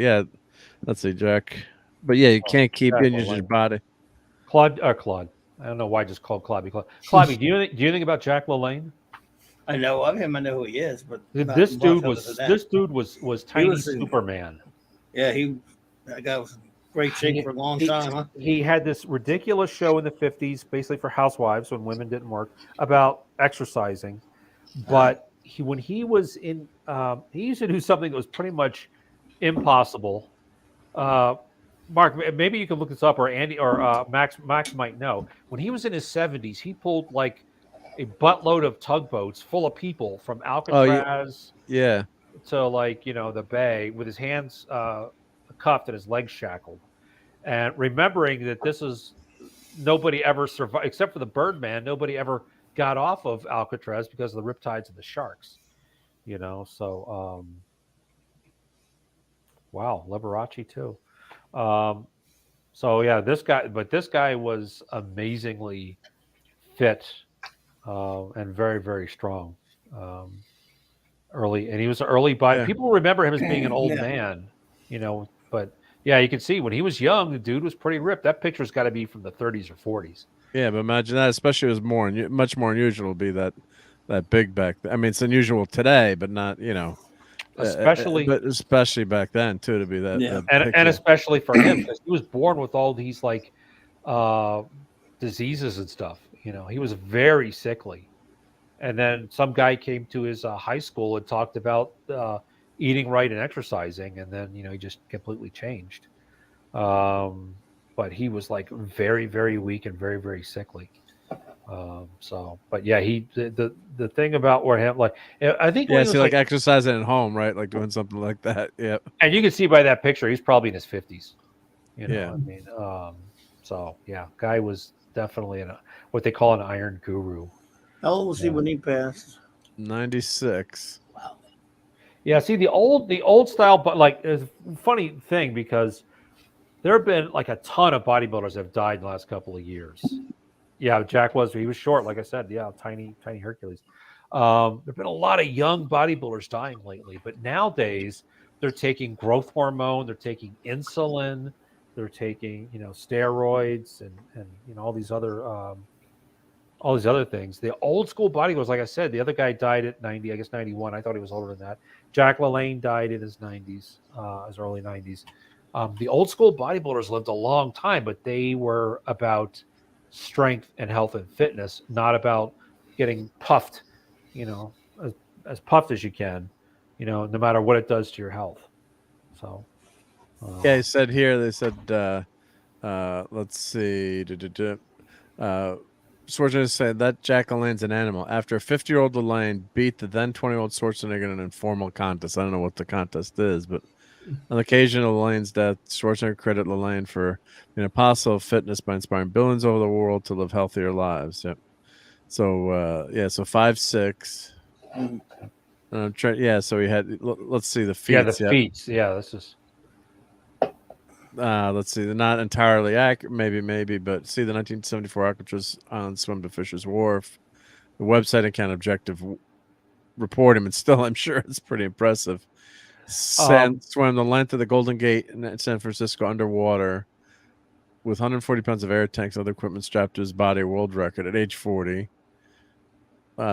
let's see, Jack. But you can't keep in your body. Claude. I don't know why I just called Claude. Claude, do you think about Jack LaLanne? I know of him. I know who he is, but this dude was tiny Superman. Yeah, that guy was great shape for a long time, huh? He had this ridiculous show in the 50s, basically for housewives when women didn't work, about exercising. But when he was in, he used to do something that was pretty much impossible. Mark, maybe you can look this up, or Andy or Max might know. When he was in his 70s, he pulled like a buttload of tugboats full of people from Alcatraz to the bay with his hands cuffed and his legs shackled. And remembering that this is nobody ever survived except for the Birdman. Nobody ever got off of Alcatraz because of the riptides and the sharks. So wow, Liberace too. This guy was amazingly fit and very, very strong. Early, and he was early by people remember him as being an old man, but you can see when he was young, the dude was pretty ripped. That picture's got to be from the 30s or 40s. Yeah, but imagine that, especially it was much more unusual to be that big back then. I mean, it's unusual today, but not, especially back then too, to be that. Yeah. And especially for him, because he was born with all these diseases and stuff. He was very sickly. And then some guy came to his high school and talked about eating right and exercising, and then he just completely changed. But he was very, very weak and very, very sickly. The thing about where him I think exercising at home, right? Like doing something like that. Yeah. And you can see by that picture, he's probably in his 50s. Guy was definitely what they call an iron guru. How old was he when he passed? 96. Wow. Yeah, see the old style, but it's a funny thing because there have been a ton of bodybuilders that have died in the last couple of years. Yeah, Jack he was short, like I said. Yeah, tiny Hercules. There've been a lot of young bodybuilders dying lately, but nowadays they're taking growth hormone, they're taking insulin, they're taking steroids and all these other things. The old school bodybuilders, like I said, the other guy died at 90, I guess 91. I thought he was older than that. Jack LaLanne died in his 90s, his early 90s. The old school bodybuilders lived a long time, but they were about strength and health and fitness, not about getting puffed, as puffed as you can, no matter what it does to your health. So, they said, let's see. Schwarzenegger said that Jack LaLanne's an animal. After a 50-year-old LaLanne beat the then 20-year-old Schwarzenegger in an informal contest. I don't know what the contest is, but on the occasion of LaLanne's death, Schwarzenegger credited LaLanne for being an apostle of fitness by inspiring billions over the world to live healthier lives. Yep. So, so 5'6". So he had. Let's see the feet. Yeah, the feet. Yeah, this is. Let's see. They're not entirely accurate. Maybe, but see the 1974 Alcatraz Island swim to Fisher's Wharf. The website and objective report him, and still, I'm sure it's pretty impressive. Swam the length of the Golden Gate in San Francisco underwater with 140 pounds of air tanks and other equipment strapped to his body, a world record at age 40.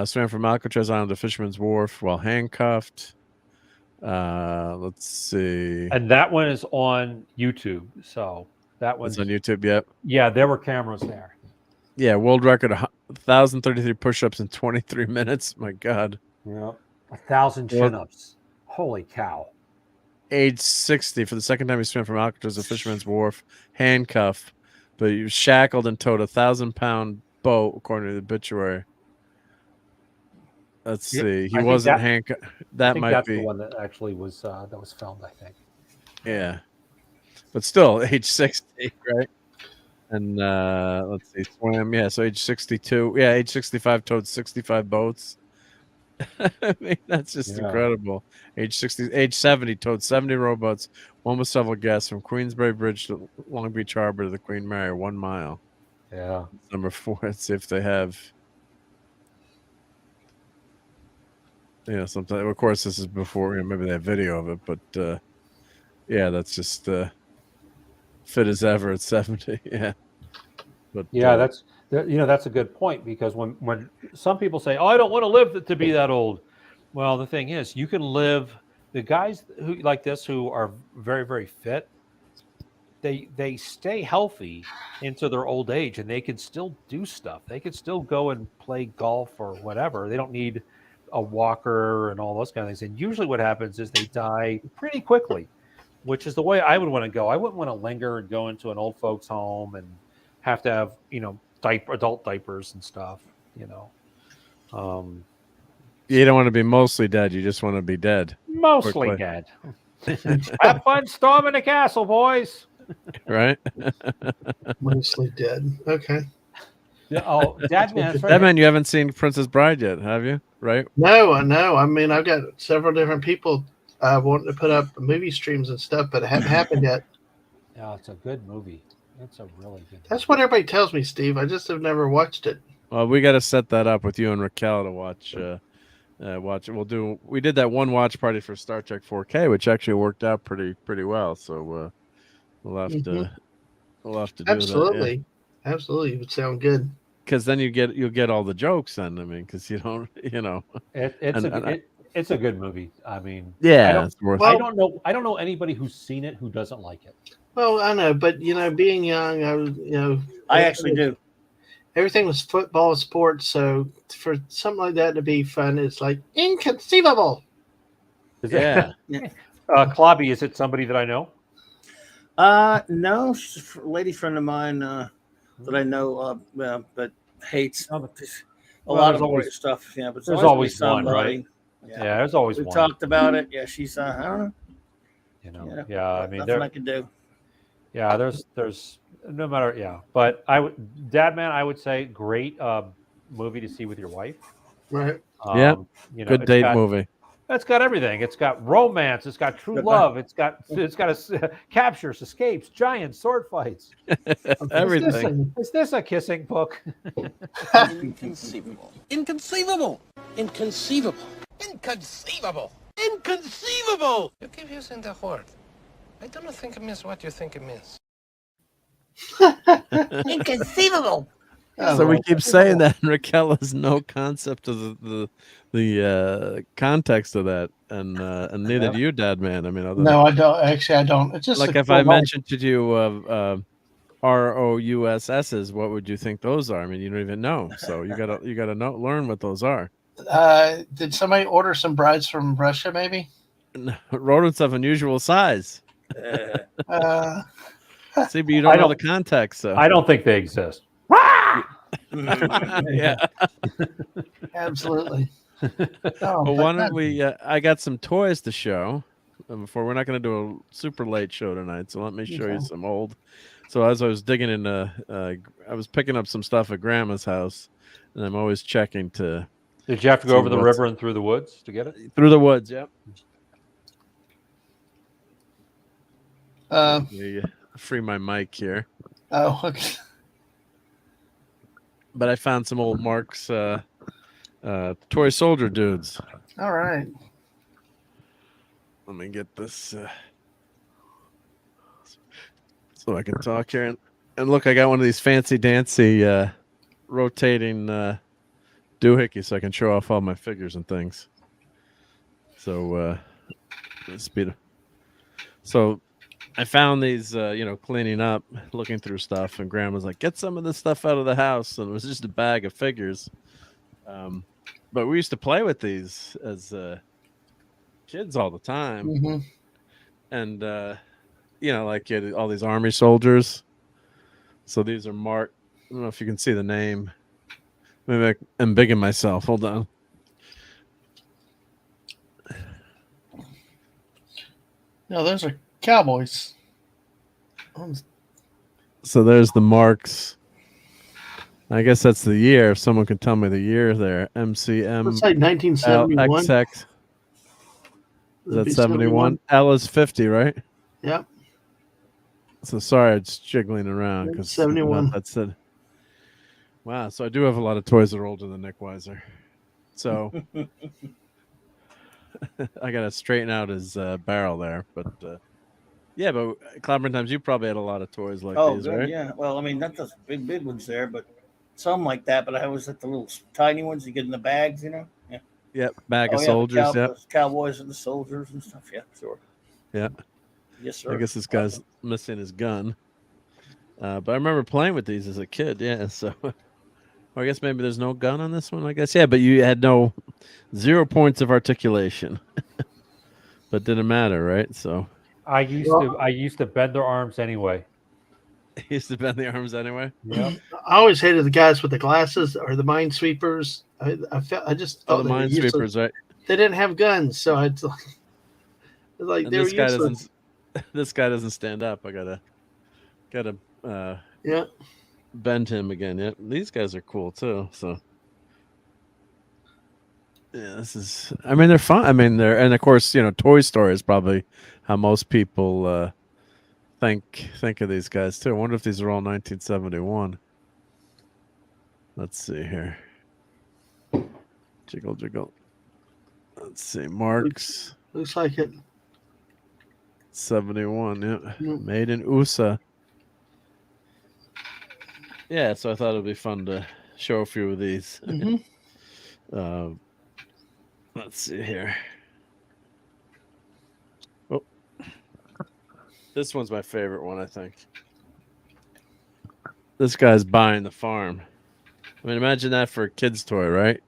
Swam from Alcatraz Island to Fisherman's Wharf while handcuffed. Let's see. And that one is on YouTube. So that one's on YouTube, yep. Yeah, there were cameras there. Yeah, world record 1,033 push-ups in 23 minutes. My God. Yeah. 1,000 chin-ups. Holy cow. age 60 for the second time he swam from Alcatraz to Fisherman's Wharf, handcuffed, but he was shackled and towed a 1,000-pound boat, according to the obituary. Let's see. He wasn't handcuffed. That might that's be the one that actually was that was filmed, I think. Yeah, but still, age 60, right? And let's see, swam. Yeah, so age 62. Yeah, age 65, towed 65 boats. I mean, that's just incredible. Age 60, age 70, towed 70 rowboats, one with several guests from Queensbury Bridge to Long Beach Harbor to the Queen Mary, 1 mile. Yeah. Number 4. Let's see if they have. Something. Of course, this is before. Maybe they have video of it, but yeah, that's just fit as ever at 70. Yeah. But yeah, that's a good point, because when some people say, "Oh, I don't want to live to be that old," well, the thing is, you can live. The guys who like this, who are very, very fit, they stay healthy into their old age, and they can still do stuff. They can still go and play golf or whatever. They don't need a walker and all those kind of things. And usually, what happens is they die pretty quickly, which is the way I would want to go. I wouldn't want to linger and go into an old folks' home and have to have adult diapers and stuff. You don't want to be mostly dead. You just want to be dead. Mostly dead. Have fun storming the castle, boys. Right. Mostly dead. Okay. Oh, Dadman, Dadman, you haven't seen Princess Bride yet, have you? Right? No, I know. I mean, I've got several different people wanting to put up movie streams and stuff, but it hasn't happened yet. Yeah, it's a good movie. It's a really good movie. That's what everybody tells me, Steve. I just have never watched it. Well, we got to set that up with you and Raquel to watch. Watch it. We did that one watch party for Star Trek 4K, which actually worked out pretty well. So we'll have to do that. Absolutely. Absolutely, it would sound good. Because then you'll get all the jokes. Then because you don't, it's a good movie. I mean, yeah, I don't know anybody who's seen it who doesn't like it. Well, I know, but being young, I actually do. Everything was football sports, so for something like that to be fun, it's like inconceivable. Yeah. Clobby, is it somebody that I know? No, she's a lady friend of mine that I know, but hates a lot of great stuff. Yeah, but there's always one, right? Yeah, there's always one. We talked about it. Yeah, she's I don't know. I mean, nothing I can do. Yeah, there's no matter. Yeah, but Dadman, I would say great movie to see with your wife. Right. Good date movie. It's got everything. It's got romance. It's got true love. It's got captures, escapes, giants, sword fights. Everything. Is this a kissing book? Inconceivable. Inconceivable. Inconceivable. Inconceivable. Inconceivable. You keep using the word. I don't think it means what you think it means. Inconceivable. So we keep saying that, and Raquel has no concept of the context of that, and neither do you, Dadman. I mean, no, I don't. Actually, I don't. It's just like if I mentioned to you ROUSSs, what would you think those are? I mean, you don't even know. So you gotta learn what those are. Did somebody order some brides from Russia? Maybe. Rodents of unusual size. See, but you don't know the context. So I don't think they exist. Yeah, absolutely. Well, why don't we? I got some toys to show. Before we're not going to do a super late show tonight, so let me show you some old. So as I was digging in, I was picking up some stuff at Grandma's house, and I'm always checking to. Did you have to go over the river and through the woods to get it? Through the woods, yep. Free my mic here. Oh, okay. But I found some old Mark's toy soldier dudes. All right. Let me get this so I can talk here. And look, I got one of these fancy dancy rotating doohickeys so I can show off all my figures and things. So speed. So I found these, cleaning up, looking through stuff, and Grandma's like, "Get some of this stuff out of the house," and it was just a bag of figures. But we used to play with these as kids all the time. Mm-hmm. and like you had all these army soldiers. So these are marked. I don't know if you can see the name. Maybe I'm bigging myself. Hold on. No, those are cowboys. So there's the marks. I guess that's the year. If someone can tell me the year there. MCM. It's like 1971. XX. Is that 71? L is 50, right? Yep. So sorry, it's jiggling around because 71. That's it. Wow. So I do have a lot of toys that are older than Nick Weiser. So I got to straighten out his barrel there. But yeah, but Clobbering Times, you probably had a lot of toys like these, good, right? Yeah. Well, I mean, not those big ones there, but some like that. But I was at the little tiny ones you get in the bags, Yeah. Yep. Bag of soldiers. The cowboys and the soldiers and stuff. Yeah, sure. Yeah. Yes, sir. I guess this guy's missing his gun. But I remember playing with these as a kid. Yeah. So I guess maybe there's no gun on this one. I guess. Yeah. But you had 0 points of articulation. But didn't matter, right? So I used to bend their arms anyway. He used to bend the arms anyway. Yeah. I always hated the guys with the glasses or the minesweepers. I just thought the minesweepers, right? They didn't have guns, so I'd like and they were this guy useless. doesn't. This guy doesn't stand up. I gotta bend him again. Yeah, these guys are cool too. So yeah, this is. I mean, they're fun. I mean, and of course, Toy Story is probably how most people think of these guys too. I wonder if these are all 1971. Let's see here. Jiggle, jiggle. Let's see. Marks. Looks like it. 71. Yeah. Made in USA. Yeah, so I thought it'd be fun to show a few of these. Mm-hmm. Let's see here. Oh, this one's my favorite one, I think. This guy's buying the farm. I mean, imagine that for a kid's toy, right?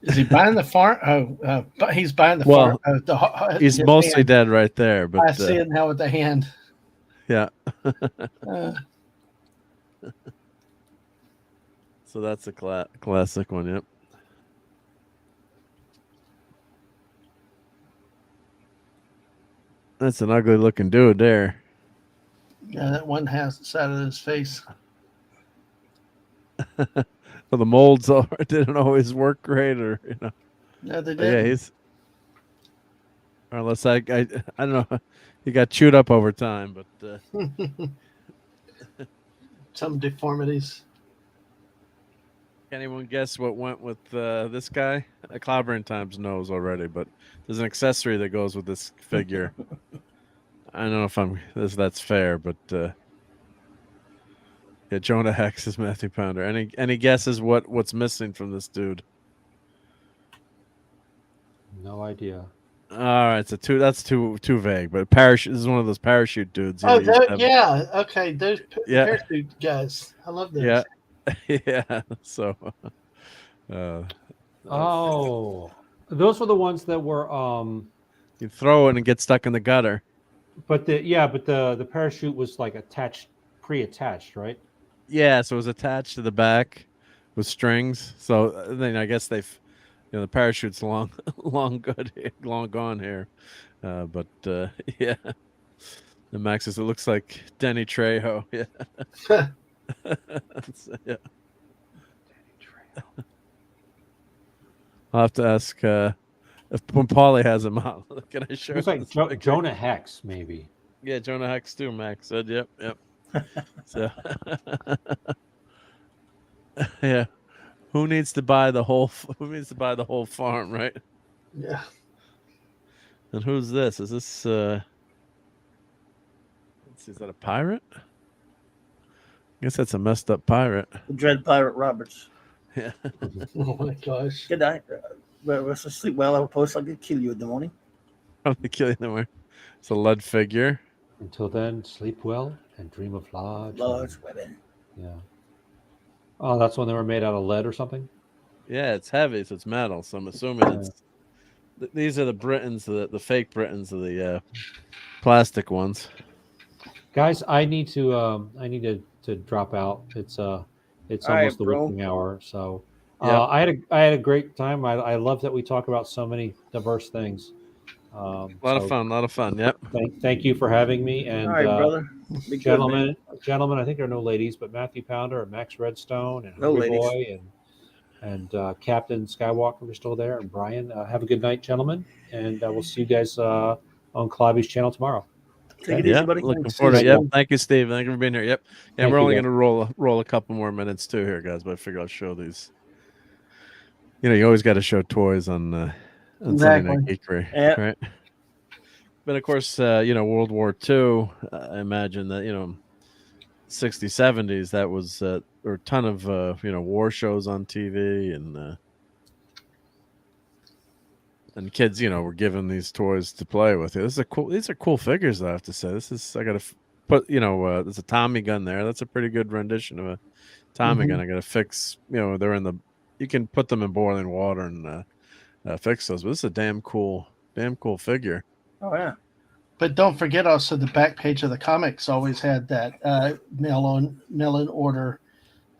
Is he buying the farm? Oh, he's buying the farm. He's mostly dead right there. But I see it now with the hand. Yeah. So that's a classic one. Yep. That's an ugly looking dude there. Yeah, that one has the side of his face. Well, the molds didn't always work great, or No, they didn't. Yeah, he's. Or unless I don't know, he got chewed up over time, but some deformities. Can anyone guess what went with this guy? Clobbering Times knows already, but there's an accessory that goes with this figure. I don't know if that's fair, but yeah, Jonah Hex is Matthew Pounder. Any guesses what's missing from this dude? No idea. All right, so that's too vague. But parachute this is one of those parachute dudes. Yeah, okay, those parachute guys. I love those. Yeah, yeah. So, those were the ones that were you throw it and get stuck in the gutter. But the parachute was like pre-attached, right? Yeah, so it was attached to the back with strings. So then I guess they've, the parachute's long gone here. But yeah, the Max says it looks like Denny Trejo. Yeah. Yeah. I'll have to ask when Paulie has him out. Can I show? It's like Jonah Hex, maybe. Yeah, Jonah Hex too. Max said, "Yep." So, yeah. Who needs to buy the whole farm, right? Yeah. And who's this? Is this let's see, is that a pirate? I guess that's a messed up pirate. The Dread Pirate Roberts. Yeah. Oh my gosh. Good night. Sleep well. I will post. I'll kill you in the morning. I'm gonna kill you in the morning. It's a lead figure. Until then, sleep well and dream of large women. Yeah. Oh, that's when they were made out of lead or something? Yeah, it's heavy, so it's metal. So I'm assuming These are the Britons, the fake Britons of the plastic ones. Guys, I need to drop out. It's almost the witching hour. So I had a great time. I love that we talk about so many diverse things. A lot of fun. Yep. Thank you for having me. And all right, brother. Be gentlemen, good, I think there are no ladies, but Matthew Pounder and Max Redstone and no Hungry ladies. Boy and Captain Skywalker are still there. And Brian, have a good night, gentlemen. And we'll see you guys on Klobby's channel tomorrow. Take it easy, buddy. Looking forward to it. Yep. Thank you, Steve. Thank you for being here. Yep. And we're only going to roll a couple more minutes too here, guys. But I figure I'll show these. You always got to show toys on Sunday Night Geekery, right? But of course, World War II. I imagine that 60s, 70s. That was there were a ton of war shows on TV and kids, were given these toys to play with. These are cool figures, I have to say. I got to put, there's a Tommy gun there. That's a pretty good rendition of a Tommy gun. I got to fix, they're you can put them in boiling water and fix those. But this is a damn cool figure. Oh yeah. But don't forget also the back page of the comics always had that mail in order,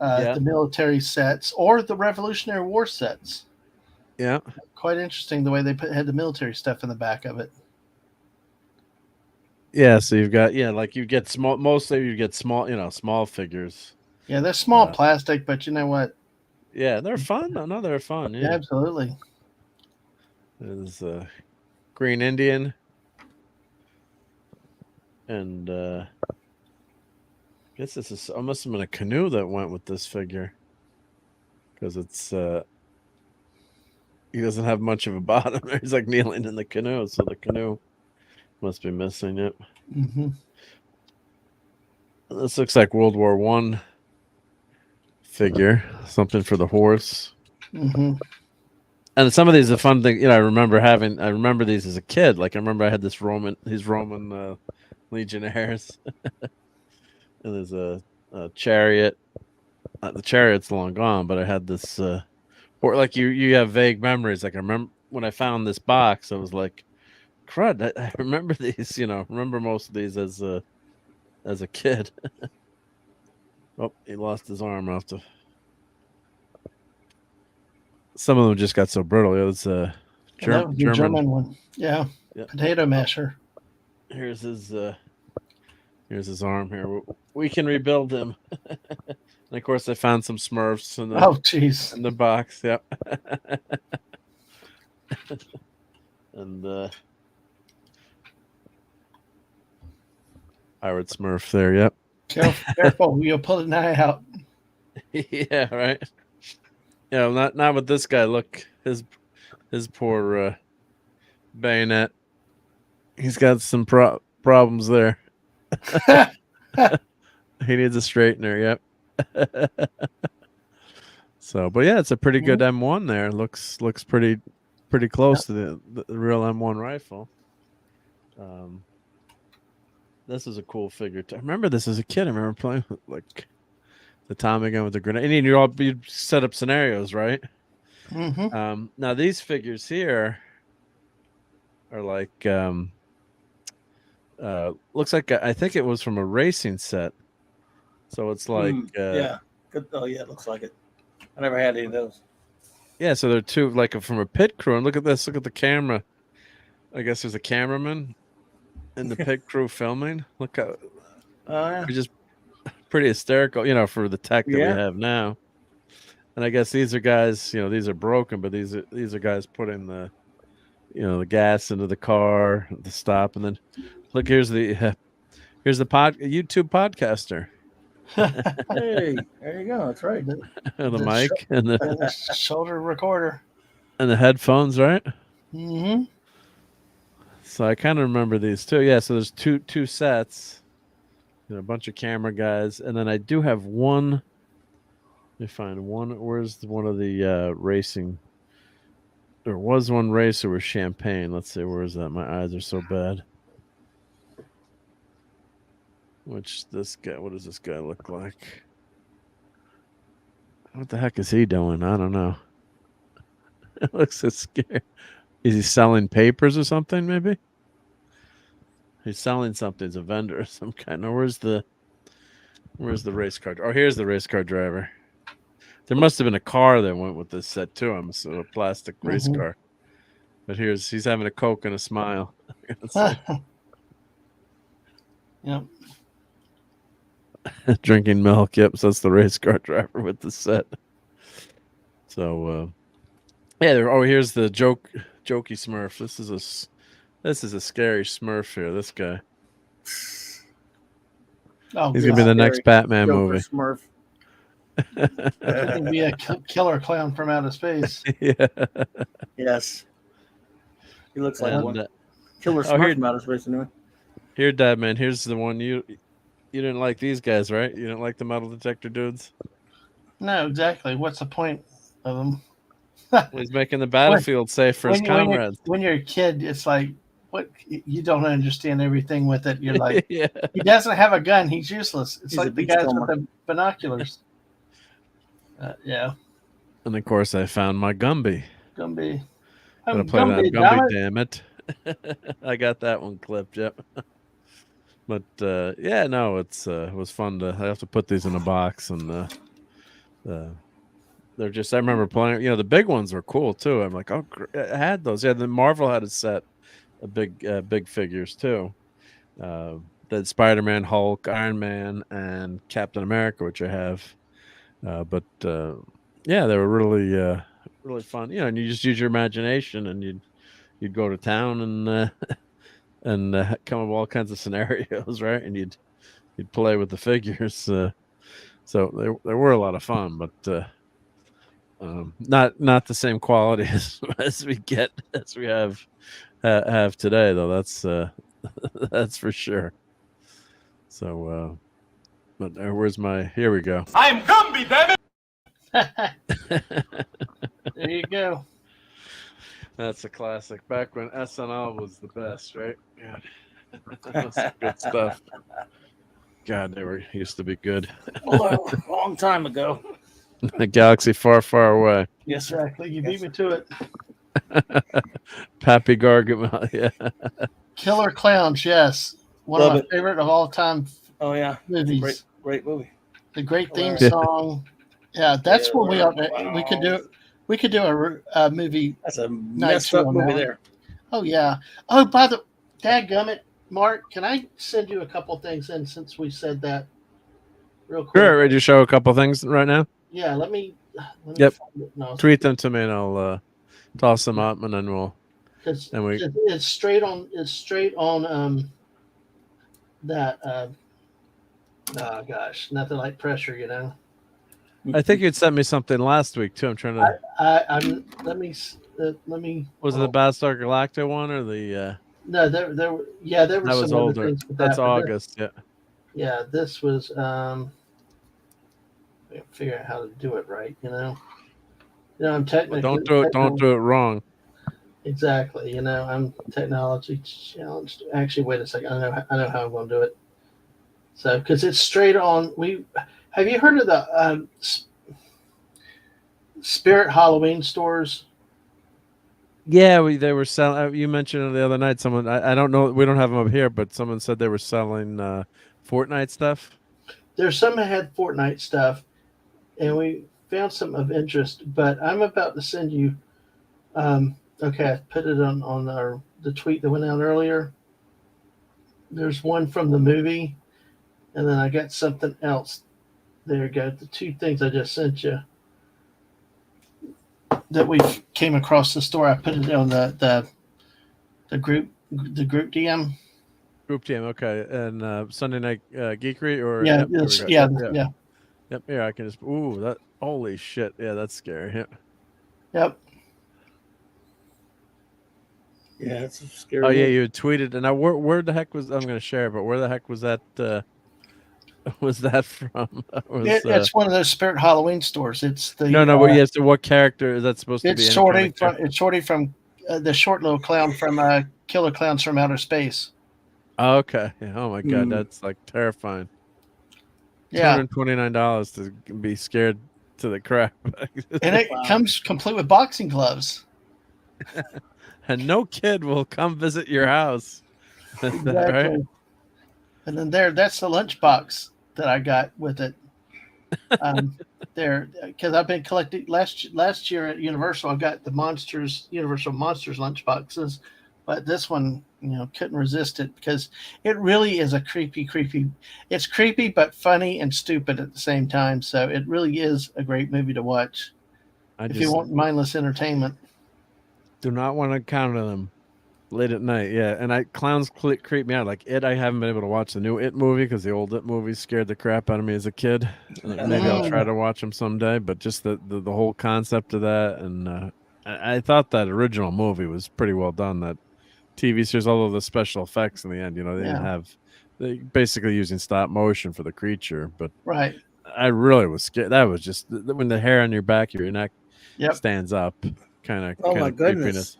the military sets or the Revolutionary War sets. Yeah. Quite interesting the way they had the military stuff in the back of it. Yeah, so you've got you get small figures. Yeah, they're small plastic, but you know what? Yeah, they're fun. No, they're fun. Yeah, absolutely. There's a Green Indian. And I guess this is must have been a canoe that went with this figure, because it's he doesn't have much of a bottom. He's like kneeling in the canoe, so the canoe must be missing it. Mm-hmm. This looks like World War I figure, something for the horse. Mm-hmm. And some of these are fun things. I remember these as a kid. Like I remember I had these Roman Legionnaires. And there's a chariot. The chariot's long gone, but I had this or like you have vague memories. Like I remember when I found this box, I was like, crud, I remember these, remember most of these as a kid. Oh, he lost his arm. I'll have to. Some of them just got so brittle. It was a German one. Yeah. Potato masher. Here's his arm here. We can rebuild him. And of course I found some Smurfs in the box. Yep. And Pirate Smurf there, yep. Careful, you'll pull an eye out. Yeah, right. Not with this guy. Look, his poor bayonet. He's got some problems there. He needs a straightener. Yep. So, but yeah, it's a pretty good M1 there. Looks pretty close to the real M1 rifle. This is a cool figure. I remember this as a kid. I remember playing with like the Tommy gun with the grenade. And you'd set up scenarios, right? Mm-hmm. Now these figures here are like looks like I think it was from a racing set. So it's like yeah. Good. Oh yeah, it looks like it. I never had any of those. Yeah, so they're two like from a pit crew. And look at this. Look at the camera. I guess there's a cameraman in the pit crew filming. Look how just pretty hysterical, for the tech that we have now. And I guess these are guys, these are broken, but these are guys putting the the gas into the car, the stop, and then look, here's the YouTube podcaster. Hey, there you go. That's right. The mic and the shoulder recorder and the headphones, right? Mm-hmm. So I kind of remember these too. Yeah, so there's two sets, a bunch of camera guys, and then I do have one. Let me find one. Where's one of the racing? There was one racer with champagne. Let's see, where is that? My eyes are so bad. This guy? What does this guy look like? What the heck is he doing? I don't know. It looks so scary. Is he selling papers or something? Maybe he's selling something. He's a vendor of some kind. Or where's the race car? Oh, here's the race car driver. There must have been a car that went with this set too. I'm a plastic race car. But he's having a Coke and a smile. Yep. Drinking milk. Yep. So that's the race car driver with the set. So yeah. Here's the jokey Smurf. This is a scary Smurf here. This guy. Oh, he's gonna be the next Batman Joker movie. Smurf. It can be a killer clown from outer space. Yeah. Yes. He looks like one. Killer Smurf from outer space anyway. Here, Dad, man. Here's the one you didn't like these guys, right? You didn't like the metal detector dudes. No, exactly. What's the point of them? He's making the battlefield safe for his comrades. When you're a kid, it's like, what? You don't understand everything with it. You're like, yeah. He doesn't have a gun. He's useless. It's like the guys with the binoculars. Yeah. And of course, I found my Gumby. Gumby. I'm gonna play that Gumby, damn it. I got that one clipped, yep. But yeah, no, it was fun to. I have to put these in a box, and they're just. I remember playing. The big ones were cool too. I'm like, oh, I had those. Yeah, the Marvel had a set of big figures too. The Spider-Man, Hulk, Iron Man, and Captain America, which I have. But yeah, they were really really fun. And you just use your imagination, and you'd go to town and come up with all kinds of scenarios, right? And you'd play with the figures. So they were a lot of fun, but not the same quality as we have today, though. That's for sure. So, but here we go. I'm Gumby, damn it! There you go. That's a classic. Back when SNL was the best, right? God, that was some good stuff. God, they used to be good. Long time ago. A galaxy far, far away. Yes, exactly. You beat me to it. Pappy Gargamel, yeah. Killer Clowns, yes. One of my favorite of all time. Oh yeah, movies. Great movie. The great theme song. Yeah, that's what we could do. We could do a movie. That's a messed up movie there. Oh yeah. Oh, dadgummit, Mark, can I send you a couple things in since we said that real quick? Sure, ready to show a couple things right now? Yeah, let me yep. find it. No, tweet them to me and I'll toss them up, and then we'll. It's straight on that. Oh gosh, nothing like pressure, I think you'd sent me something last week too. I'm trying to. Let me. Was it the Battlestar Galactica one or the? No, there was some older. Other things with That's August. Yeah. Yeah, this was. Figure out how to do it right. I'm technically. Don't do it wrong. Exactly. I'm technology challenged. Actually, wait a second. I know how I'm going to do it. So, because it's straight on. Have you heard of the Spirit Halloween stores? Yeah, they were selling. You mentioned it the other night. Someone, I don't know. We don't have them up here, but someone said they were selling Fortnite stuff. There's some that had Fortnite stuff, and we found some of interest. But I'm about to send you. Okay, I put it on the tweet that went out earlier. There's one from the movie, and then I got something else. There you go. The two things I just sent you that we came across the store. I put it on the group DM. Group DM, okay. And Sunday Night Geekery, or yeah. Yep. Here I can just. Ooh, that! Holy shit! Yeah, that's scary. Yeah. Yep. Yeah, it's scary. Oh yeah, you tweeted, and now where the heck was I'm going to share? But where the heck was that? Was that from? It's one of those Spirit Halloween stores. It's the no. But yes, so what character is that supposed to be? It's Shorty from the short little clown from Killer Clowns from Outer Space. Oh, okay. Yeah, oh my god, that's like terrifying. Yeah, $229 to be scared to the crap. And it comes complete with boxing gloves. and no kid will come visit your house. Exactly. Right? And then that's the lunchbox that I got with it. There, because I've been collecting last year at Universal. I got the Universal Monsters lunchboxes, but this one, couldn't resist it because it really is a creepy. It's creepy but funny and stupid at the same time. So it really is a great movie to watch if you want mindless entertainment. Do not want to count on them late at night. Yeah, and clowns creep me out. Like It, I haven't been able to watch the new It movie because the old It movie scared the crap out of me as a kid. Maybe I'll try to watch them someday. But just the whole concept of that, and I thought that original movie was pretty well done. That TV series, although the special effects in the end, they basically using stop motion for the creature. But right, I really was scared. That was just when the hair on your back of your neck stands up, kind of. Oh my goodness!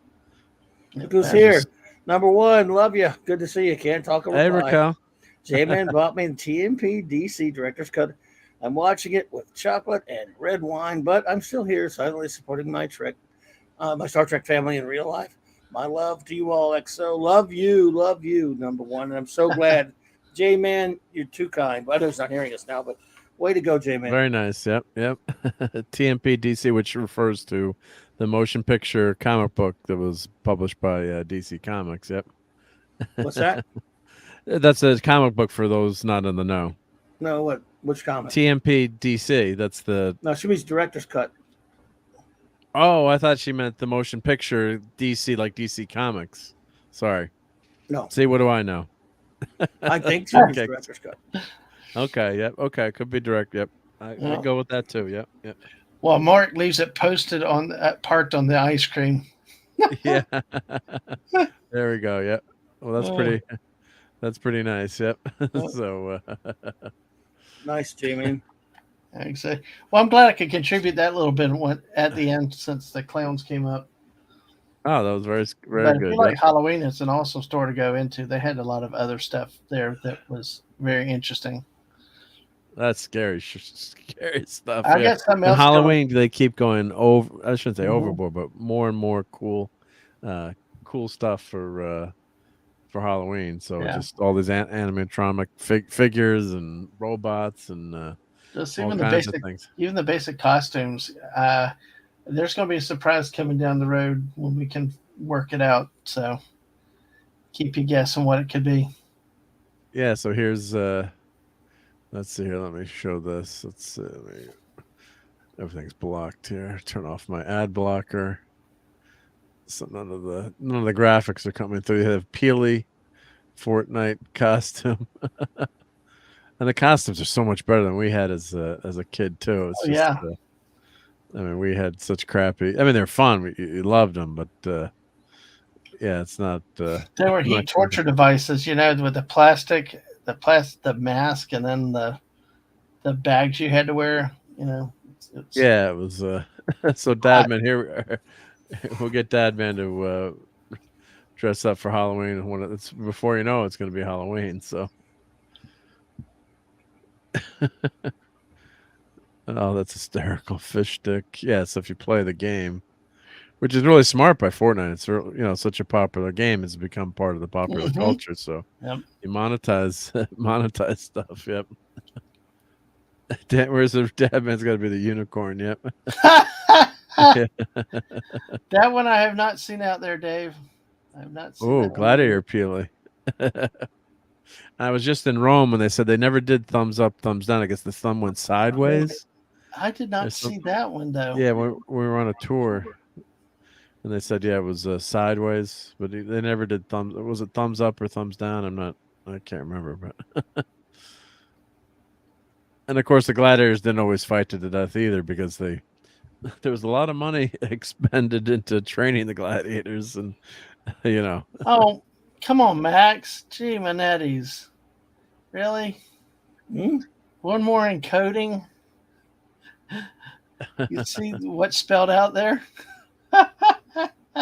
It was here. Number one, love you. Good to see you. Can't talk over. Hey, Raquel. J-Man bought me the TMP DC Director's Cut. I'm watching it with chocolate and red wine, but I'm still here, silently supporting my Star Trek family in real life. My love to you all, XO. Love you, number one. And I'm so glad, J-Man, you're too kind. I know he's not hearing us now, but way to go, J-Man. Very nice. Yep. TMP DC, which refers to the motion picture comic book that was published by DC Comics. Yep. What's that? That's a comic book for those not in the know. No, what? Which comic? TMP DC. That's the. No, she means Director's Cut. Oh, I thought she meant the motion picture DC, like DC Comics. Sorry. No. See, what do I know? I think she means Director's Cut. Okay. Yep. Okay. Could be direct. Yep. I go with that too. Yep. Well, Mark leaves it posted parked on the ice cream. Yeah. There we go. Yep. Well, that's pretty nice. Yep. So nice, J-Man. Well, I'm glad I could contribute that little bit at the end since the clowns came up. Oh, that was very But good. If you like Halloween, it's an awesome store to go into. They had a lot of other stuff there that was very interesting. That's scary stuff. I guess something else. Halloween, they keep going over. I shouldn't say overboard, but more and more cool stuff for Halloween. So just all these animatronic figures and robots and just all even kinds the basic of things. Even the basic costumes. There's going to be a surprise coming down the road when we can work it out. So keep you guessing what it could be. Yeah. So here's. Let's see here. Let me show this. Let's see. Everything's blocked here. Turn off my ad blocker. So none of the graphics are coming through. You have Peely Fortnite costume, and the costumes are so much better than we had as a kid too. It's just, I mean, we had such crappy. I mean, they're fun. You loved them, but it's not. They were heat torture devices, with the plastic. The mask, and then the bags you had to wear. It was. So Dadman here, we'll get Dadman to dress up for Halloween. It's before you know it's going to be Halloween. So, oh, that's hysterical. Fish stick. Yeah, so if you play the game, which is really smart by Fortnite, it's such a popular game, it's become part of the popular culture. So you monetize stuff. Yep. Where's the Dadman's got to be the unicorn? Yep. That one I have not seen out there, Dave. I have not seen. Oh, Gladiator Peely. I was just in Rome and they said they never did thumbs up, thumbs down. I guess the thumb went sideways. I did not see that one though. Yeah, we were on a tour. And they said, it was sideways, but they never did thumbs. Was it thumbs up or thumbs down? I can't remember. But and of course, the gladiators didn't always fight to the death either because there was a lot of money expended into training the gladiators, and Oh, come on, Max. Gee, Manetti's. Really? One more encoding. You see what's spelled out there?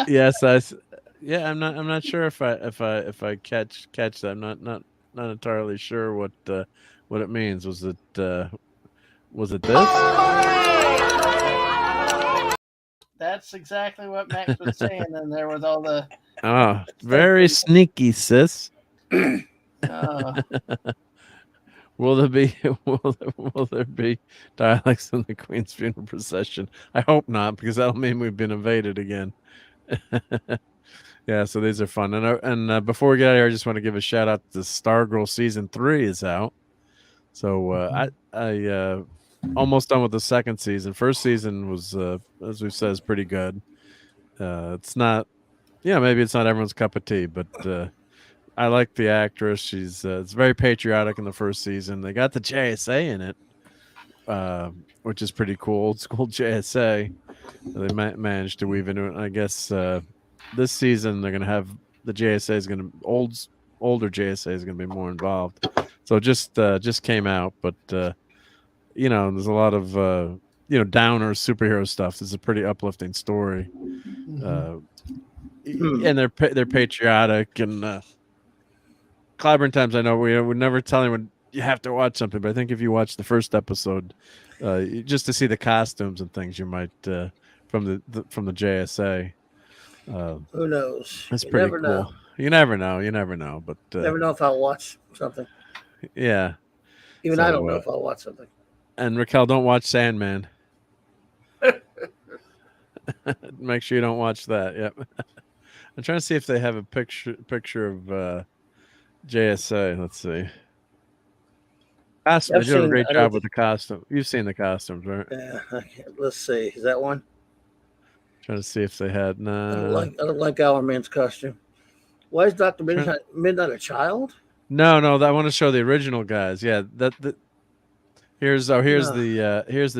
Yes, I'm not sure if I catch that. I'm not entirely sure what it means. Was it this? That's exactly what Max was saying, and there with all the. Oh, very sneaky, sis. Will there be will there be dialects in the Queen's funeral procession? I hope not, because that'll mean we've been invaded again. Yeah, so these are fun. And before we get out of here, I just want to give a shout out to Stargirl season 3 is out. So I almost done with the second season. First season was as we've said is pretty good. It's not, maybe it's not everyone's cup of tea, but I like the actress. She's it's very patriotic in the first season. They got the JSA in it, which is pretty cool. Old school JSA. They managed to weave into it. And I guess this season they're gonna have the JSA is gonna older JSA is gonna be more involved. So just came out, but there's a lot of downer superhero stuff. This is a pretty uplifting story, and they're patriotic and. Clyburn Times, I know we would never tell anyone you have to watch something, but I think if you watch the first episode, just to see the costumes and things, you might from the JSA. Who knows? It's pretty cool. Know. You never know, but never know if I'll watch something. Yeah, even I don't know if I'll watch something. And Raquel, don't watch Sandman. Make sure you don't watch that. Yep. I'm trying to see if they have a picture of. JSA, let's see. They do a great job with the costume. You've seen the costumes, right? Yeah. Okay. Let's see. Is that one? Trying to see if they had. Nah. I don't like Our Man's costume. Why is Dr. Midnight a child? No. I want to show the original guys. Yeah. Here's the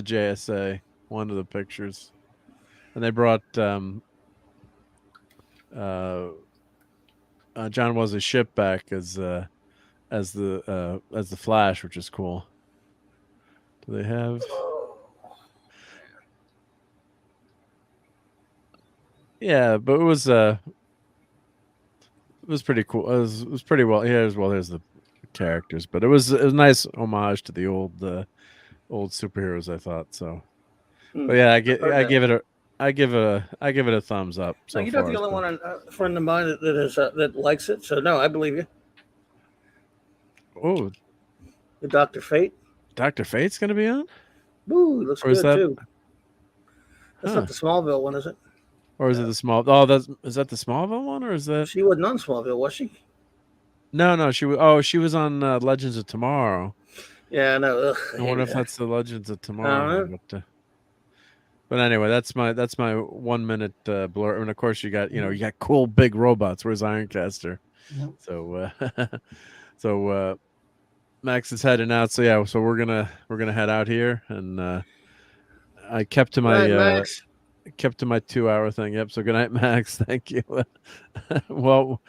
JSA. One of the pictures, and they brought John Wesley Shipp back as the Flash, which is cool. Do they have? Yeah, but it was pretty cool. It was pretty well. Yeah, there's the characters, but it was a nice homage to the old superheroes, I thought. So, but yeah, I give it a thumbs up. So you're not the only one, a friend of mine that likes it. So no, I believe you. Oh, the Dr. Fate. Dr. Fate's going to be on. Ooh, looks good too. That's not the Smallville one, is it? Or is it the Small? Oh, is that the Smallville one, or is that? She wasn't on Smallville, was she? No, she was. Oh, she was on Legends of Tomorrow. Yeah, I know. I wonder if that's the Legends of Tomorrow. But anyway, that's my 1 minute blur. And of course, you got cool big robots. Where's Ironcaster? Yep. So Max is heading out. So yeah, so we're gonna head out here, and I kept to my 2-hour thing. Yep. So good night, Max. Thank you. Well,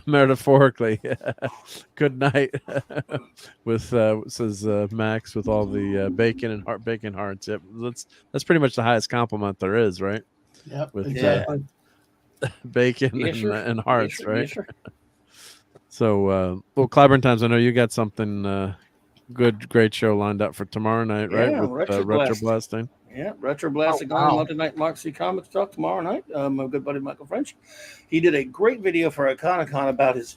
metaphorically, good night. With says Max with all the bacon hearts. Yep. That's pretty much the highest compliment there is, right? Yep. With exactly. Bacon and hearts, right? Sure. So, well, Clyburn Times, I know you got something great show lined up for tomorrow night, right? Yeah, with Retro Blasting. Yeah, Retro Blasting on Monday Night Moxie Comics Talk tomorrow night. My good buddy Michael French, he did a great video for Iconicon about his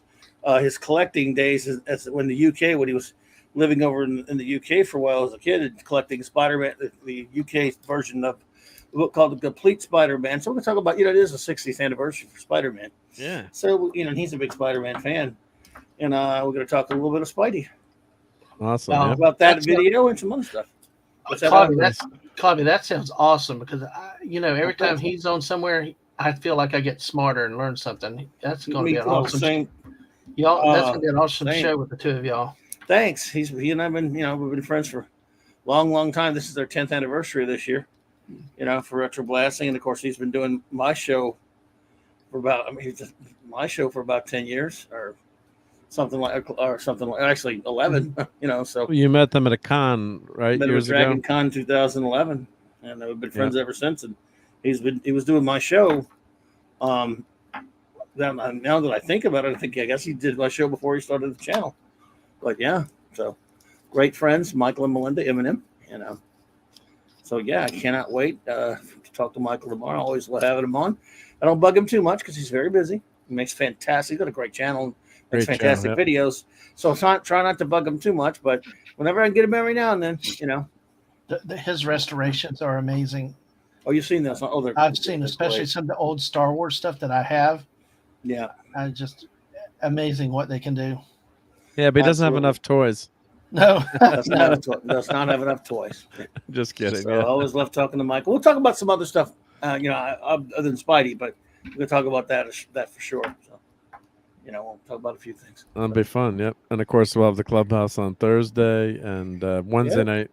collecting days as when the UK, when he was living over in the UK for a while as a kid, and collecting Spider-Man, the UK version of a book called The Complete Spider-Man. So we're going to talk about, it is the 60th anniversary for Spider-Man. Yeah. So, he's a big Spider-Man fan. And we're going to talk a little bit of Spidey. Awesome. About that video and some other stuff. Cobby, that sounds awesome because every time he's on somewhere, I feel like I get smarter and learn something. That's going to be an awesome. That's going to be an awesome show with the two of y'all. Thanks. He and I've been, we've been friends for a long, long time. This is their 10th anniversary this year, for Retro Blasting, and of course he's been doing my show for about 10 years or something like actually 11. So you met them at a con, right? Met him at Dragon Con 2011, and we've been friends ever since. And he was doing my show. Now that I think about it, I guess he did my show before he started the channel. But yeah, so great friends, Michael and Melinda Eminem. So yeah, I cannot wait to talk to Michael tomorrow. Always love having him on. I don't bug him too much because he's very busy. He makes fantastic. He's got a great channel. Makes fantastic videos. So try not to bug him too much. But whenever I can get him every now and then, his restorations are amazing. Oh, you've seen those? Oh, I've seen, especially some of the old Star Wars stuff that I have. Yeah, just amazing what they can do. Yeah, but he doesn't have enough toys. No, does not have enough toys. Just kidding. So I always love talking to Michael. We'll talk about some other stuff, other than Spidey, but we'll talk about that for sure. So, we'll talk about a few things. That'll be fun. Yep, and of course we'll have the clubhouse on Thursday and Wednesday night.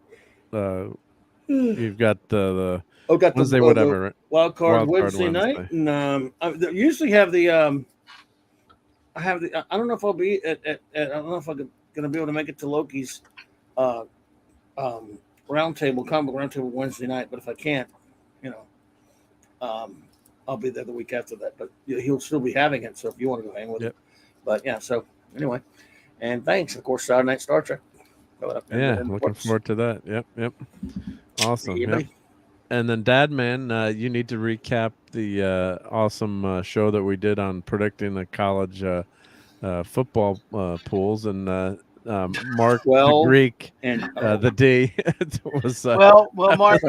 You've got the Wednesday whatever. Right? Wild card Wednesday night, and I usually have the. I have the. I don't know if I'll be at I don't know if I'm going to be able to make it to Loki's comic roundtable Wednesday night, but if I can't, I'll be there the week after that. But he'll still be having it, so if you want to go hang with him. But yeah, so anyway, and thanks, of course, Saturday Night Star Trek. Yeah, looking forward to that. Yep. Awesome. Yep. And then, Dad, man, you need to recap the awesome show that we did on predicting the college football pools, and Mark the Greek and the D was well, Mark,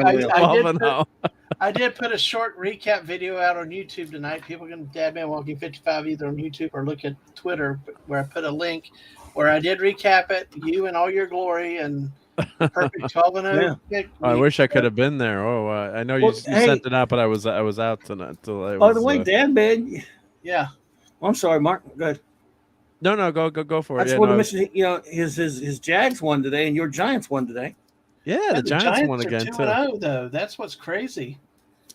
I did put a short recap video out on YouTube tonight. People can Dadman Walking 55 either on YouTube or look at Twitter, where I put a link where I did recap it, you and all your glory, and perfect 12-0. Yeah. I wish I could have been there. Oh, I know you sent it out, but I was out tonight. By the way, Dad, man. Yeah. I'm sorry, Mark. Go ahead. No, go for it. I just want to mention, his Jags won today, and your Giants won today. Yeah, the Giants won again too. 2-0 though. That's what's crazy.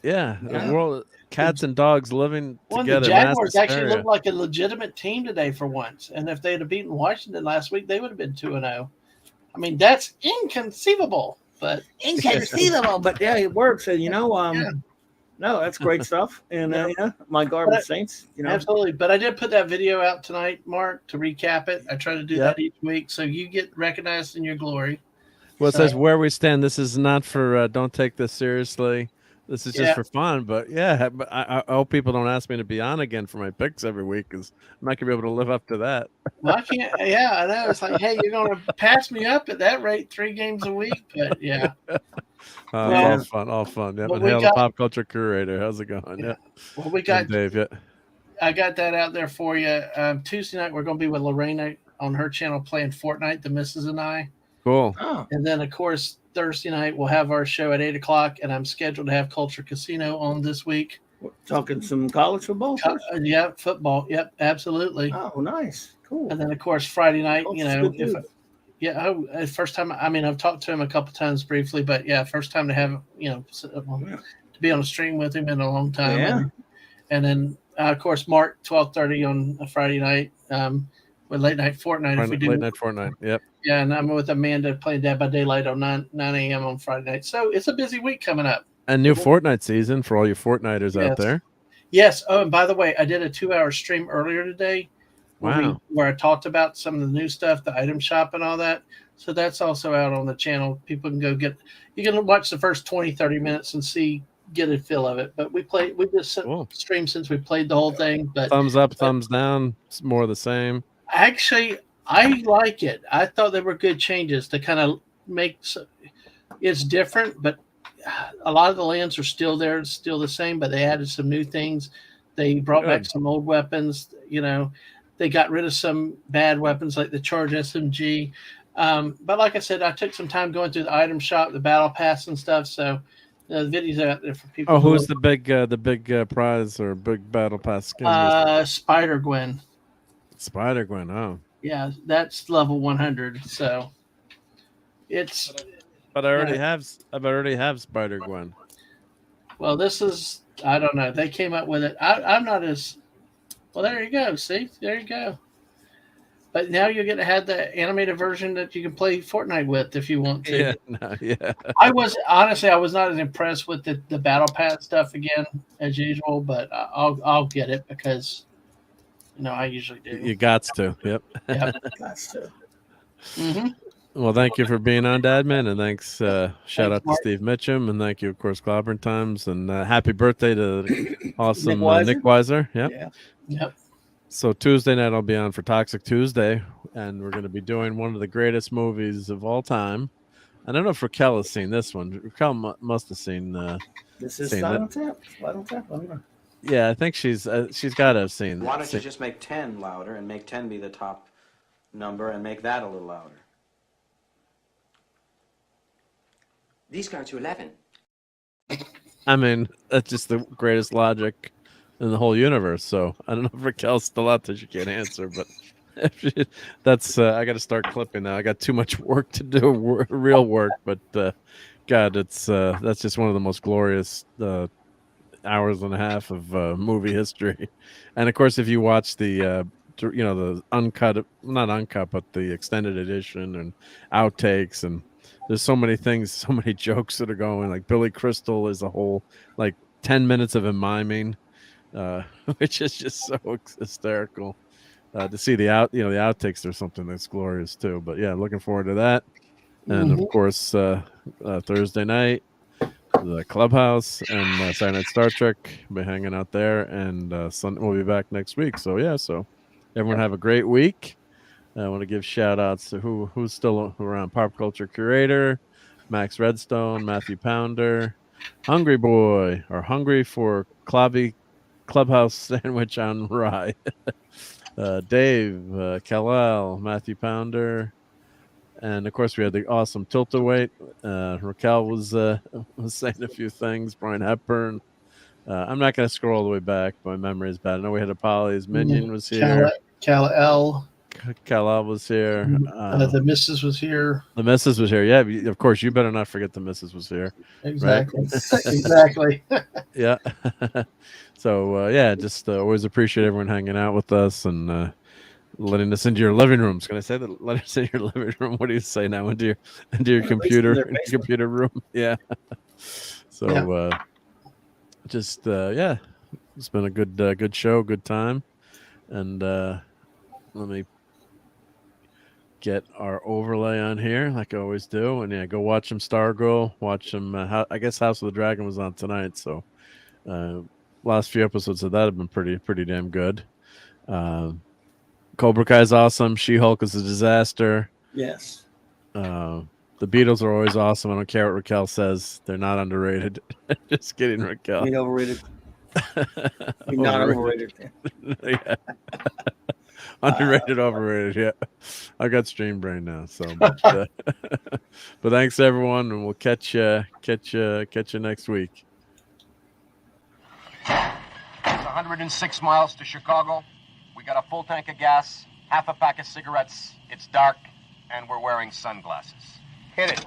Yeah, the world, cats and dogs living together. The Jaguars actually looked like a legitimate team today for once, and if they'd have beaten Washington last week, they would have been 2-0. I mean, that's inconceivable, but inconceivable. But yeah, it works, and no, that's great stuff. And my garbage Saints, absolutely. But I did put that video out tonight, Mark, to recap it. I try to do that each week, so you get recognized in your glory. Well, it says where we stand. This is not for. Don't take this seriously. This is just for fun. But but I hope people don't ask me to be on again for my picks every week, because I'm not gonna be able to live up to that. Well, I can't. Yeah, I know. It's like, hey, you're gonna pass me up at that rate 3 games a week. But yeah. All fun. Yeah, and Hail the Pop Culture Curator. How's it going? Yeah. Well, we got Dave. Yeah. I got that out there for you. Tuesday night we're going to be with Lorena on her channel playing Fortnite, the Missus and I. Cool. Oh. And then of course Thursday night we'll have our show at 8:00, and I'm scheduled to have Culture Casino on this week. We're talking some college football. Yeah, football. Yep, absolutely. Oh, nice, cool. And then of course Friday night, first time. I mean, I've talked to him a couple times briefly, but first time to have to be on a stream with him in a long time. Yeah. And then of course Mark 12:30 on a Friday night with Late Night Fortnite. Late Night Fortnite. Yep. Yeah, and I'm with Amanda playing Dead by Daylight on 9 a.m. on Friday night. So it's a busy week coming up. And new Fortnite season for all you Fortniters out there. Yes. Oh, and by the way, I did a 2-hour stream earlier today. Wow. Where I talked about some of the new stuff, the item shop and all that. So that's also out on the channel. People can go you can watch the first 20-30 minutes and get a feel of it. But we just streamed since we played the whole thing. But thumbs up, thumbs down, it's more the same. Actually, I like it. I thought they were good changes to kind of make it's different, but a lot of the lands are still there, it's still the same, but they added some new things. They brought back some old weapons, they got rid of some bad weapons like the Charge SMG. But like I said, I took some time going through the item shop, the battle pass and stuff. So the videos are out there for people. Oh, who's the big prize or big battle pass skin? Spider-Gwen. Spider-Gwen, oh. Yeah, that's level 100. So it's. But I already have Spider-Gwen. Well, this is, I don't know. They came up with it. I'm not as. Well, there you go. See, there you go. But now you're going to have the animated version that you can play Fortnite with if you want to. Yeah. I was not as impressed with the battle pass stuff again as usual, but I'll get it because I usually do. You got to. Yep. Yep. Got to. Mm-hmm. Well, thank you for being on, Dadman, and thanks. Shout out to Mark. Steve Mitchum, and thank you, of course, Clobbering Times, and happy birthday to the awesome Nick Weiser. Yep. Yeah. Yep. So Tuesday night I'll be on for Toxic Tuesday, and we're going to be doing one of the greatest movies of all time. I don't know if Raquel has seen this one. Raquel must have seen. This is seen Final Tap. Final Tap. I don't know. Yeah, I think she's got to have seen. Why don't you just make 10 louder and make 10 be the top number and make that a little louder? These go to 11. I mean, that's just the greatest logic in the whole universe. So I don't know if Raquel's still out there. She can't answer, but that's I got to start clipping now. I got too much work to do, real work. But God, it's that's just one of the most glorious hours and a half of movie history. And of course, if you watch the the uncut, not uncut, but the extended edition and outtakes, and there's so many things, so many jokes that are going. Like Billy Crystal is a whole 10 minutes of him miming, which is just so hysterical. To see the outtakes, there's something that's glorious too. But yeah, looking forward to that. And of course, Thursday night, the Clubhouse and Saturday Night Star Trek. We'll be hanging out there, and Sunday we'll be back next week. So yeah, so everyone have a great week. I want to give shout outs to who's still around. Pop Culture Curator, Max Redstone, Matthew Pounder, Hungry Boy, or Hungry for Clubhouse Sandwich on Rye, Dave, Kal-El, Matthew Pounder, and of course we had the awesome Tilt-A-Weight. Raquel was saying a few things. Brian Hepburn. I'm not going to scroll all the way back. My memory is bad. I know we had Apolly's Minion was here. Kal-El was here. The Missus was here. The Missus was here. Yeah, of course. You better not forget the Missus was here. Exactly. Right? Exactly. Yeah. So yeah, just always appreciate everyone hanging out with us and letting us into your living rooms. Can I say that? Let us in your living room. What do you say now? Into your computer room. Yeah. So yeah, it's been a good show, good time, and let me get our overlay on here like I always do, and yeah, go watch them. Stargirl, watch them. I guess House of the Dragon was on tonight, so last few episodes of that have been pretty damn good. Cobra Kai is awesome. She-Hulk is a disaster. Yes. The Beatles are always awesome. I don't care what Raquel says; they're not underrated. Just kidding, Raquel. Ain't overrated. Not overrated. Yeah. Underrated, overrated. Yeah, I got stream brain now. So, but thanks everyone, and we'll catch you next week. It's 106 miles to Chicago. We got a full tank of gas, half a pack of cigarettes. It's dark, and we're wearing sunglasses. Hit it.